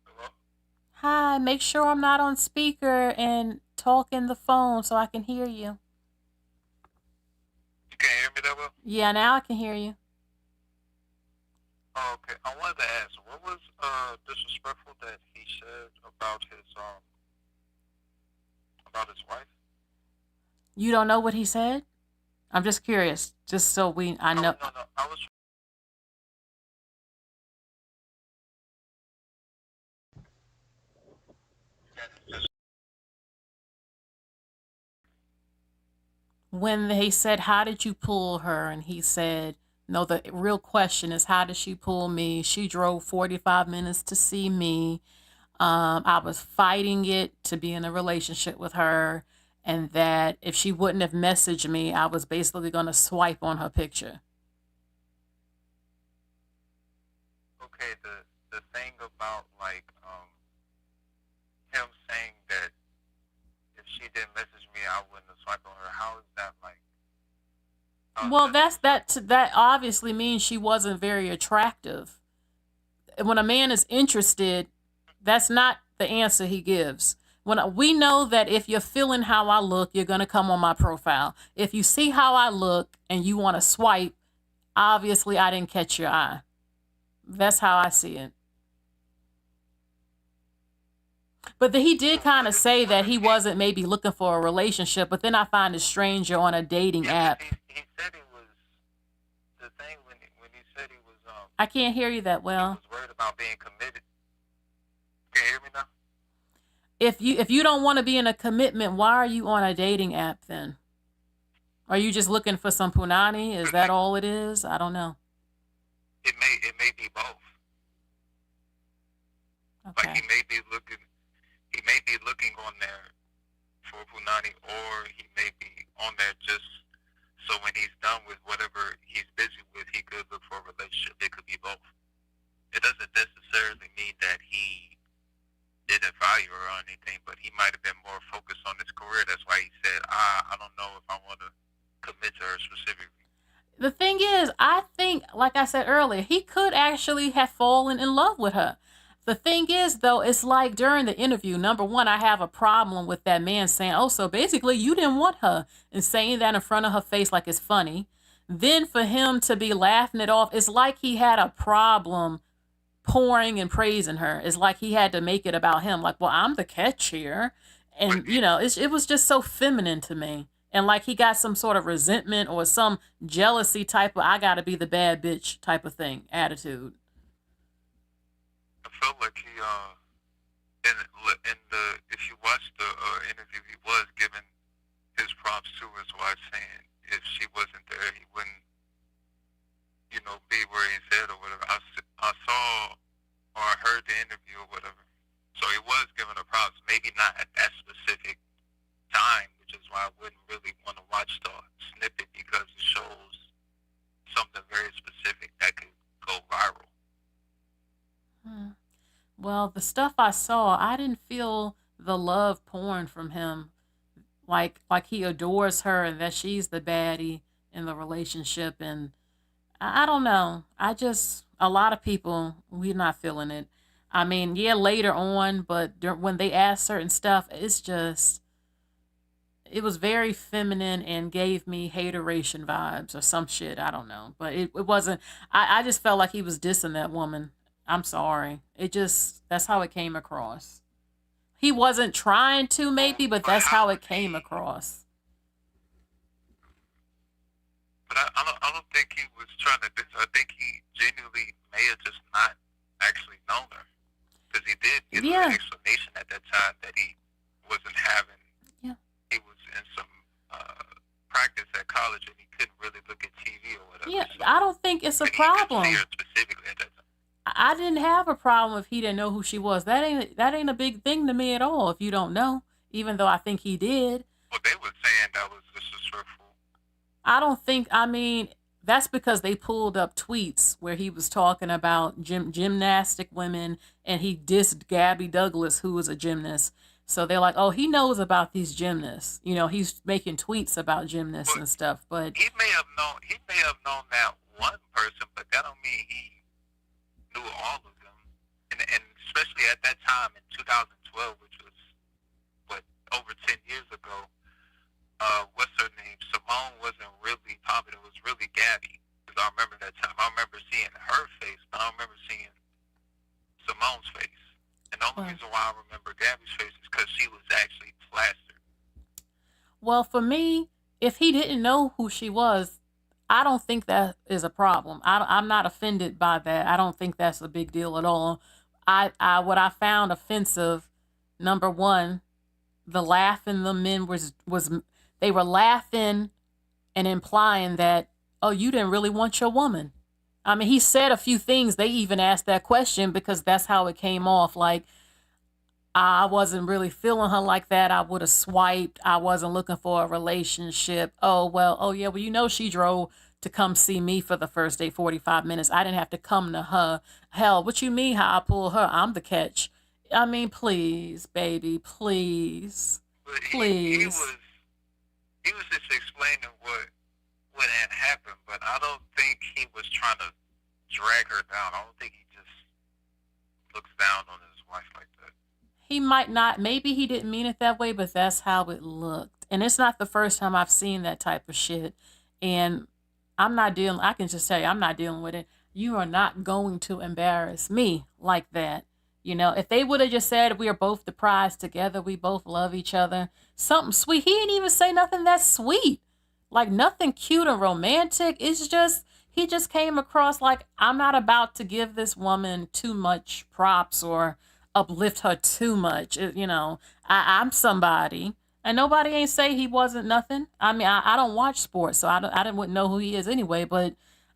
Hello? Hi, make sure I'm not on speaker and talk in the phone so I can hear you. You can't hear me that well? Yeah, now I can hear you. Oh, okay. I wanted to ask, what was disrespectful that he said about his wife? You don't know what he said? I'm just curious, just so I know. No. I was When they said, how did you pull her? And he said, no, the real question is, how did she pull me? She drove 45 minutes to see me. I was fighting it to be in a relationship with her. And that if she wouldn't have messaged me, I was basically going to swipe on her picture. okay. The thing about like him saying that if she didn't message me, I wouldn't have swiped on her. How is that like? Well, that obviously means she wasn't very attractive. When a man is interested, that's not the answer he gives. We know that if you're feeling how I look, you're going to come on my profile. If you see how I look and you want to swipe, obviously I didn't catch your eye. That's how I see it. But he did kind of say that he wasn't maybe looking for a relationship, but then I find it strange you're on a dating app. He said he was the thing when he said he was I can't hear you that well. He was worried about being committed. Can you hear me now? If you don't want to be in a commitment, why are you on a dating app then? Are you just looking for some punani? Is that all it is? I don't know. It may be both. Okay. Like he may be looking on there for punani, or he may be on there just so when he's done with whatever he's busy with, he could look for a relationship. It could be both. It doesn't necessarily mean that he didn't value her or anything, but he might have been more focused on his career. That's why he said, I don't know if I want to commit to her specifically. The thing is, I think, like I said earlier, he could actually have fallen in love with her. The thing is, though, it's like during the interview, number one, I have a problem with that man saying, oh, so basically you didn't want her, and saying that in front of her face like it's funny. Then for him to be laughing it off, it's like he had a problem pouring and praising her. It's like he had to make it about him. Like, well, I'm the catch here. And, you know, it was just so feminine to me. And like he got some sort of resentment or some jealousy type of, I got to be the bad bitch type of thing, attitude. I felt like he, if you watch the interview, he was giving his props to his wife, saying if she wasn't there, he wouldn't, be where he said or whatever. I saw or I heard the interview or whatever. So he was giving her props, maybe not at that specific time, which is why I wouldn't really want to watch the snippet because it shows something very specific that could go viral. Well, the stuff I saw, I didn't feel the love pouring from him like he adores her and that she's the baddie in the relationship. And I don't know. A lot of people, we're not feeling it. I mean, yeah, later on, but when they ask certain stuff, it was very feminine and gave me hateration vibes or some shit. I don't know. But it wasn't, I just felt like he was dissing that woman. I'm sorry. That's how it came across. He wasn't trying to, maybe, but that's how it came across. But I don't think he was trying to diss. I think he genuinely may have just not actually known her. Because he did give an explanation at that time that he wasn't having. Yeah. He was in some practice at college and he couldn't really look at TV or whatever. Yeah, so, I don't think it's a problem. He could see her specifically at that time. I didn't have a problem if he didn't know who she was. That ain't a big thing to me at all if you don't know, even though I think he did. Well, they were saying that was disrespectful. I don't think, I mean, that's because they pulled up tweets where he was talking about gymnastic women and he dissed Gabby Douglas, who was a gymnast. So they're like, oh, he knows about these gymnasts. You know, he's making tweets about gymnasts and stuff. But he may have known that one person, but that don't mean he knew all of them. And especially at that time in 2012, which was over 10 years ago, what's her name? Simone wasn't really popular. It was really Gabby. Because I remember that time. I remember seeing her face, but I don't remember seeing Simone's face. And the only reason why I remember Gabby's face is because she was actually plastered. Well, for me, if he didn't know who she was, I don't think that is a problem. I'm not offended by that. I don't think that's a big deal at all. What I found offensive, number one, the laughing the men was they were laughing and implying that, oh, you didn't really want your woman. I mean, he said a few things. They even asked that question because that's how it came off. Like, I wasn't really feeling her like that. I would have swiped. I wasn't looking for a relationship. Oh, yeah, well, you know, she drove to come see me for the first day, 45 minutes. I didn't have to come to her. Hell, what you mean how I pull her? I'm the catch. I mean, please, baby, please. Please. He was just explaining what had happened, but I don't think he was trying to drag her down. I don't think he just looks down on his wife like that. He might not. Maybe he didn't mean it that way, but that's how it looked. And it's not the first time I've seen that type of shit. And I can just tell you, I'm not dealing with it. You are not going to embarrass me like that. You know, if they would have just said we are both the prize together, we both love each other, something sweet. He didn't even say nothing that sweet, like nothing cute and romantic. It's just, he just came across like, I'm not about to give this woman too much props or uplift her too much. You know, I'm somebody. And nobody ain't say he wasn't nothing. I mean, I don't watch sports, so I wouldn't know who he is anyway. But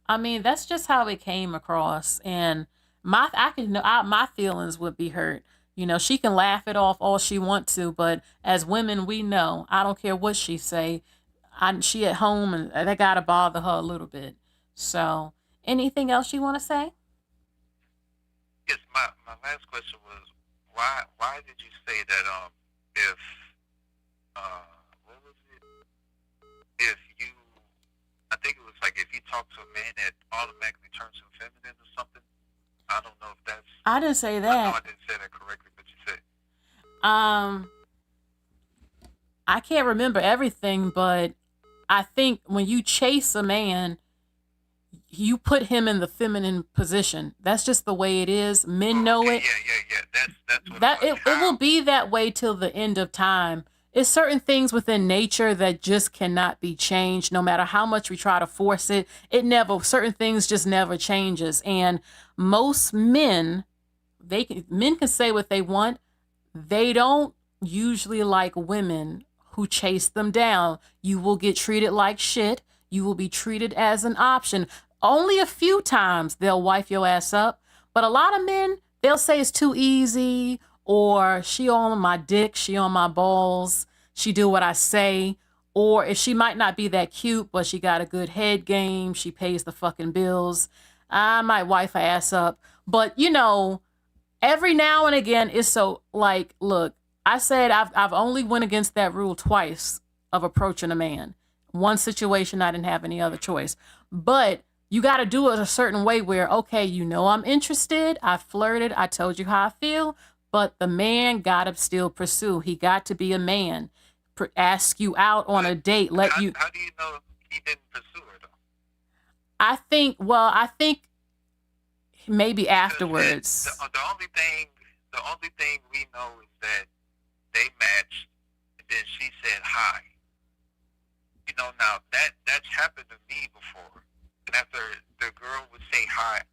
I mean, that's just how it came across. And my feelings would be hurt. You know, she can laugh it off all she want to, but as women, we know. I don't care what she say. She at home, and that gotta bother her a little bit. So, anything else you want to say? Yes, my last question was why did you say that if what was it? If you, I think it was like if you talk to a man that automatically turns him feminine or something. I don't know if that's. I didn't say that. I know I didn't say that correctly, but you said. I can't remember everything, but I think when you chase a man, you put him in the feminine position. That's just the way it is. Men know it. Yeah. That's what it will be that way till the end of time. It's certain things within nature that just cannot be changed, no matter how much we try to force it. Certain things just never changes. And most men can say what they want. They don't usually like women who chase them down. You will get treated like shit. You will be treated as an option. Only a few times they'll wipe your ass up. But a lot of men, they'll say it's too easy, or she on my dick, she on my balls, she do what I say. Or if she might not be that cute, but she got a good head game, she pays the fucking bills, I might wipe her ass up. But, you know, every now and again, it's so, like, look, I said I've only went against that rule twice of approaching a man. One situation, I didn't have any other choice. But you got to do it a certain way where, okay, you know I'm interested. I flirted. I told you how I feel. But the man got to still pursue. He got to be a man. Ask you out on a date. How do you know he didn't pursue her, though? I think maybe afterwards. The only thing we know is that they matched, and then she said hi. You know, now that's happened to me before. And after the girl would say hi,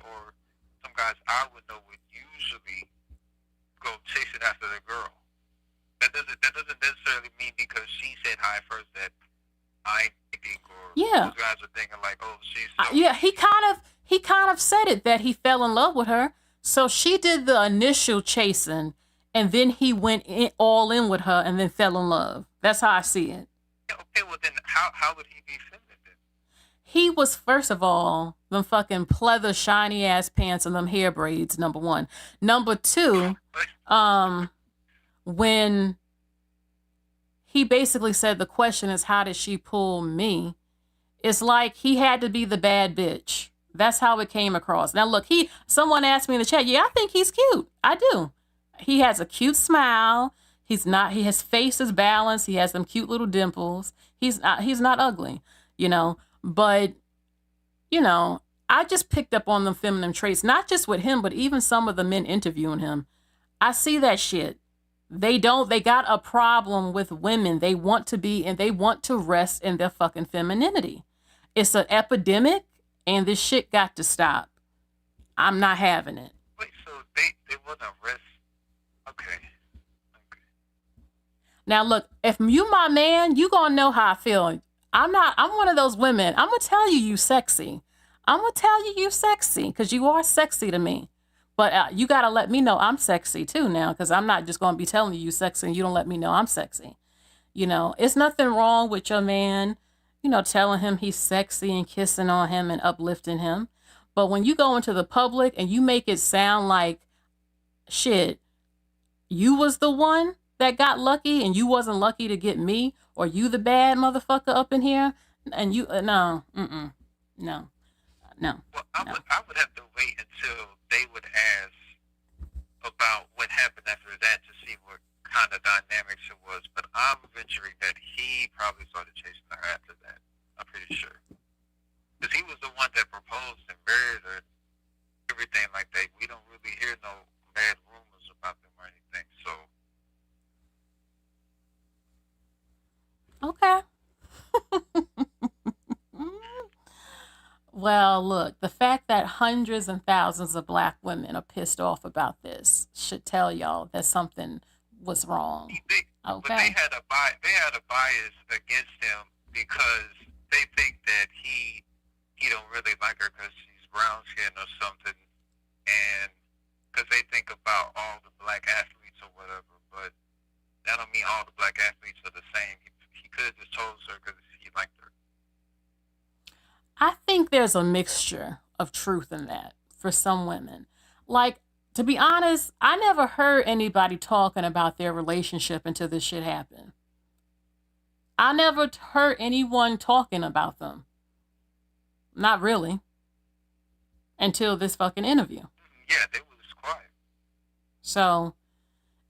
or some guys I would know would usually go chasing after the girl. That doesn't necessarily mean because she said hi first that I'm thinking, or those guys are thinking like, oh, she's so he kind of said it that he fell in love with her. So she did the initial chasing, and then he went all in with her, and then fell in love. That's how I see it. Okay, well then, how would he be feeling then? He was, first of all, them fucking pleather shiny ass pants and them hair braids. Number one. Number two, when he basically said the question is, how did she pull me? It's like he had to be the bad bitch. That's how it came across. Now look, someone asked me in the chat, yeah, I think he's cute. I do. He has a cute smile. His face is balanced. He has some cute little dimples. He's not ugly, but I just picked up on them feminine traits, not just with him, but even some of the men interviewing him. I see that shit. They got a problem with women. They want to be, and they want to rest in their fucking femininity. It's an epidemic, and this shit got to stop. I'm not having it. Wait, so they want to rest? Okay. Now look, if you my man, you gonna know how I feel. I'm one of those women. I'm gonna tell you sexy. I'm gonna tell you sexy, because you are sexy to me. But you gotta let me know I'm sexy too now, because I'm not just gonna be telling you sexy and you don't let me know I'm sexy. It's nothing wrong with your man, telling him he's sexy and kissing on him and uplifting him. But when you go into the public and you make it sound like shit, you was the one that got lucky and you wasn't lucky to get me, or you the bad motherfucker up in here, and you no. Well, I would have to wait until they would ask about what happened after that to see what kind of dynamics it was. But I'm venturing that he probably started chasing her after that. I'm pretty sure, because he was the one that proposed and married her, everything like that. We don't really hear no bad rumors about them or anything. So. Okay. Well, look, the fact that hundreds and thousands of black women are pissed off about this should tell y'all that something was wrong. Okay. But they had a bias against him because they think that he don't really like her because she's brown skin or something, and because they think about all the black athletes or whatever. But that don't mean all the black athletes are the same. He could have just chose her because he liked her. I think there's a mixture of truth in that for some women. Like, to be honest, I never heard anybody talking about their relationship until this shit happened. I never heard anyone talking about them. Not really. Until this fucking interview. Yeah, they was quiet. So,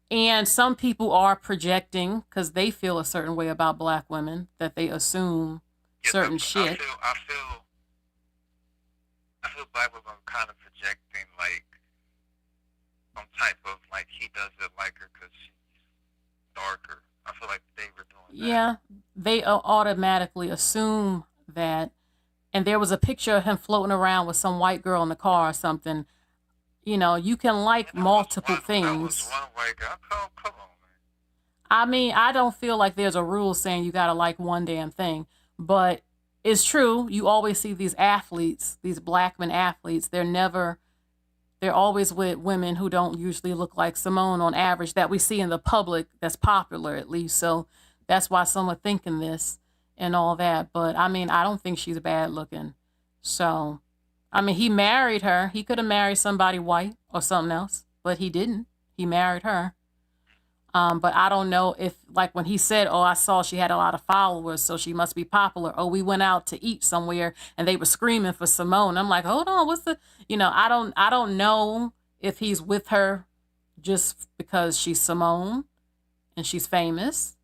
and some people are projecting because they feel a certain way about black women, that they assume certain shit. I feel black women are kind of projecting like some type of like he doesn't like her because she's darker. I feel like they were doing that. Yeah, they automatically assume that. And there was a picture of him floating around with some white girl in the car or something. You can like multiple things. That was one white guy. Come on, man. I mean, I don't feel like there's a rule saying you gotta like one damn thing, but it's true. You always see these athletes, these black men athletes. They're always with women who don't usually look like Simone on average, that we see in the public that's popular at least. So that's why some are thinking this and all that. But I mean, I don't think she's bad looking. So, I mean, he married her. He could have married somebody white or something else, but he didn't. He married her. But I don't know if, like, when he said, "Oh, I saw she had a lot of followers, so she must be popular." Oh, we went out to eat somewhere and they were screaming for Simone. I'm like, hold on, what's the, I don't know if he's with her just because she's Simone and she's famous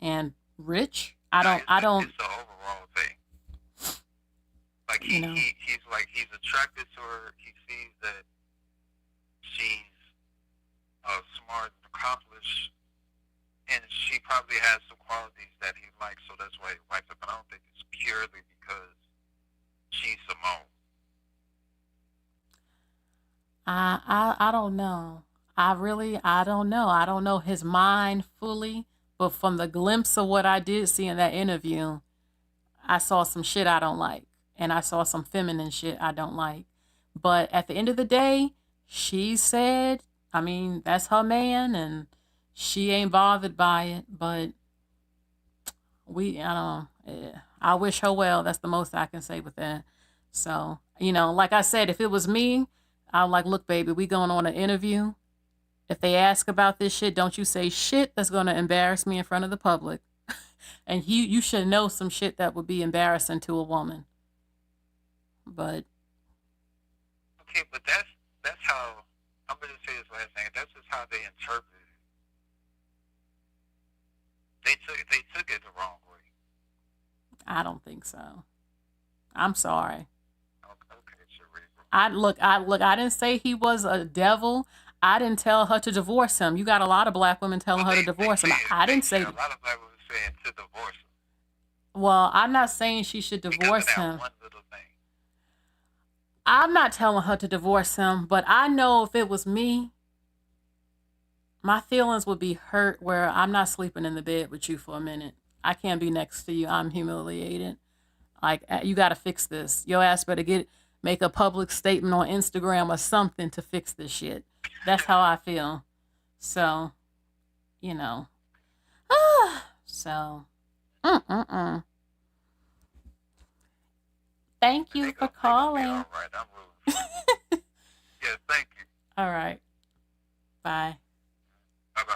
and rich. I don't. It's the overall thing. Like he's attracted to her. He sees that she's smart and accomplished, and she probably has some qualities that he likes, so that's why he likes her. But I don't think it's purely because she's Simone. I don't know. I don't know. I don't know his mind fully, but from the glimpse of what I did see in that interview, I saw some shit I don't like, and I saw some feminine shit I don't like. But at the end of the day, she said, I mean, that's her man, and she ain't bothered by it. But I don't know. I wish her well. That's the most I can say with that. So, like I said, if it was me, I'm like, look, baby, we going on an interview. If they ask about this shit, don't you say shit that's going to embarrass me in front of the public. And you should know some shit that would be embarrassing to a woman. But okay, but that's how I'm gonna say this last thing. That's just how they interpret it. They took it the wrong way. I don't think so. I'm sorry. Okay, cerebral. I didn't say he was a devil. I didn't tell her to divorce him. You got a lot of black women telling her to divorce him. I didn't say. A lot of black women saying to divorce him. Well, I'm not saying she should divorce him. One little thing. I'm not telling her to divorce him, but I know if it was me, my feelings would be hurt where I'm not sleeping in the bed with you for a minute. I can't be next to you. I'm humiliated. Like, you got to fix this. Your ass better make a public statement on Instagram or something to fix this shit. That's how I feel. So, So, Thank you for calling. All right, I'm rooting for you. Yeah, thank you. All right. Bye. Bye-bye.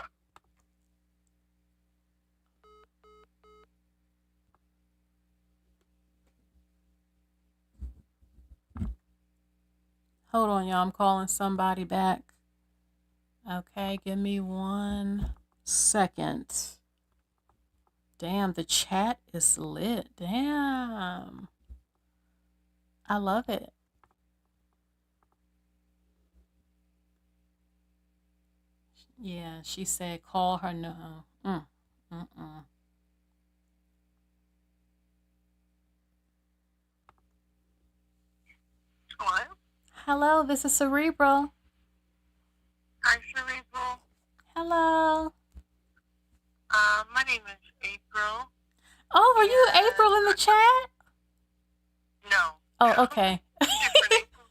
Hold on, y'all. I'm calling somebody back. Okay, give me 1 second. Damn, the chat is lit. Damn. I love it. Yeah, she said call her no. Hello? Hello, this is Cerebral. Hi, Cerebral. Hello. My name is April. Oh, were you April in the chat? No. Oh, okay. Different April.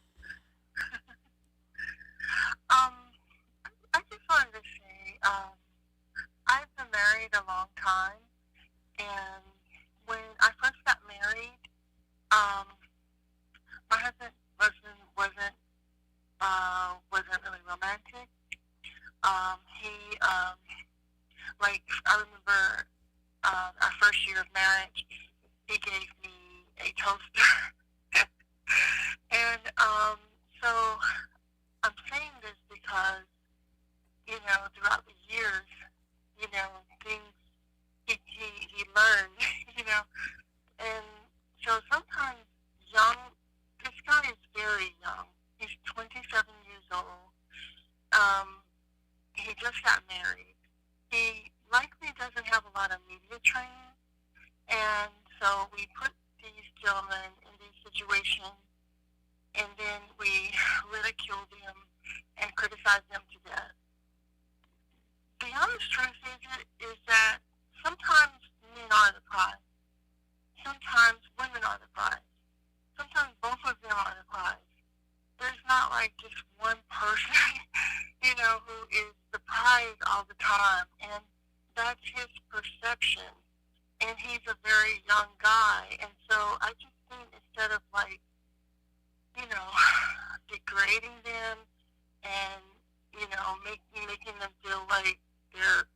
I just wanted to say, I've been married a long time, and when I first got married, my husband wasn't really romantic. He I remember our first year of marriage, he gave me a toaster. And so I'm saying this because, throughout the years, things he learned, and so sometimes this guy is very young. He's 27 years old. He just got married. He likely doesn't have a lot of media training, and so we put these gentlemen in these situations, and then we ridicule them and criticize them to death. The honest truth is that sometimes men are the prize. Sometimes women are the prize. Sometimes both of them are the prize. There's not like just one person, who is the prize all the time, and that's his perception. And he's a very young guy, and so I just think instead of degrading them and making them feel like they're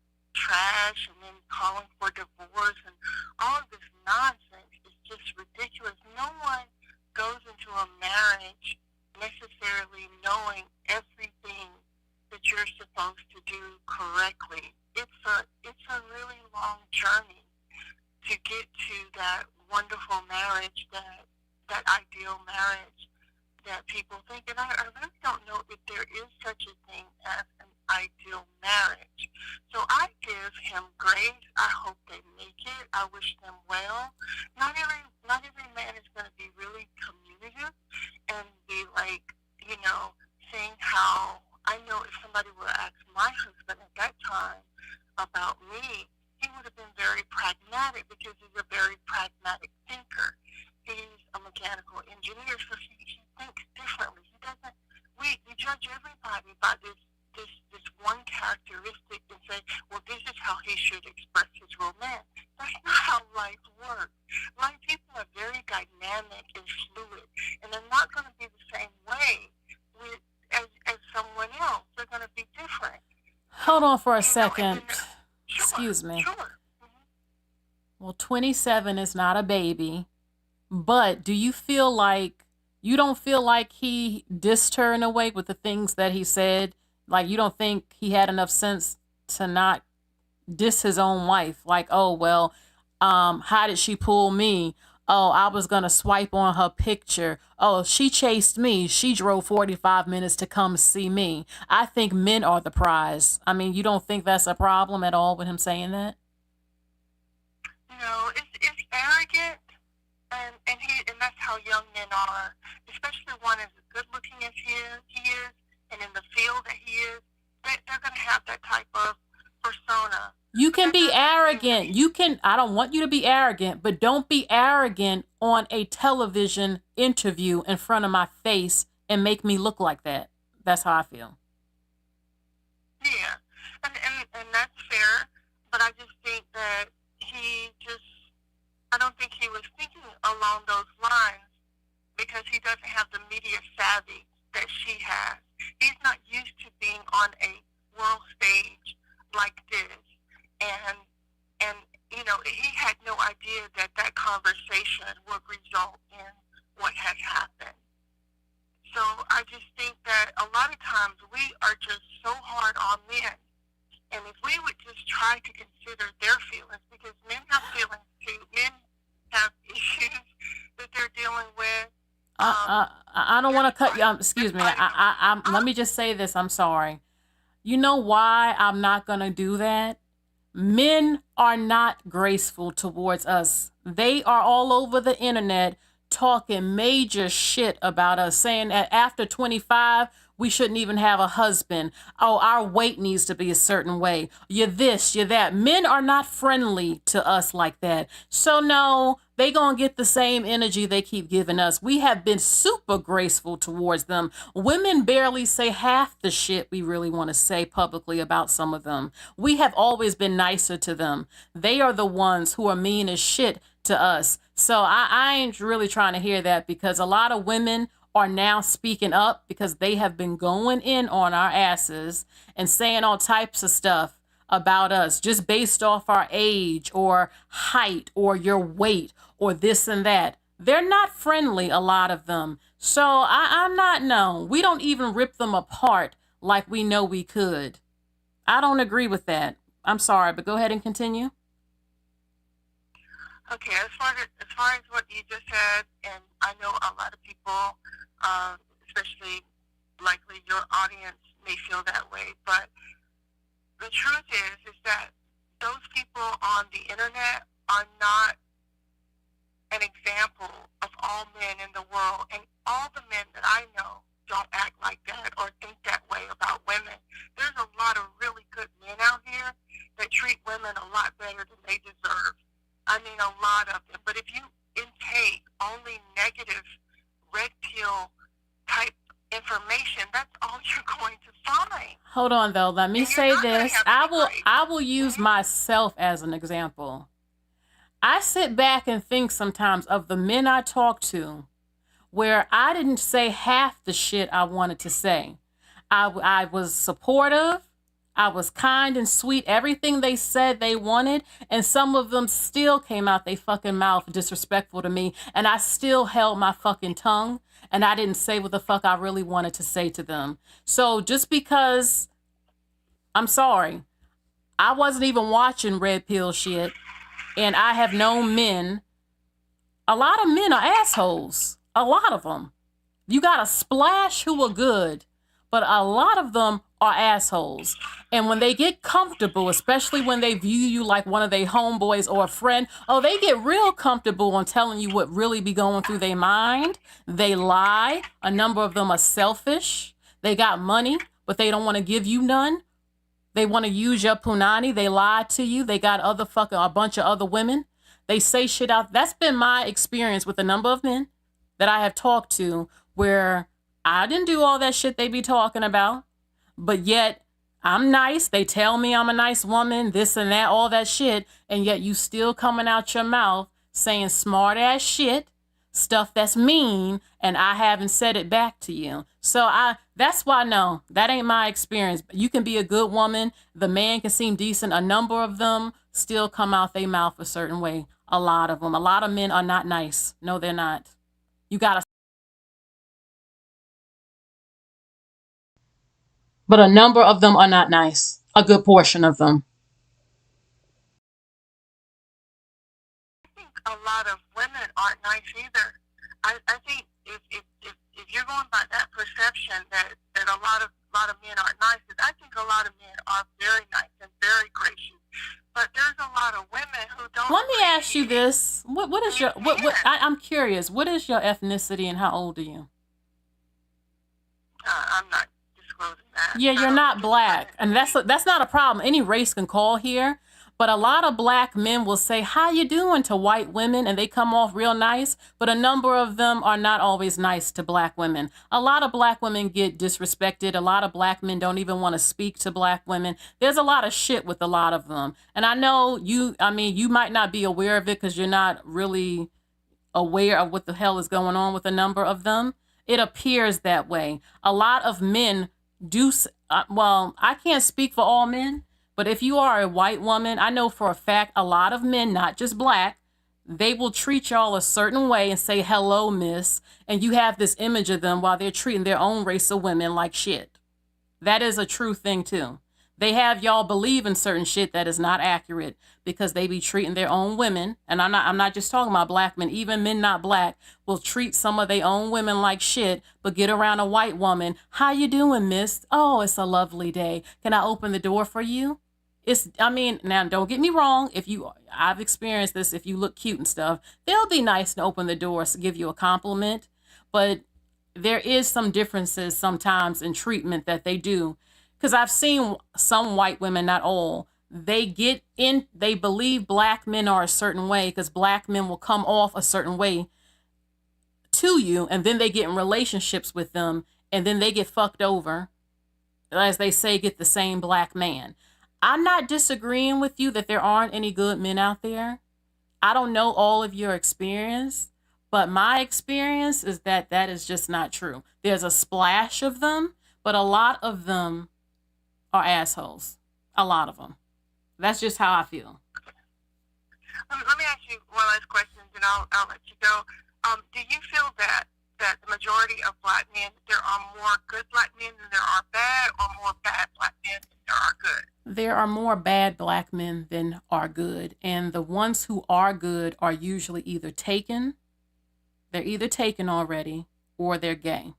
ideal marriage that people think, and I really don't know if there is such a thing as an ideal marriage. So I give him grace. I hope they make it. I wish them well. Not every man is going to be really communicative and be like, you know, saying how, I know if somebody were to ask my husband at that time about me, he would have been very pragmatic because he's a very pragmatic thinker. He's a mechanical engineer, so he thinks differently. He doesn't. We judge everybody by this one characteristic and say, well, this is how he should express his romance. That's not how life works. Life people are very dynamic and fluid, and they're not going to be the same way as someone else. They're going to be different. Hold on for a You know, second. sure, Excuse me. Sure. Well, 27 is not a baby, but do you feel like, you don't feel like he dissed her in a way with the things that he said? Like, you don't think he had enough sense to not diss his own wife? Like, oh, well, how did she pull me? Oh, I was going to swipe on her picture. Oh, she chased me. She drove 45 minutes to come see me. I think men are the prize. I mean, you don't think that's a problem at all with him saying that? No, it's arrogant, and that's how young men are, especially one as good looking as he is, and in the field that he is. They're going to have that type of persona. You can be arrogant. I don't want you to be arrogant, but don't be arrogant on a television interview in front of my face and make me look like that. That's how I feel. Yeah, and that's fair, but I just think that I don't think he was thinking along those lines because he doesn't have the media savvy that she has. He's not used to being on a world stage like this. And you know, he had no idea that conversation would result in what had happened. So I just think that a lot of times we are just so hard on men. And if we would just try to consider their feelings, because men have feelings too. Men have issues that they're dealing with. I don't want to cut you. Excuse me. Let me just say this. I'm sorry. You know why I'm not going to do that? Men are not graceful towards us. They are all over the internet talking major shit about us, saying that after 25, we shouldn't even have a husband. Oh, our weight needs to be a certain way. You're this, you're that. Men are not friendly to us like that. So no, they gonna get the same energy they keep giving us. We have been super graceful towards them. Women barely say half the shit we really want to say publicly about some of them. We have always been nicer to them. They are the ones who are mean as shit to us. So I ain't really trying to hear that, because a lot of women are now speaking up because they have been going in on our asses and saying all types of stuff about us just based off our age or height or your weight or this and that. They're not friendly, a lot of them. So I'm not, no, we don't even rip them apart like we know we could. I don't agree with that. I'm sorry, but go ahead and continue. Okay, as far as what you just said, and I know a lot of people, especially likely your audience, may feel that way, but the truth is that those people on the internet are not an example of all men in the world, and all the men that I know don't act like that or think that way about women. There's a lot of really good men out here that treat women a lot better than they deserve. I mean, a lot of them. But if you intake only negative red pill type information, that's all you're going to find. Hold on, though. Let me say this. I will use myself as an example. I sit back and think sometimes of the men I talk to where I didn't say half the shit I wanted to say. I was supportive. I was kind and sweet, everything they said they wanted, and some of them still came out they fucking mouth disrespectful to me, and I still held my fucking tongue, and I didn't say what the fuck I really wanted to say to them. So just because, I'm sorry, I wasn't even watching red pill shit, and I have known men, a lot of men are assholes. A lot of them. You got a splash who are good, but a lot of them are assholes. And when they get comfortable, especially when they view you like one of their homeboys or a friend, oh, they get real comfortable on telling you what really be going through their mind. They lie. A number of them are selfish. They got money, but they don't want to give you none. They want to use your punani. They lie to you. They got a bunch of other women. They say shit out. That's been my experience with a number of men that I have talked to, where I didn't do all that shit they be talking about, but yet I'm nice. They tell me I'm a nice woman, this and that, all that shit, and yet you still coming out your mouth saying smart ass shit, stuff that's mean, and I haven't said it back to you. So that's why, no, that ain't my experience. You can be a good woman. The man can seem decent. A number of them still come out their mouth a certain way. A lot of them. A lot of men are not nice. No, they're not. You gotta. But a number of them are not nice. A good portion of them. I think a lot of women aren't nice either. I think if you're going by that perception that a lot of men aren't nice, I think a lot of men are very nice and very gracious. But there's a lot of women who don't. Let me ask you this: what is your I'm curious. What is your ethnicity and how old are you? I'm not disclosing that. Yeah, you're not black, and that's not a problem. Any race can call here, but a lot of black men will say "How you doing" to white women, and they come off real nice. But a number of them are not always nice to black women. A lot of black women get disrespected. A lot of black men don't even want to speak to black women. There's a lot of shit with a lot of them, and I know you. I mean, you might not be aware of it because you're not really aware of what the hell is going on with a number of them. It appears that way. A lot of men do, well, I can't speak for all men, but if you are a white woman, I know for a fact a lot of men, not just black, they will treat y'all a certain way and say, hello, miss, and you have this image of them while they're treating their own race of women like shit. That is a true thing too. They have y'all believe in certain shit that is not accurate because they be treating their own women. And I'm not just talking about black men. Even men not black will treat some of their own women like shit, but get around a white woman. How you doing, miss? Oh, it's a lovely day. Can I open the door for you? Now don't get me wrong. I've experienced this. If you look cute and stuff, they'll be nice and open the door, give you a compliment. But there is some differences sometimes in treatment that they do. Because I've seen some white women, not all, they believe black men are a certain way because black men will come off a certain way to you, and then they get in relationships with them, and then they get fucked over, as they say, get the same black man. I'm not disagreeing with you that there aren't any good men out there. I don't know all of your experience, but my experience is that is just not true. There's a splash of them, but a lot of them are assholes. A lot of them. That's just how I feel. Let me ask you one last question, and I'll let you go. Do you feel that the majority of black men, there are more good black men than there are bad, or more bad black men than there are good? There are more bad black men than are good, and the ones who are good are usually either taken already, or they're gay,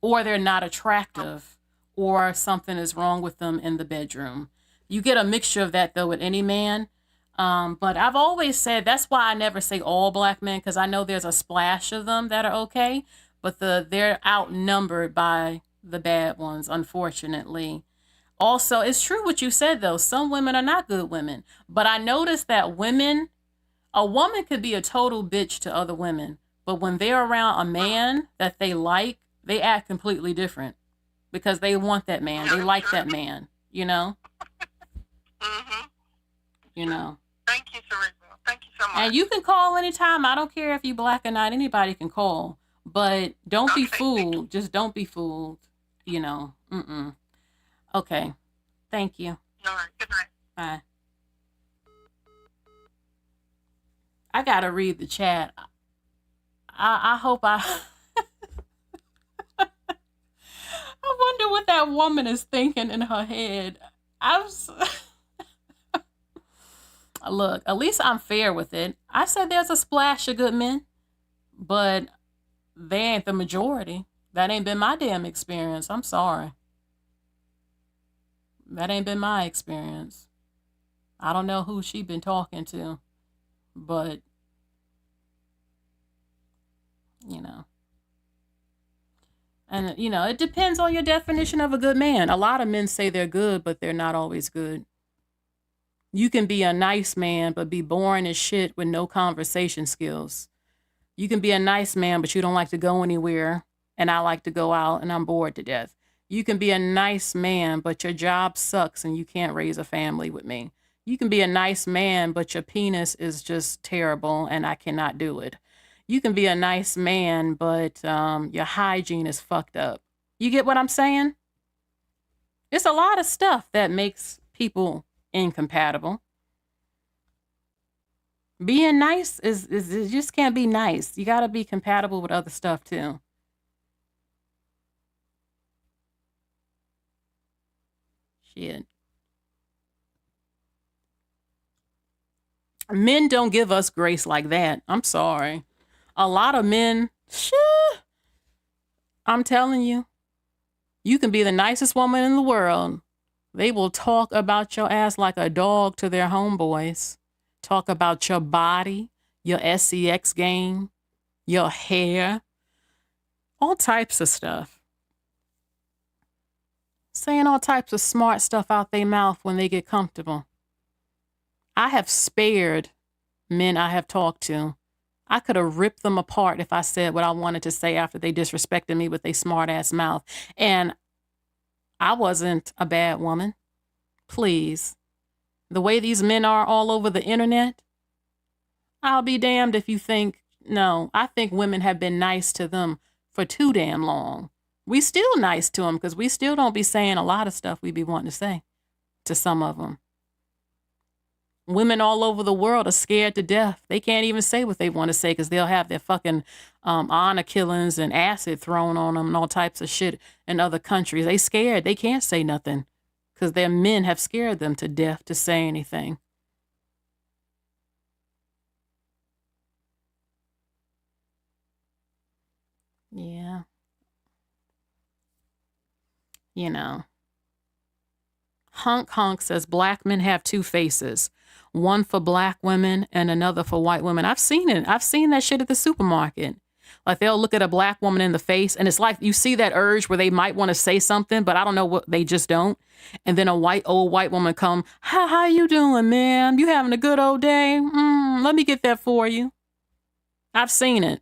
or they're not attractive, or something is wrong with them in the bedroom. You get a mixture of that, though, with any man. But I've always said, that's why I never say all black men, because I know there's a splash of them that are okay, but they're outnumbered by the bad ones, unfortunately. Also, it's true what you said, though. Some women are not good women. But I noticed that a woman could be a total bitch to other women, but when they're around a man that they like, they act completely different. Because they want that man. They like that man, you know? Mm-hmm. You know? Thank you, Teresa. Thank you so much. And you can call anytime. I don't care if you black or not. Anybody can call. But don't be fooled. Just don't be fooled. You know? Okay. Thank you. All right. Good night. Bye. I gotta read the chat. I hope I wonder what that woman is thinking in her head. Look, at least I'm fair with it. I said there's a splash of good men, but they ain't the majority. That ain't been my damn experience. I'm sorry. That ain't been my experience. I don't know who she been talking to, but, you know. And, you know, it depends on your definition of a good man. A lot of men say they're good, but they're not always good. You can be a nice man, but be boring as shit with no conversation skills. You can be a nice man, but you don't like to go anywhere, and I like to go out, and I'm bored to death. You can be a nice man, but your job sucks, and you can't raise a family with me. You can be a nice man, but your penis is just terrible, and I cannot do it. You can be a nice man, but your hygiene is fucked up. You get what I'm saying? It's a lot of stuff that makes people incompatible. Being nice is you just can't be nice. You got to be compatible with other stuff too. Shit. Men don't give us grace like that. I'm sorry. A lot of men, I'm telling you, you can be the nicest woman in the world. They will talk about your ass like a dog to their homeboys. Talk about your body, your sex game, your hair, all types of stuff. Saying all types of smart stuff out their mouth when they get comfortable. I have spared men I have talked to. I could have ripped them apart if I said what I wanted to say after they disrespected me with their smart ass mouth. And I wasn't a bad woman. Please. The way these men are all over the internet, I'll be damned if you think, no, I think women have been nice to them for too damn long. We still nice to them because we still don't be saying a lot of stuff we be wanting to say to some of them. Women all over the world are scared to death. They can't even say what they want to say because they'll have their fucking honor killings and acid thrown on them and all types of shit in other countries. They scared. They can't say nothing because their men have scared them to death to say anything. Yeah. You know. Hunk says black men have two faces. One for black women and another for white women. I've seen it. I've seen that shit at the supermarket. Like they'll look at a black woman in the face and it's like you see that urge where they might want to say something, but I don't know what they just don't. And then a old white woman come, how you doing, man? You having a good old day? Let me get that for you. I've seen it.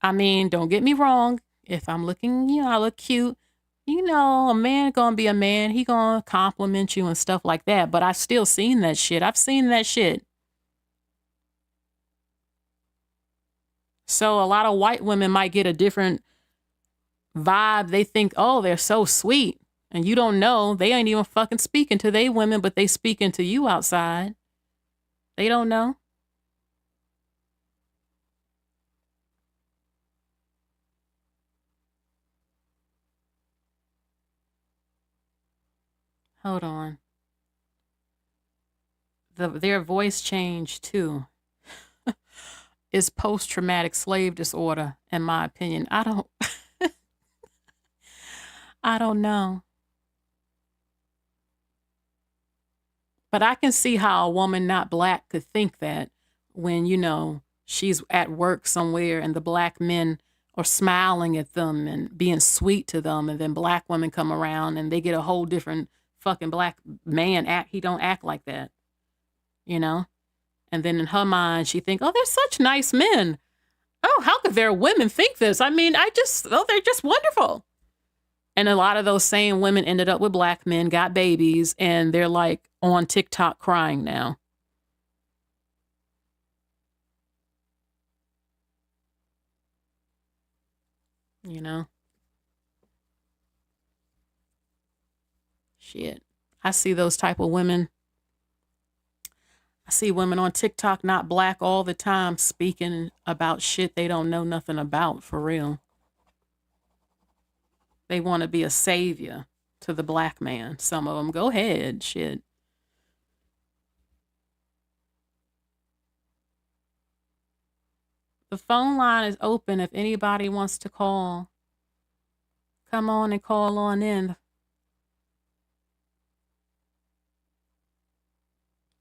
I mean, don't get me wrong. If I'm looking, I look cute. A man gonna be a man. He gonna compliment you and stuff like that. But I've still seen that shit. I've seen that shit. So a lot of white women might get a different vibe. They think, oh, they're so sweet. And you don't know. They ain't even fucking speaking to they women, but they speaking to you outside. They don't know. Hold on. Their voice change too is post-traumatic slave disorder, in my opinion. I don't know. But I can see how a woman not black could think that when, she's at work somewhere and the black men are smiling at them and being sweet to them. And then black women come around and they get a whole different fucking black man he don't act like that, and then in her mind she think, oh, they're such nice men. Oh, how could their women think this? I mean, they're just wonderful. And a lot of those same women ended up with black men, got babies, and they're like on TikTok crying now. Shit. I see those type of women. I see women on TikTok, not black, all the time speaking about shit they don't know nothing about, for real. They want to be a savior to the black man. Some of them. Go ahead, shit. The phone line is open if anybody wants to call. Come on and call on in.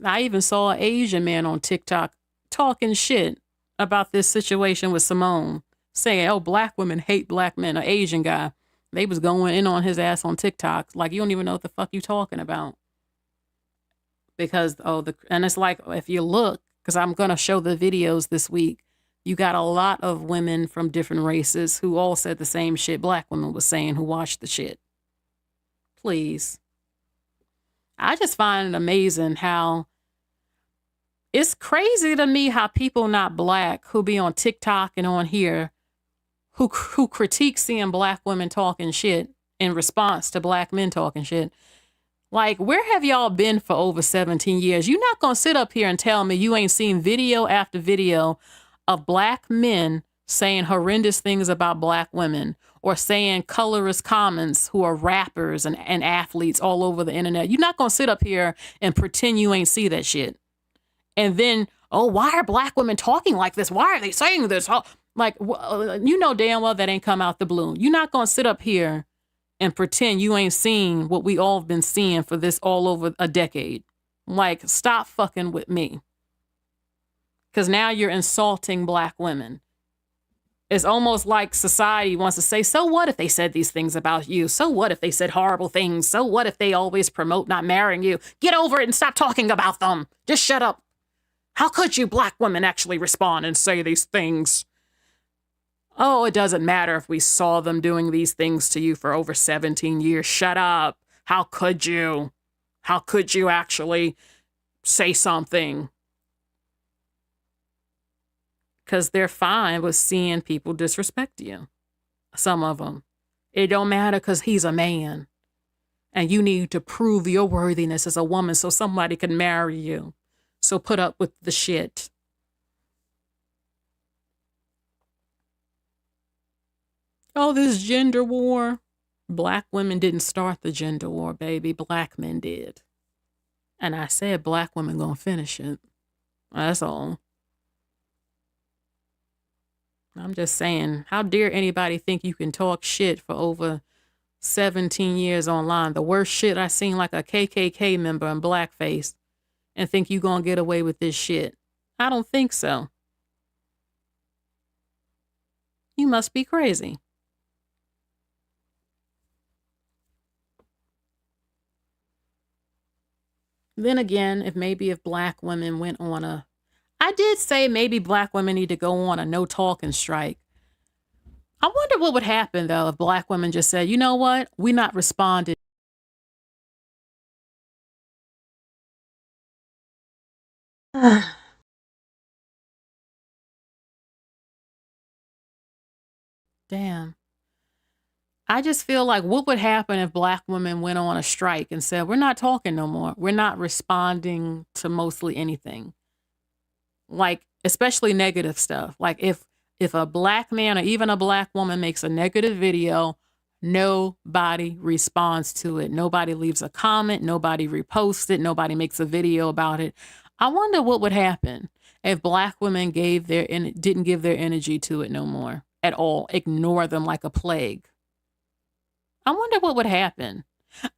I even saw an Asian man on TikTok talking shit about this situation with Simone, saying, oh, black women hate black men. An Asian guy. They was going in on his ass on TikTok. Like, you don't even know what the fuck you talking about. Because, and it's like, if you look, because I'm going to show the videos this week, you got a lot of women from different races who all said the same shit black women was saying who watched the shit. Please. I just find it amazing how it's crazy to me how people not black who be on TikTok and on here who critique seeing black women talking shit in response to black men talking shit. Like, where have y'all been for over 17 years? You're not going to sit up here and tell me you ain't seen video after video of black men saying horrendous things about black women or saying colorist comments who are rappers and athletes all over the internet. You're not going to sit up here and pretend you ain't see that shit. And then, oh, why are black women talking like this? Why are they saying this? Like, you know damn well that ain't come out the blue. You're not going to sit up here and pretend you ain't seen what we all have been seeing for this all over a decade. Like, stop fucking with me. Because now you're insulting black women. It's almost like society wants to say, so what if they said these things about you? So what if they said horrible things? So what if they always promote not marrying you? Get over it and stop talking about them. Just shut up. How could you black women actually respond and say these things? Oh, it doesn't matter if we saw them doing these things to you for over 17 years. Shut up. How could you? How could you actually say something? Because they're fine with seeing people disrespect you. Some of them. It don't matter because he's a man. And you need to prove your worthiness as a woman so somebody can marry you. So put up with the shit. Oh, this gender war. Black women didn't start the gender war, baby. Black men did. And I said black women gonna finish it. That's all. I'm just saying, how dare anybody think you can talk shit for over 17 years online? The worst shit I seen, like a KKK member in blackface, and think you gonna get away with this shit. I don't think so. You must be crazy. Then again, if black women went on I did say maybe black women need to go on a no talking strike. I wonder what would happen though if black women just said, you know what? We're not responding. Damn. I just feel like what would happen if black women went on a strike and said, we're not talking no more. We're not responding to mostly anything. Like, especially negative stuff. Like if a black man or even a black woman makes a negative video, nobody responds to it. Nobody leaves a comment. Nobody reposts it. Nobody makes a video about it. I wonder what would happen if black women didn't give their energy to it no more at all. Ignore them like a plague. I wonder what would happen.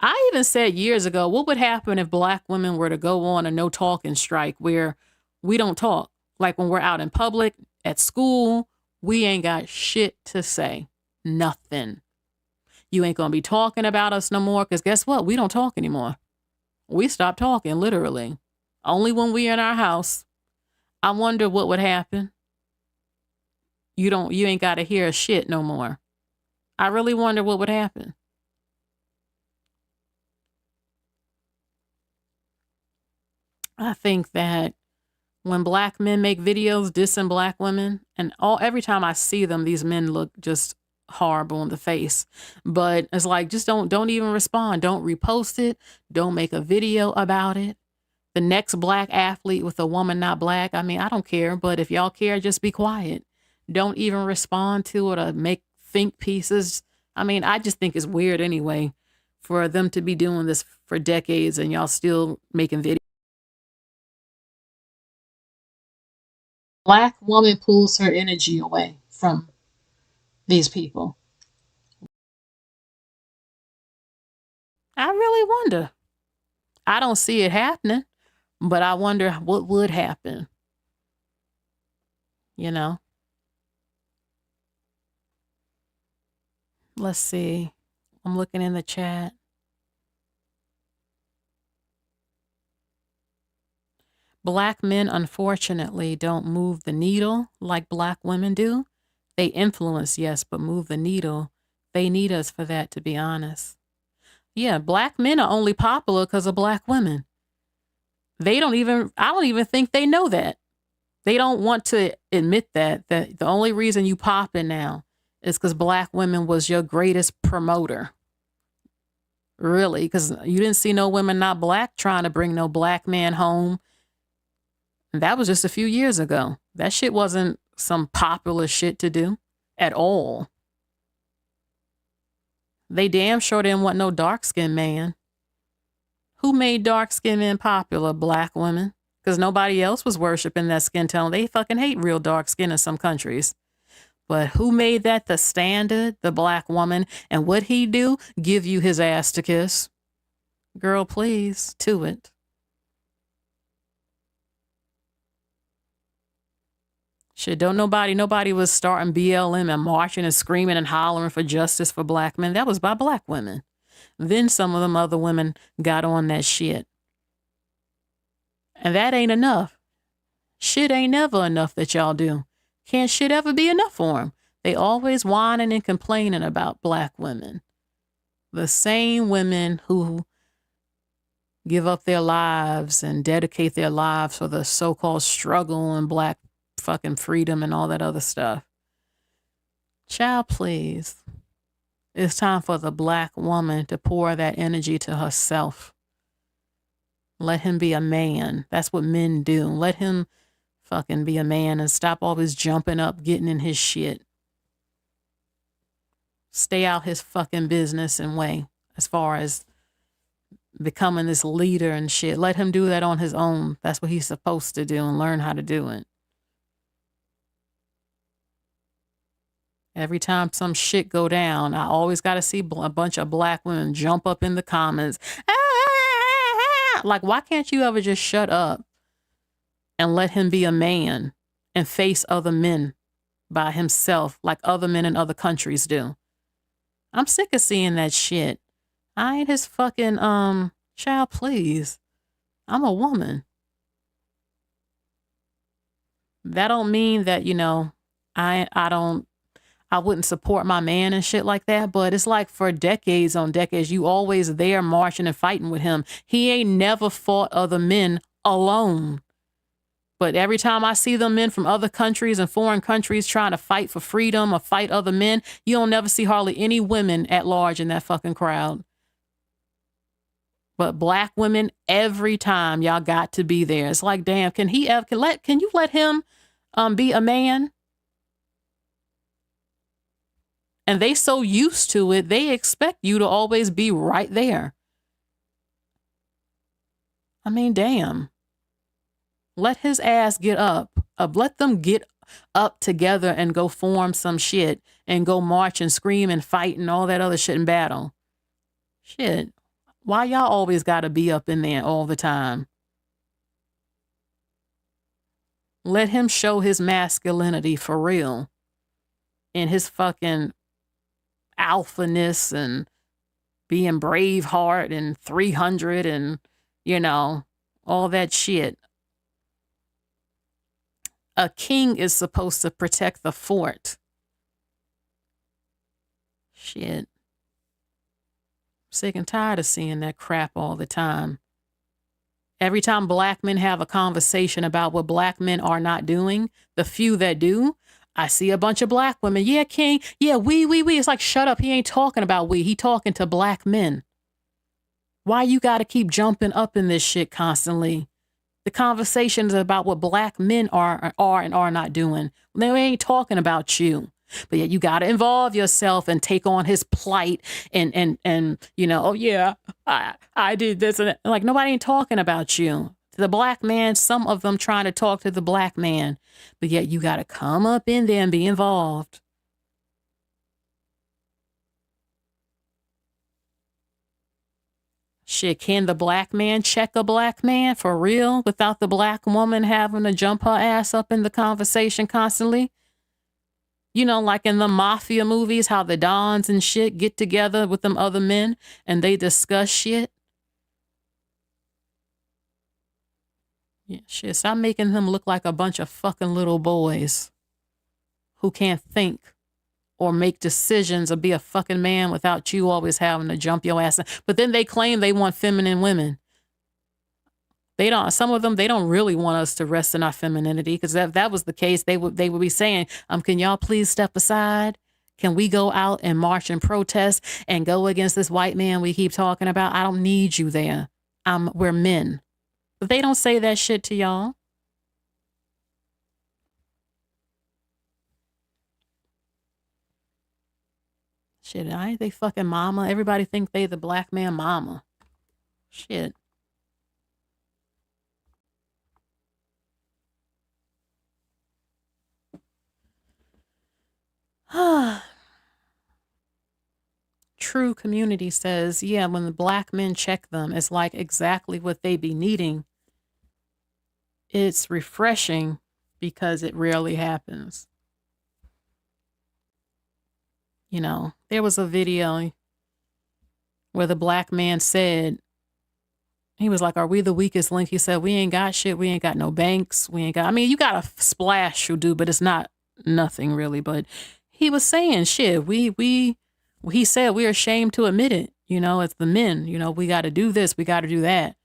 I even said years ago, what would happen if black women were to go on a no talking strike where we don't talk? Like when we're out in public, at school, we ain't got shit to say. Nothing. You ain't gonna be talking about us no more, because guess what? We don't talk anymore. We stopped talking, literally. Only when we're in our house. I wonder what would happen. You ain't gotta hear shit no more. I really wonder what would happen. I think that when black men make videos dissing black women, and every time I see them, these men look just horrible in the face. But it's like, just don't even respond. Don't repost it. Don't make a video about it. The next black athlete with a woman not black, I mean, I don't care. But if y'all care, just be quiet. Don't even respond to it or make think pieces. I mean, I just think it's weird anyway for them to be doing this for decades and y'all still making videos. Black woman pulls her energy away from these people. I really wonder. I don't see it happening, but I wonder what would happen. You know? Let's see. I'm looking in the chat. Black men, unfortunately, don't move the needle like black women do. They influence, yes, but move the needle. They need us for that, to be honest. Yeah, black men are only popular because of black women. I don't even think they know that. They don't want to admit that the only reason you popping now is because black women was your greatest promoter. Really, because you didn't see no women not black trying to bring no black man home. That was just a few years ago. That shit wasn't some popular shit to do at all. They damn sure didn't want no dark-skinned man. Who made dark-skinned men popular? Black women. Because nobody else was worshiping that skin tone. They fucking hate real dark skin in some countries. But who made that the standard? The black woman. And what'd he do? Give you his ass to kiss. Girl, please, to it. Shit, nobody was starting BLM and marching and screaming and hollering for justice for black men. That was by black women. Then some of them other women got on that shit. And that ain't enough. Shit ain't never enough that y'all do. Can't shit ever be enough for them. They always whining and complaining about black women. The same women who give up their lives and dedicate their lives for the so-called struggle and black fucking freedom and all that other stuff. Child, please. It's time for the black woman to pour that energy to herself. Let him be a man. That's what men do. Let him fucking be a man and stop always jumping up, getting in his shit. Stay out his fucking business and way as far as becoming this leader and shit. Let him do that on his own. That's what he's supposed to do and learn how to do it. Every time some shit go down, I always got to see a bunch of black women jump up in the comments. Like, why can't you ever just shut up and let him be a man and face other men by himself like other men in other countries do? I'm sick of seeing that shit. I ain't his fucking, child, please. I'm a woman. That don't mean that, you know, I wouldn't support my man and shit like that, but it's like for decades on decades, you always there marching and fighting with him. He ain't never fought other men alone. But every time I see them men from other countries and foreign countries trying to fight for freedom or fight other men, you don't never see hardly any women at large in that fucking crowd. But black women, every time, y'all got to be there. It's like, damn, can you let him be a man? And they so used to it, they expect you to always be right there. I mean, damn. Let his ass get up. Let them get up together and go form some shit and go march and scream and fight and all that other shit in battle. Shit. Why y'all always gotta be up in there all the time? Let him show his masculinity for real. And his fucking alphaness and being Braveheart and 300 and, you know, all that shit. A king is supposed to protect the fort. Shit. Sick and tired of seeing that crap all the time. Every time black men have a conversation about what black men are not doing, the few that do, I see a bunch of black women. Yeah, king. Yeah, we. It's like, shut up. He ain't talking about we. He talking to black men. Why you got to keep jumping up in this shit constantly? The conversations about what black men are and are not doing. They ain't talking about you. But yet you got to involve yourself and take on his plight and you know, oh yeah, I did this and that. Like, nobody ain't talking about you. The black man, some of them trying to talk to the black man, but yet you got to come up in there and be involved. Shit, can the black man check a black man for real without the black woman having to jump her ass up in the conversation constantly? You know, like in the mafia movies, how the dons and shit get together with them other men and they discuss shit. Yeah, shit, stop making them look like a bunch of fucking little boys who can't think or make decisions or be a fucking man without you always having to jump your ass. But then they claim they want feminine women. They don't, some of them, they don't really want us to rest in our femininity, because if that was the case, they would be saying, can y'all please step aside? Can we go out and march and protest and go against this white man we keep talking about? I don't need you there. We're men. But they don't say that shit to y'all. Shit, ain't they fucking mama? Everybody think they the black man mama. Shit. True Community says, yeah, when the black men check them, it's like exactly what they be needing. It's refreshing because it rarely happens. You know, there was a video where the black man said, he was like, are we the weakest link? He said, we ain't got shit. We ain't got no banks. We ain't got, I mean, you got a splash, you do, but it's not nothing really. But he was saying shit. He said we're ashamed to admit it. You know, it's the men, you know, we got to do this. We got to do that.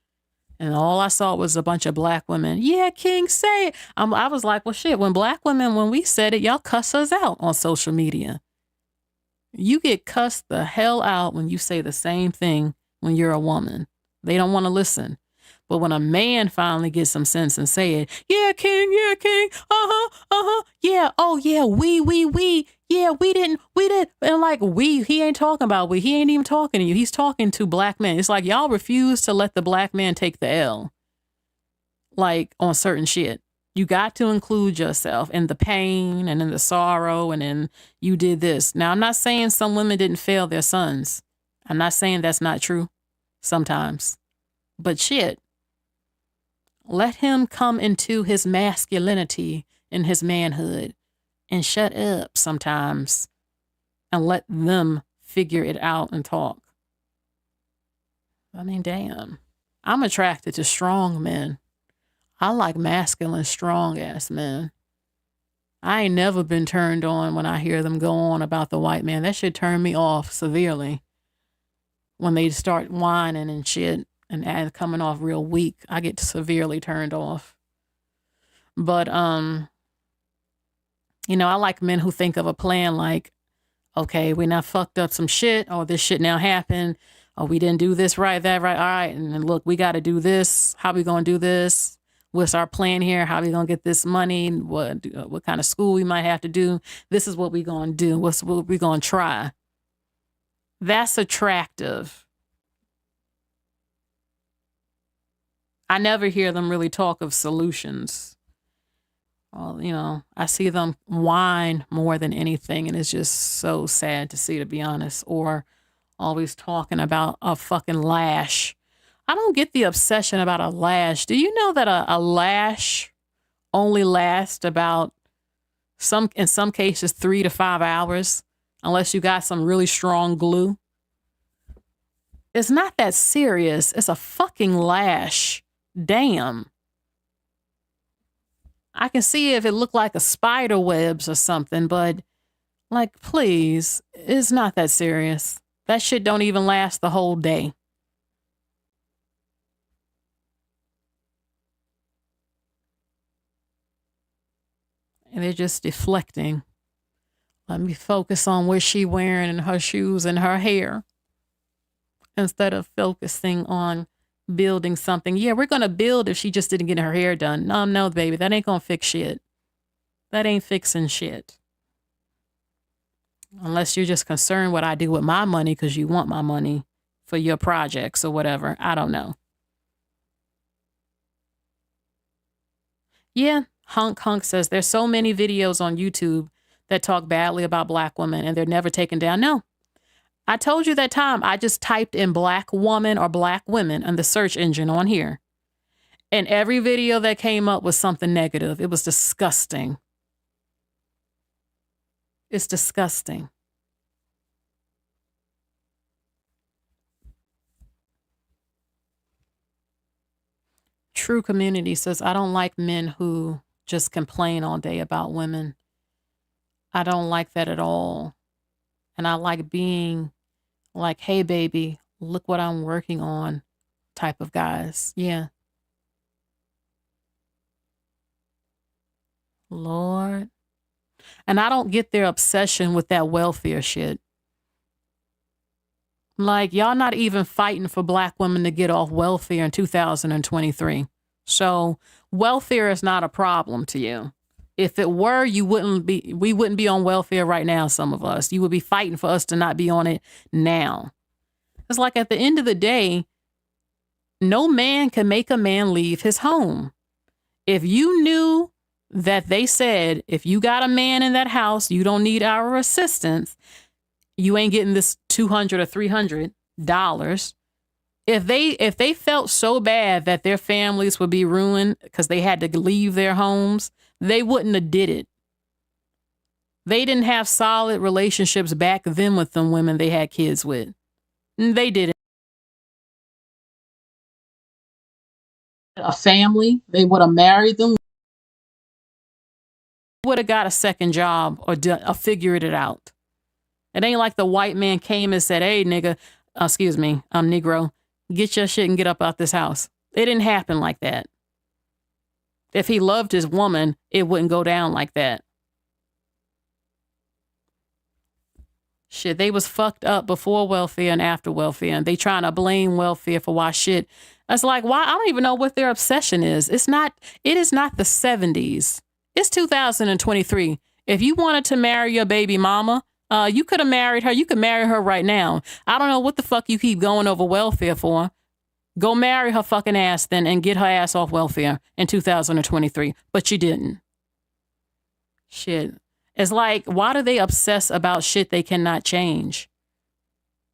And all I saw was a bunch of black women. Yeah, King, say it. I was like, well, shit, when black women, when we said it, y'all cuss us out on social media. You get cussed the hell out when you say the same thing when you're a woman. They don't want to listen. But when a man finally gets some sense and say it, yeah, King, yeah, oh, yeah, we, yeah, we did. And like, he ain't talking about we. He ain't even talking to you. He's talking to black men. It's like y'all refuse to let the black man take the L. Like, on certain shit. You got to include yourself in the pain and in the sorrow and in you did this. Now, I'm not saying some women didn't fail their sons. I'm not saying that's not true sometimes. But shit, let him come into his masculinity and his manhood and shut up sometimes and let them figure it out and talk. I mean, damn. I'm attracted to strong men. I like masculine, strong-ass men. I ain't never been turned on when I hear them go on about the white man. That shit turn me off severely. When they start whining and shit and coming off real weak, I get severely turned off. But, you know, I like men who think of a plan like, okay, we now fucked up some shit. Oh, this shit now happened. Oh, we didn't do this right, that right. All right, and then look, we got to do this. How we going to do this? What's our plan here? How we going to get this money? What kind of school we might have to do? This is what we going to do. What we going to try? That's attractive. I never hear them really talk of solutions. Well, you know, I see them whine more than anything, and it's just so sad to see, to be honest. Or always talking about a fucking lash. I don't get the obsession about a lash. Do you know that a lash only lasts about in some cases 3 to 5 hours, unless you got some really strong glue? It's not that serious. It's a fucking lash. Damn. I can see if it looked like a spider webs or something, but like, please, it's not that serious. That shit don't even last the whole day. And they're just deflecting. Let me focus on what she wearing and her shoes and her hair, instead of focusing on building something. Yeah, we're going to build if she just didn't get her hair done. No, baby, that ain't going to fix shit. That ain't fixing shit. Unless you're just concerned what I do with my money because you want my money for your projects or whatever. I don't know. Yeah, Hunk says there's so many videos on YouTube that talk badly about black women and they're never taken down. No, I told you that time I just typed in black woman or black women in the search engine on here. And every video that came up was something negative. It was disgusting. It's disgusting. True Community says, I don't like men who just complain all day about women. I don't like that at all. And I like being like, hey, baby, look what I'm working on type of guys. Yeah. Lord. And I don't get their obsession with that welfare shit. Like, y'all not even fighting for black women to get off welfare in 2023. So welfare is not a problem to you. If it were, we wouldn't be on welfare right now, some of us. You would be fighting for us to not be on it now. It's like at the end of the day, no man can make a man leave his home. If you knew that they said, if you got a man in that house, you don't need our assistance, you ain't getting this $200 or $300. If they felt so bad that their families would be ruined because they had to leave their homes, they wouldn't have did it. They didn't have solid relationships back then with them women they had kids with. They didn't. A family, they would have married them. Would have got a second job or figured it out. It ain't like the white man came and said, hey, nigga, excuse me, I'm Negro, get your shit and get up out this house. It didn't happen like that. If he loved his woman, it wouldn't go down like that. Shit, they was fucked up before welfare and after welfare, and they trying to blame welfare for why shit. It's like, why? I don't even know what their obsession is. It is not the 70s. It's 2023. If you wanted to marry your baby mama, you could have married her. You could marry her right now. I don't know what the fuck you keep going over welfare for. Go marry her fucking ass then and get her ass off welfare in 2023. But you didn't. Shit. It's like, why do they obsess about shit they cannot change?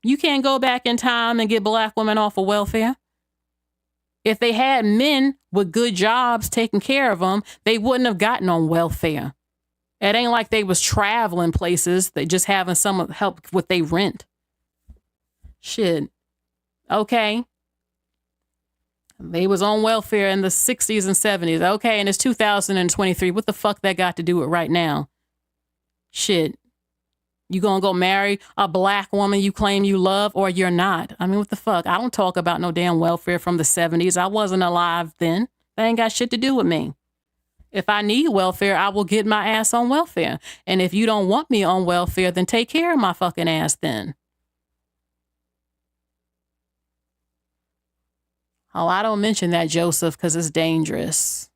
You can't go back in time and get black women off of welfare. If they had men with good jobs taking care of them, they wouldn't have gotten on welfare. It ain't like they was traveling places. They just having some help with their rent. Shit. Okay. They was on welfare in the 60s and 70s. Okay, and it's 2023. What the fuck that got to do with right now? Shit. You gonna go marry a black woman you claim you love or you're not? I mean, what the fuck? I don't talk about no damn welfare from the 70s. I wasn't alive then. That ain't got shit to do with me. If I need welfare, I will get my ass on welfare. And if you don't want me on welfare, then take care of my fucking ass then. Oh, I don't mention that, Joseph, because it's dangerous.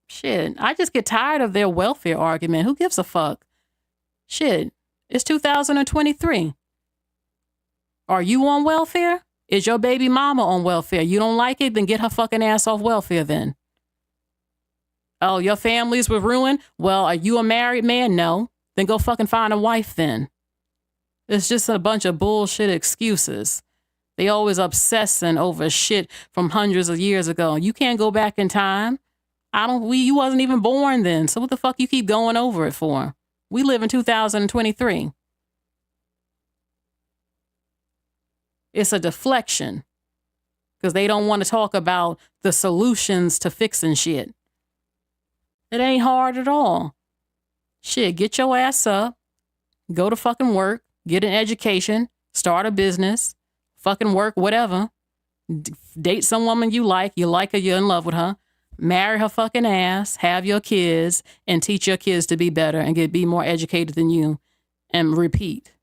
Shit, I just get tired of their welfare argument. Who gives a fuck? Shit, it's 2023. Are you on welfare? Is your baby mama on welfare? You don't like it? Then get her fucking ass off welfare then. Oh, your families were ruined? Well, are you a married man? No. Then go fucking find a wife then. It's just a bunch of bullshit excuses. They always obsessing over shit from hundreds of years ago. You can't go back in time. You wasn't even born then. So what the fuck you keep going over it for? We live in 2023. It's a deflection because they don't want to talk about the solutions to fixing shit. It ain't hard at all. Shit, get your ass up, go to fucking work, get an education, start a business, fucking work, whatever. Date some woman you like her, you're in love with her. Marry her fucking ass, have your kids, and teach your kids to be better and be more educated than you, and repeat.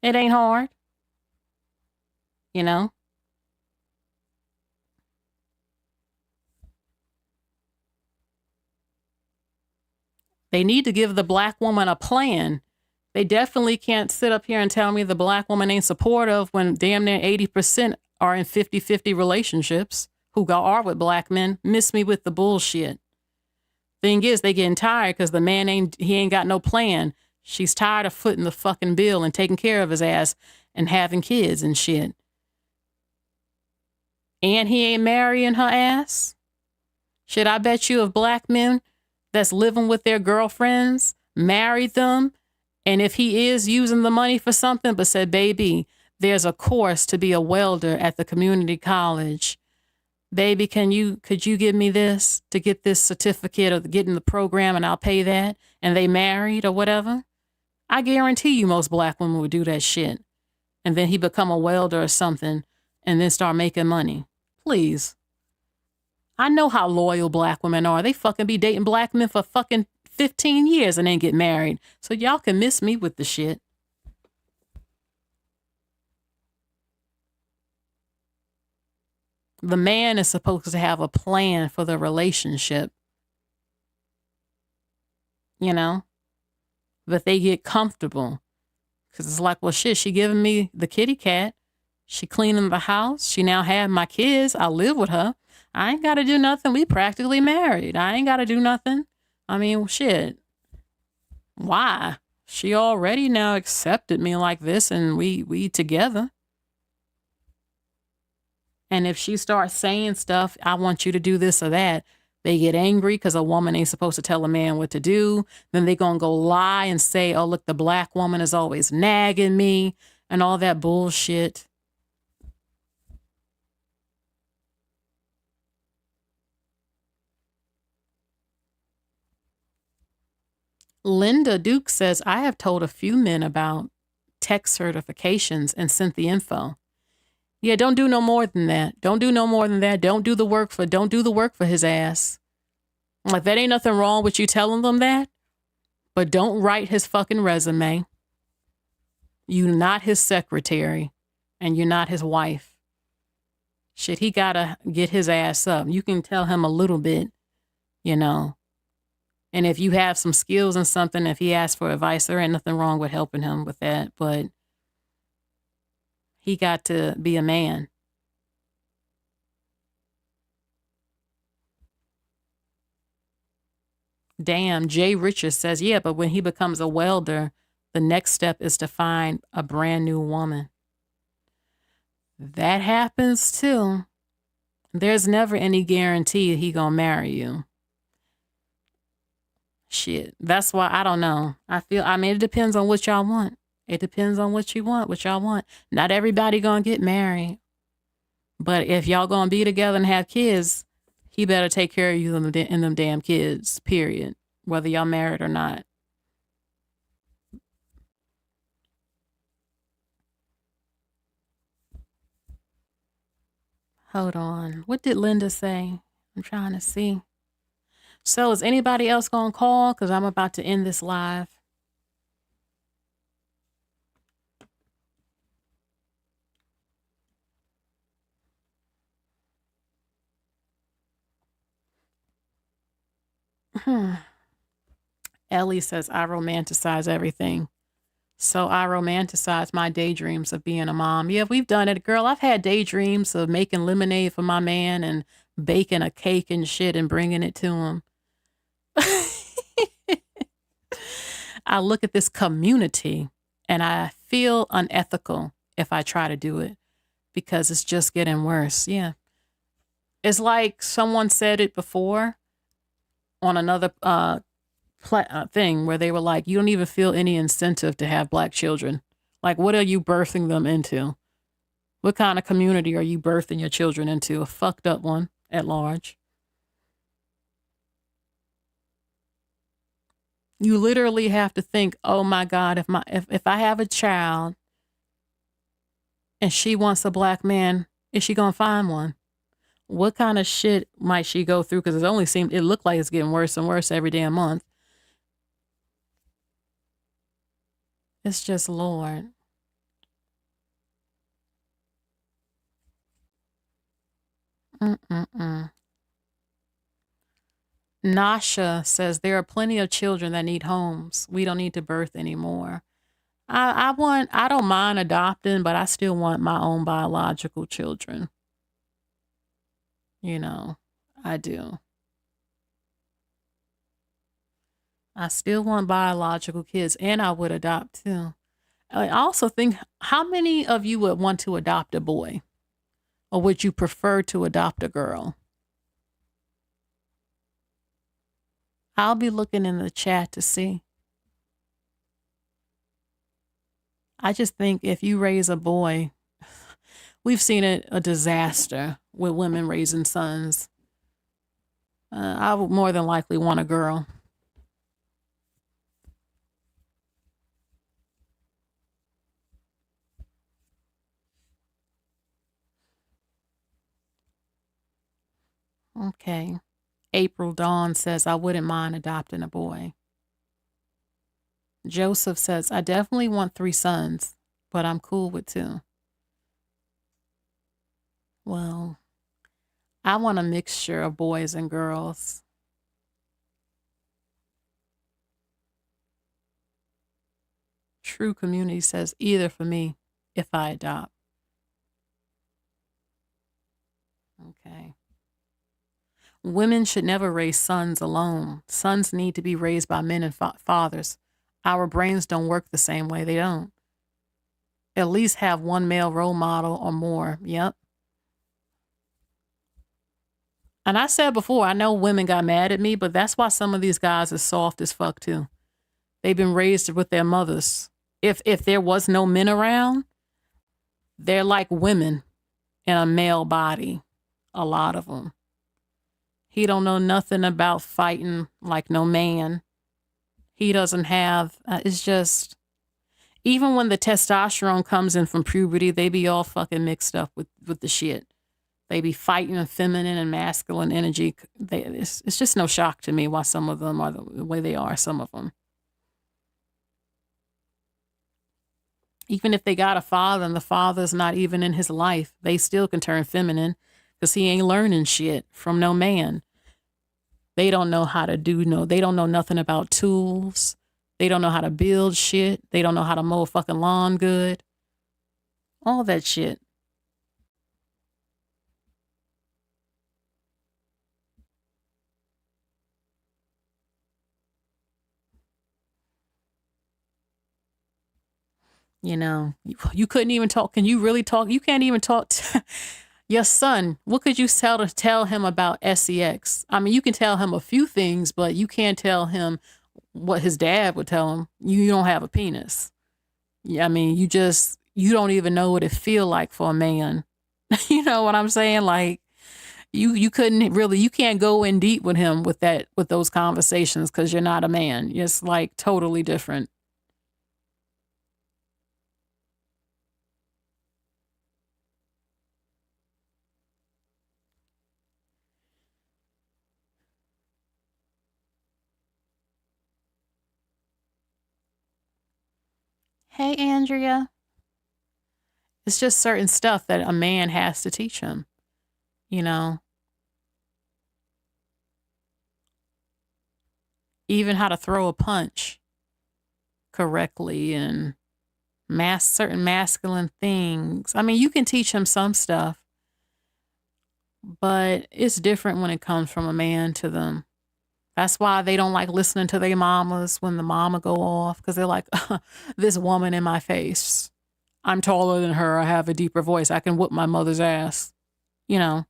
It ain't hard. You know? They need to give the black woman a plan. They definitely can't sit up here and tell me the black woman ain't supportive when damn near 80% are in 50-50 relationships. who are with black men miss me with the bullshit. Thing is, they getting tired because the man ain't got no plan. She's tired of footing the fucking bill and taking care of his ass and having kids and shit. And he ain't marrying her ass. Shit, I bet you of black men that's living with their girlfriends, married them, and if he is using the money for something, but said, baby, there's a course to be a welder at the community college. Baby, could you give me this to get this certificate or get in the program and I'll pay that? And they married or whatever. I guarantee you most black women would do that shit. And then he become a welder or something and then start making money. Please. I know how loyal black women are. They fucking be dating black men for fucking 15 years and then get married. So y'all can miss me with the shit. The man is supposed to have a plan for the relationship. You know? But they get comfortable. Because it's like, well, shit, she giving me the kitty cat. She cleaning the house. She now have my kids. I live with her. I ain't got to do nothing. We practically married. I ain't got to do nothing. I mean, shit. Why? She already now accepted me like this and we together. And if she starts saying stuff, I want you to do this or that, they get angry because a woman ain't supposed to tell a man what to do. Then they going to go lie and say, oh, look, the black woman is always nagging me and all that bullshit. Linda Duke says, I have told a few men about tech certifications and sent the info. Yeah, don't do no more than that. Don't do no more than that. Don't do the work for his ass. Like, that ain't nothing wrong with you telling them that, but don't write his fucking resume. You're not his secretary and you're not his wife. Shit, he gotta get his ass up. You can tell him a little bit, you know. And if you have some skills in something, if he asks for advice, there ain't nothing wrong with helping him with that. But he got to be a man. Damn, Jay Richards says, yeah, but when he becomes a welder, the next step is to find a brand new woman. That happens too. There's never any guarantee he gonna marry you. Shit. That's why I don't know. I mean, it depends on what y'all want. It depends on what you want, what y'all want. Not everybody gonna get married. But if y'all gonna be together and have kids, he better take care of you and them damn kids, period. Whether y'all married or not. Hold on. What did Linda say? I'm trying to see. So is anybody else gonna call? Because I'm about to end this live. Ellie says, I romanticize everything. So I romanticize my daydreams of being a mom. Yeah, we've done it. Girl, I've had daydreams of making lemonade for my man and baking a cake and shit and bringing it to him. I look at this community and I feel unethical if I try to do it because it's just getting worse. Yeah. It's like someone said it before on another thing where they were like, you don't even feel any incentive to have black children. Like, what are you birthing them into? What kind of community are you birthing your children into? A fucked up one at large. You literally have to think, oh my God, if I have a child and she wants a black man, is she gonna find one? What kind of shit might she go through? Because it looked like it's getting worse and worse every damn month. It's just, Lord. Nasha says there are plenty of children that need homes. We don't need to birth anymore. I don't mind adopting, but I still want my own biological children. You know, I do. I still want biological kids, and I would adopt too. I also think, how many of you would want to adopt a boy? Or would you prefer to adopt a girl? I'll be looking in the chat to see. I just think if you raise a boy, we've seen it a disaster with women raising sons. I would more than likely want a girl. Okay. April Dawn says, I wouldn't mind adopting a boy. Joseph says, I definitely want 3 sons, but I'm cool with 2. Well, I want a mixture of boys and girls. True Community says, either for me if I adopt. Okay. Women should never raise sons alone. Sons need to be raised by men and fathers. Our brains don't work the same way. They don't. At least have one male role model or more. Yep. And I said before, I know women got mad at me, but that's why some of these guys are soft as fuck too. They've been raised with their mothers. If there was no men around, they're like women in a male body. A lot of them. He don't know nothing about fighting like no man. He doesn't have, it's just, even when the testosterone comes in from puberty, they be all fucking mixed up with the shit. They be fighting feminine and masculine energy. It's just no shock to me why some of them are the way they are, some of them. Even if they got a father and the father's not even in his life, they still can turn feminine because he ain't learning shit from no man. They don't know how to they don't know nothing about tools. They don't know how to build shit. They don't know how to mow a fucking lawn good. All that shit. You know, you couldn't even talk. Can you really talk? You can't even talk to your son. What could you tell him about sex? I mean, you can tell him a few things, but you can't tell him what his dad would tell him. You don't have a penis. Yeah, I mean, you don't even know what it feel like for a man. You know what I'm saying? Like, you couldn't really, you can't go in deep with him with those conversations because you're not a man. It's like totally different. Hey, Andrea. It's just certain stuff that a man has to teach him, you know? Even how to throw a punch correctly and certain masculine things. I mean, you can teach him some stuff, but it's different when it comes from a man to them. That's why they don't like listening to their mamas when the mama go off, because they're like, this woman in my face. I'm taller than her. I have a deeper voice. I can whoop my mother's ass. You know.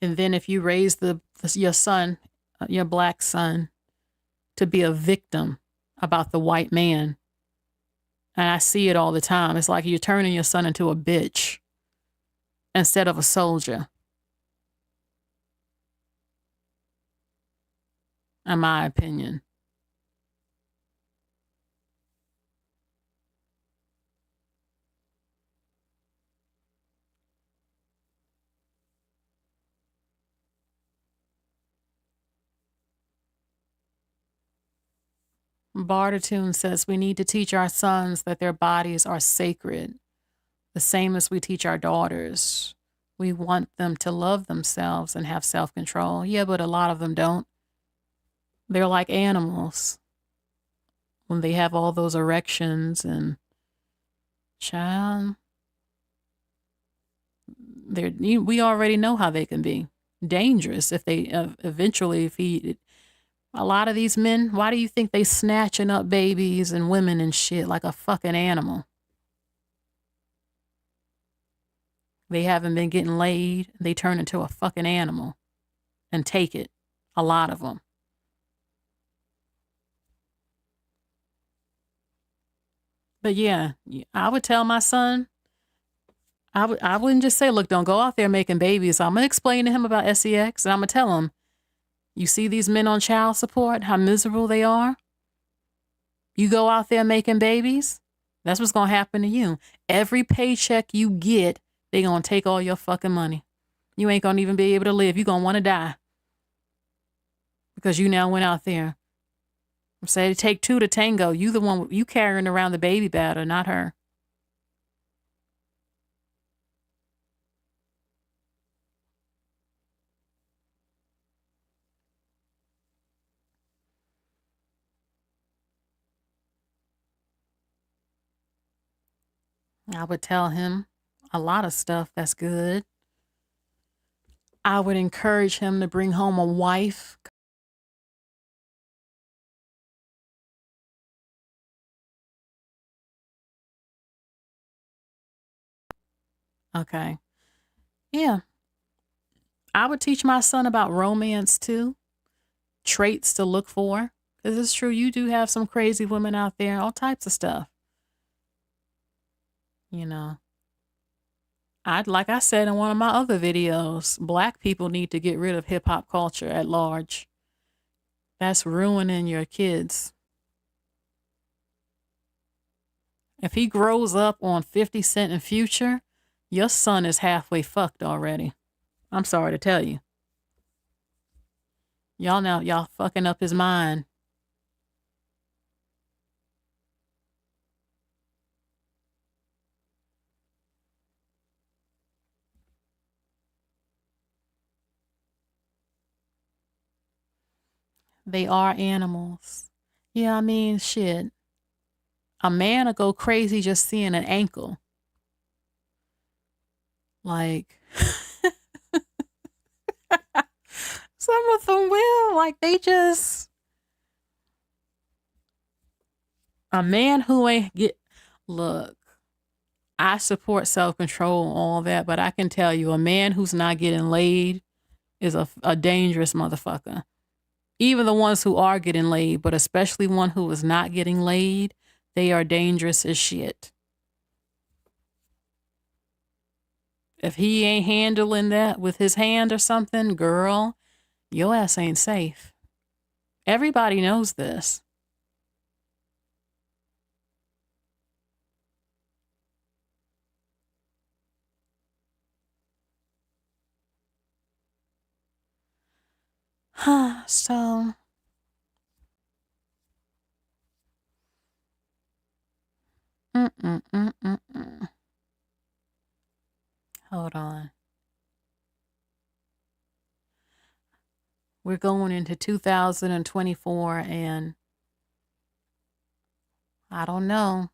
And then if you raise your son, your black son, to be a victim about the white man, and I see it all the time, it's like you're turning your son into a bitch instead of a soldier, in my opinion. Bartertune says we need to teach our sons that their bodies are sacred, the same as we teach our daughters. We want them to love themselves and have self-control. Yeah, but a lot of them don't. They're like animals when they have all those erections and child. We already know how they can be dangerous if they eventually, if he, a lot of these men, why do you think they snatching up babies and women and shit like a fucking animal? They haven't been getting laid. They turn into a fucking animal and take it. A lot of them. But yeah, I would tell my son, I wouldn't just say, look, don't go out there making babies. I'm going to explain to him about sex, and I'm going to tell him, you see these men on child support, how miserable they are? You go out there making babies, that's what's going to happen to you. Every paycheck you get, they going to take all your fucking money. You ain't going to even be able to live. You're going to want to die because you now went out there. I'm saying take two to tango. You the one, you carrying around the baby batter, not her. I would tell him a lot of stuff that's good. I would encourage him to bring home a wife. Okay. Yeah. I would teach my son about romance too. Traits to look for. Because it's true, you do have some crazy women out there, all types of stuff. You know. Like I said in one of my other videos, black people need to get rid of hip hop culture at large. That's ruining your kids. If he grows up on 50 Cent and Future, your son is halfway fucked already. I'm sorry to tell you. Y'all fucking up his mind. They are animals. Yeah, I mean, shit. A man will go crazy just seeing an ankle. Like, some of them will. Like, they just. A man who ain't get. Look, I support self-control and all that, but I can tell you a man who's not getting laid is a dangerous motherfucker. Even the ones who are getting laid, but especially one who is not getting laid, they are dangerous as shit. If he ain't handling that with his hand or something, girl, your ass ain't safe. Everybody knows this. So, hold on. We're going into 2024 and I don't know.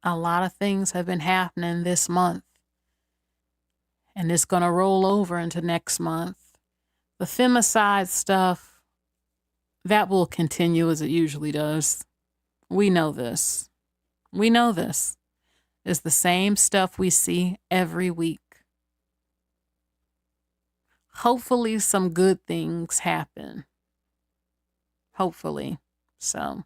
A lot of things have been happening this month. And it's going to roll over into next month. The femicide stuff, that will continue as it usually does. We know this. We know this. It's the same stuff we see every week. Hopefully some good things happen. Hopefully. So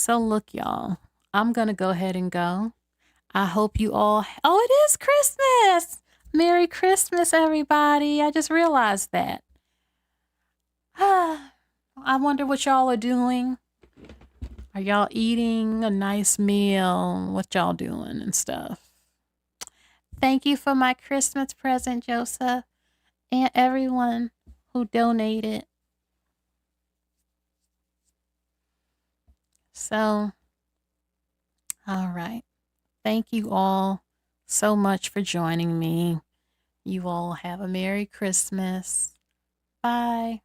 look, y'all. I'm going to go ahead and go. I hope you all... Oh, it is Christmas! Merry Christmas, everybody. I just realized that. I wonder what y'all are doing. Are y'all eating a nice meal? What y'all doing and stuff? Thank you for my Christmas present, Joseph, and everyone who donated. So, all right. Thank you all so much for joining me. You all have a Merry Christmas. Bye.